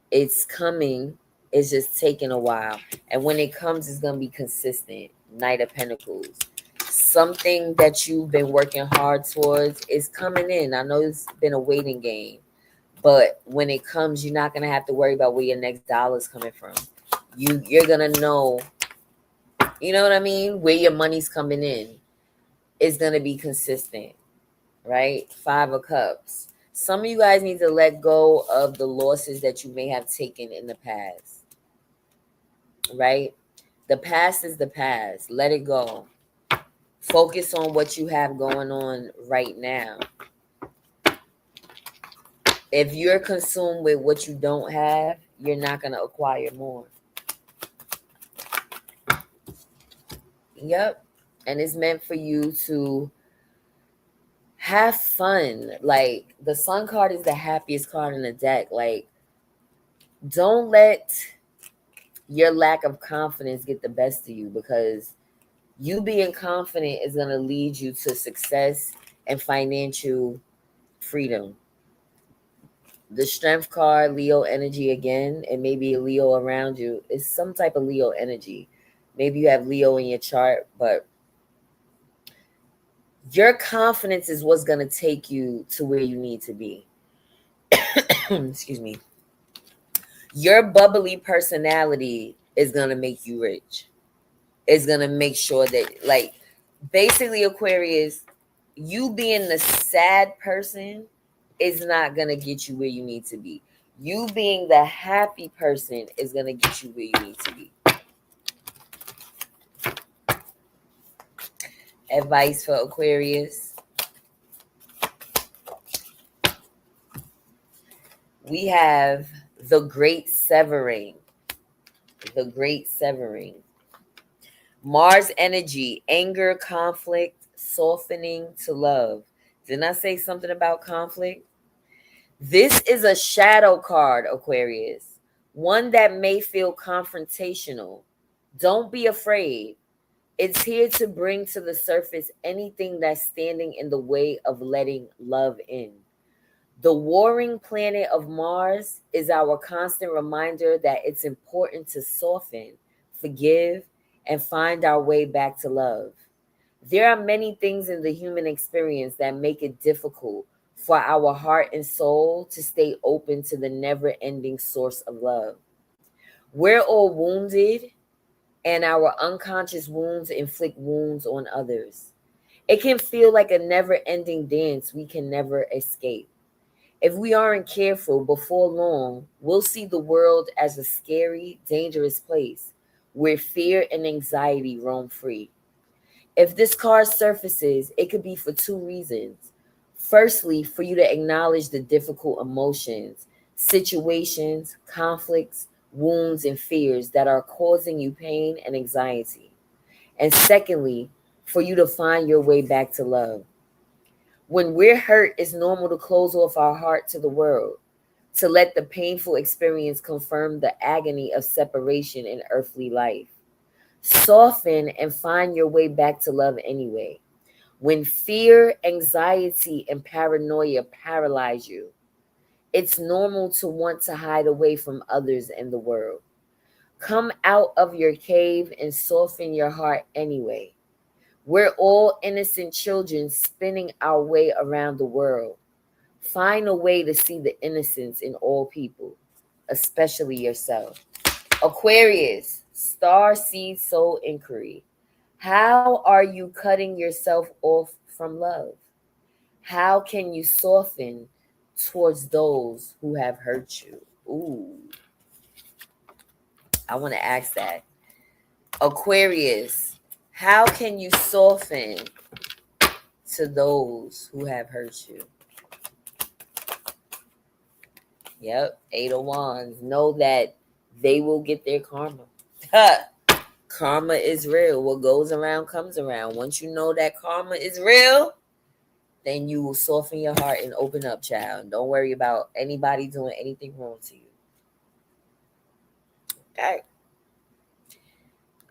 A: It's coming. It's just taking a while. And when it comes, it's going to be consistent. Knight of Pentacles. Something that you've been working hard towards is coming in. I know it's been a waiting game. But when it comes, you're not going to have to worry about where your next dollar is coming from. You're going to know, you know what I mean? Where your money's coming in. It's going to be consistent, right? Five of Cups. Some of you guys need to let go of the losses that you may have taken in the past, right? The past is the past. Let it go. Focus on what you have going on right now. If you're consumed with what you don't have, you're not going to acquire more. Yep. And it's meant for you to have fun. Like, the Sun card is the happiest card in the deck. Like, don't let your lack of confidence get the best of you, because you being confident is going to lead you to success and financial freedom. The Strength card, Leo energy again, and maybe a Leo around you. It's some type of Leo energy. Maybe you have Leo in your chart, but your confidence is what's going to take you to where you need to be. Excuse me. Your bubbly personality is going to make you rich. It's going to make sure that, like, basically, Aquarius, you being the sad person is not going to get you where you need to be. You being the happy person is going to get you where you need to be. Advice for Aquarius. We have the Great Severing. The Great Severing. Mars energy, anger, conflict, softening to love. Didn't I say something about conflict? This is a shadow card, Aquarius. One that may feel confrontational. Don't be afraid. It's here to bring to the surface anything that's standing in the way of letting love in. The warring planet of Mars is our constant reminder that it's important to soften, forgive, and find our way back to love. There are many things in the human experience that make it difficult for our heart and soul to stay open to the never-ending source of love. We're all wounded, and our unconscious wounds inflict wounds on others. It can feel like a never-ending dance we can never escape. If we aren't careful, before long, we'll see the world as a scary, dangerous place where fear and anxiety roam free. If this card surfaces, it could be for two reasons. Firstly, for you to acknowledge the difficult emotions, situations, conflicts, wounds, and fears that are causing you pain and anxiety. And secondly, for you to find your way back to love. When we're hurt, it's normal to close off our heart to the world, to let the painful experience confirm the agony of separation in earthly life. Soften and find your way back to love anyway. When fear, anxiety, and paranoia paralyze you, it's normal to want to hide away from others and the world. Come out of your cave and soften your heart anyway. We're all innocent children spinning our way around the world. Find a way to see the innocence in all people. especially yourself. Aquarius, star seed soul inquiry. How are you cutting yourself off from love? How can you soften towards those who have hurt you? Ooh, I want to ask that. Aquarius, how can you soften to those who have hurt you? Yep, Eight of Wands. Know that they will get their karma. Karma is real. What goes around comes around. Once you know that karma is real, then you will soften your heart and open up, child. Don't worry about anybody doing anything wrong to you. Okay.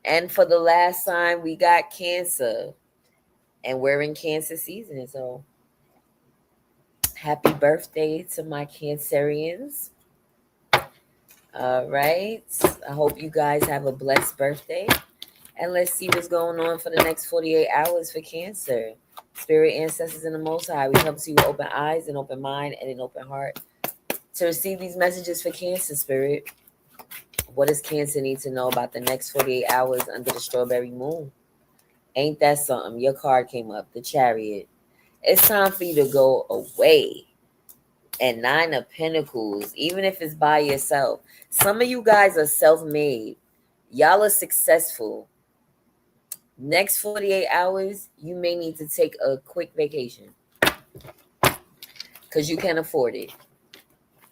A: And for the last sign, we got Cancer. And we're in Cancer season. So happy birthday to my Cancerians. All right. I hope you guys have a blessed birthday. And let's see what's going on for the next 48 hours for Cancer. Spirit, ancestors, and the Most High, we come to you with open eyes, and open mind, and an open heart to receive these messages for Cancer, Spirit. What does Cancer need to know about the next 48 hours under the strawberry moon? Ain't that something? Your card came up, the Chariot. It's time for you to go away. And Nine of Pentacles, even if it's by yourself. Some of you guys are self-made. Y'all are successful. Next 48 hours, you may need to take a quick vacation. Because you can afford it.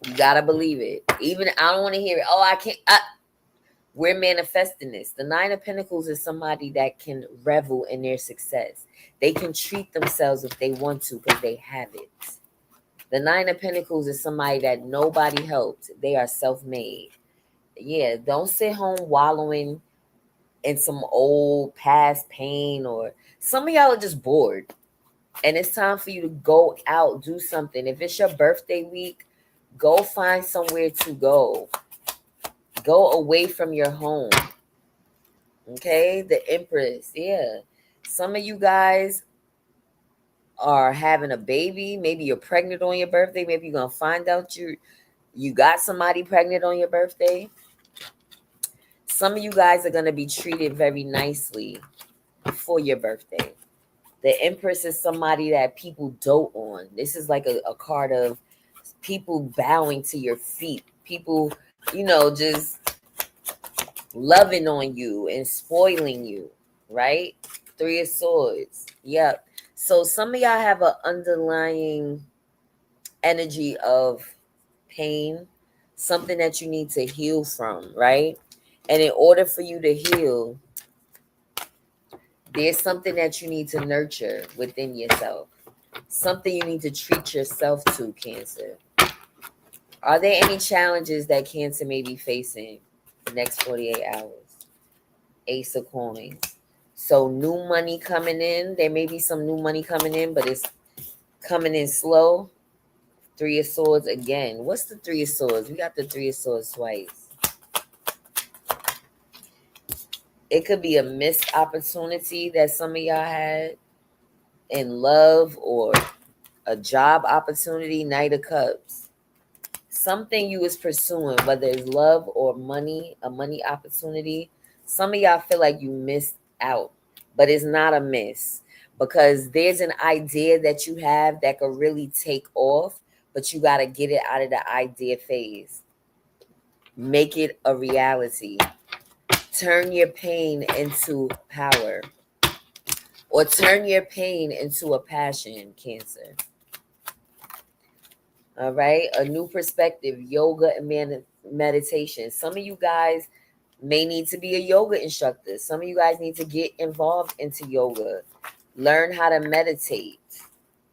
A: You got to believe it. Even, I don't want to hear it. Oh, I can't. We're manifesting this. The Nine of Pentacles is somebody that can revel in their success. They can treat themselves if they want to because they have it. The Nine of Pentacles is somebody that nobody helped. They are self-made. Yeah, don't sit home wallowing in some old past pain, or some of y'all are just bored. And it's time for you to go out, do something. If it's your birthday week, go find somewhere to go. Go away from your home. Okay, the Empress. Yeah. Some of you guys are having a baby. Maybe you're pregnant on your birthday. Maybe you're going to find out you got somebody pregnant on your birthday. Some of you guys are going to be treated very nicely for your birthday. The Empress is somebody that people dote on. This is like a card of people bowing to your feet. People, just loving on you and spoiling you, right? Three of Swords. Yep. So some of y'all have an underlying energy of pain, something that you need to heal from, right? And in order for you to heal, there's something that you need to nurture within yourself. Something you need to treat yourself to, Cancer. Are there any challenges that Cancer may be facing the next 48 hours? Ace of Coins. So new money coming in. There may be some new money coming in, but it's coming in slow. Three of Swords again. What's the Three of Swords? We got the Three of Swords twice. It could be a missed opportunity that some of y'all had in love, or a job opportunity. Knight of Cups. Something you was pursuing, whether it's love or money, a money opportunity. Some of y'all feel like you missed out, but it's not a miss, because there's an idea that you have that could really take off, but you got to get it out of the idea phase. Make it a reality. Turn your pain into power, or turn your pain into a passion, Cancer. All right. A new perspective, yoga and meditation. Some of you guys may need to be a yoga instructor. Some of you guys need to get involved into yoga. Learn how to meditate.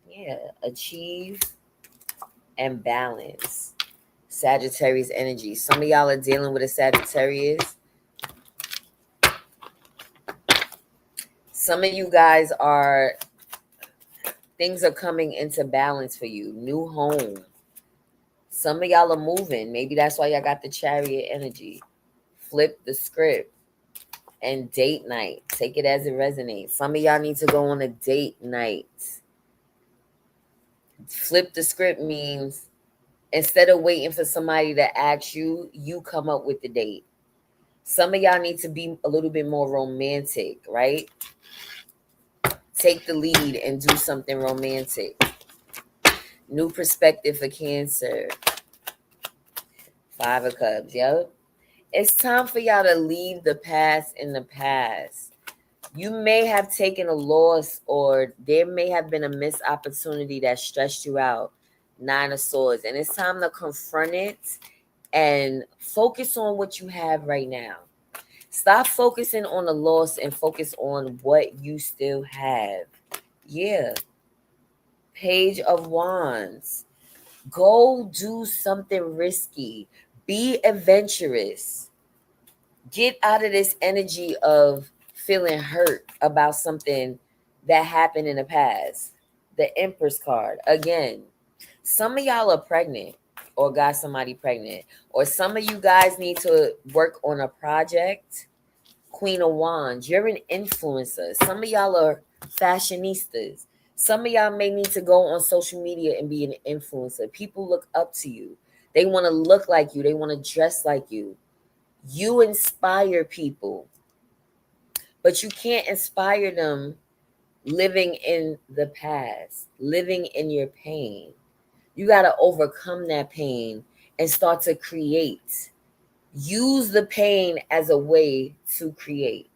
A: Yeah. Achieve and balance. Sagittarius energy. Some of y'all are dealing with a Sagittarius. Some of you guys things are coming into balance for you. New home. Some of y'all are moving. Maybe that's why y'all got the Chariot energy. Flip the script. And date night. Take it as it resonates. Some of y'all need to go on a date night. Flip the script means Instead of waiting for somebody to ask you, you come up with the date. Some of y'all need to be a little bit more romantic, right? Take the lead and do something romantic. New perspective for Cancer. 5 of Cups, yo. It's time for y'all to leave the past in the past. You may have taken a loss, or there may have been a missed opportunity that stressed you out. 9 of Swords. And it's time to confront it and focus on what you have right now. Stop focusing on the loss and focus on what you still have. Yeah. Page of Wands. Go do something risky. Be adventurous. Get out of this energy of feeling hurt about something that happened in the past. The Empress card. Again, some of y'all are pregnant or got somebody pregnant, or some of you guys need to work on a project. Queen of Wands, you're an influencer. Some of y'all are fashionistas. Some of y'all may need to go on social media and be an influencer. People look up to you. They want to look like you. They want to dress like you. You inspire people, but you can't inspire them living in the past, living in your pain. You got to overcome that pain and start to create. Use the pain as a way to create.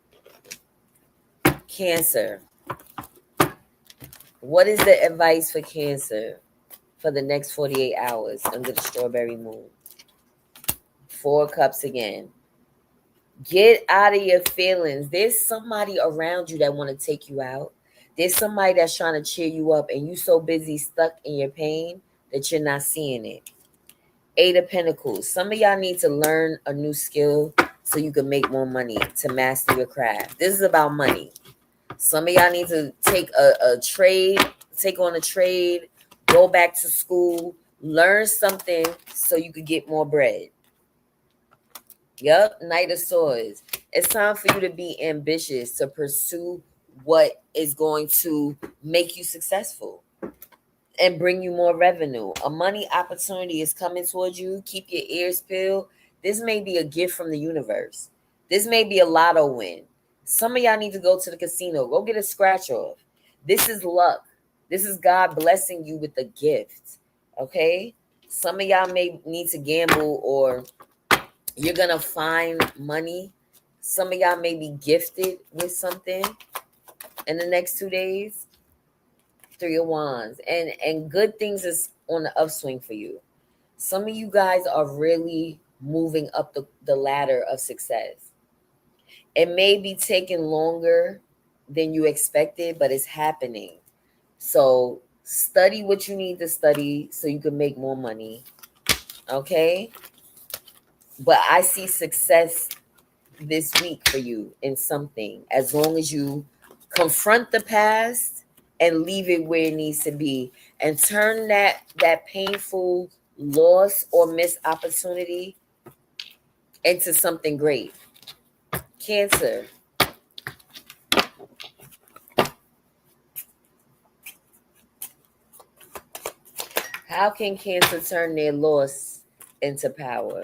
A: Cancer. What is the advice for Cancer for the next 48 hours under the strawberry moon? 4 cups again. Get out of your feelings. There's somebody around you that want to take you out. There's somebody that's trying to cheer you up, and you so busy stuck in your pain that you're not seeing it. 8 of Pentacles. Some of y'all need to learn a new skill so you can make more money, to master your craft. This is about money. Some of y'all need to take a trade, take on a trade, go back to school, learn something so you could get more bread. Yep, Knight of Swords. It's time for you to be ambitious, to pursue what is going to make you successful and bring you more revenue. A money opportunity is coming towards you. Keep your ears peeled. This may be a gift from the universe. This may be a lotto win. Some of y'all need to go to the casino. Go get a scratch off. This is luck. This is God blessing you with a gift. Okay? Some of y'all may need to gamble, or you're going to find money. Some of y'all may be gifted with something in the next 2 days. 3 of Wands. And good things is on the upswing for you. Some of you guys are really moving up the ladder of success. It may be taking longer than you expected, but it's happening. So study what you need to study so you can make more money. Okay? But I see success this week for you in something, as long as you confront the past and leave it where it needs to be, and turn that painful loss or missed opportunity into something great. Cancer. How can Cancer turn their loss into power?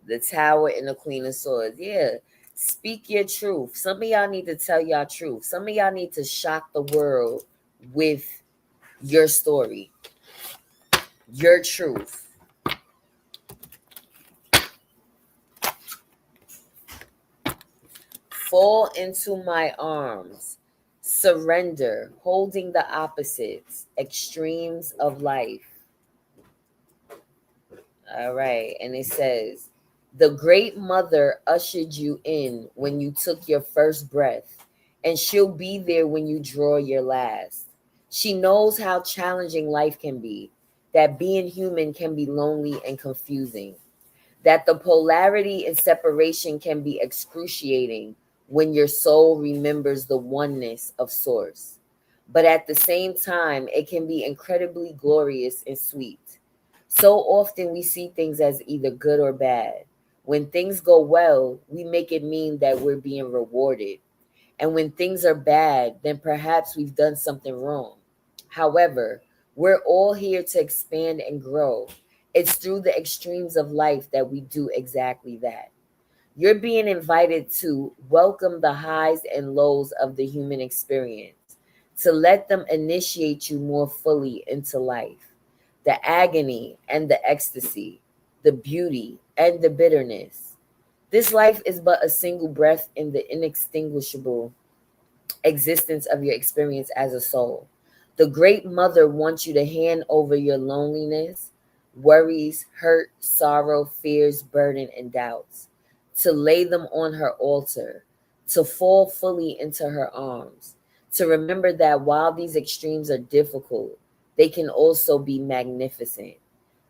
A: The Tower and the Queen of Swords. Yeah. Speak your truth. Some of y'all need to tell y'all truth. Some of y'all need to shock the world with your story, your truth. Fall into my arms. Surrender. Holding the opposites. Extremes of life. All right. And it says, the great mother ushered you in when you took your first breath, and she'll be there when you draw your last. She knows how challenging life can be, that being human can be lonely and confusing, that the polarity and separation can be excruciating when your soul remembers the oneness of Source. But at the same time, it can be incredibly glorious and sweet. So often we see things as either good or bad. When things go well, we make it mean that we're being rewarded. And when things are bad, then perhaps we've done something wrong. However, we're all here to expand and grow. It's through the extremes of life that we do exactly that. You're being invited to welcome the highs and lows of the human experience, to let them initiate you more fully into life. The agony and the ecstasy, the beauty and the bitterness. This life is but a single breath in the inextinguishable existence of your experience as a soul. The Great Mother wants you to hand over your loneliness, worries, hurt, sorrow, fears, burden, and doubts, to lay them on her altar, to fall fully into her arms, to remember that while these extremes are difficult, they can also be magnificent.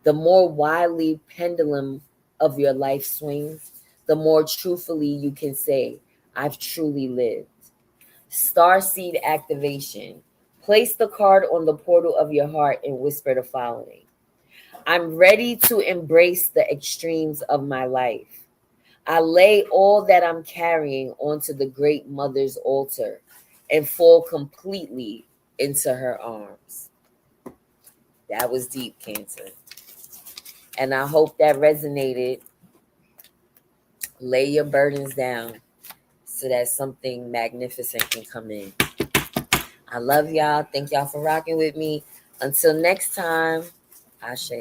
A: The more wildly pendulum of your life swings, the more truthfully you can say, I've truly lived. Starseed activation. Place the card on the portal of your heart and whisper the following: I'm ready to embrace the extremes of my life. I lay all that I'm carrying onto the Great Mother's altar and fall completely into her arms. That was deep, Cancer. And I hope that resonated. Lay your burdens down so that something magnificent can come in. I love y'all. Thank y'all for rocking with me. Until next time, Ashe.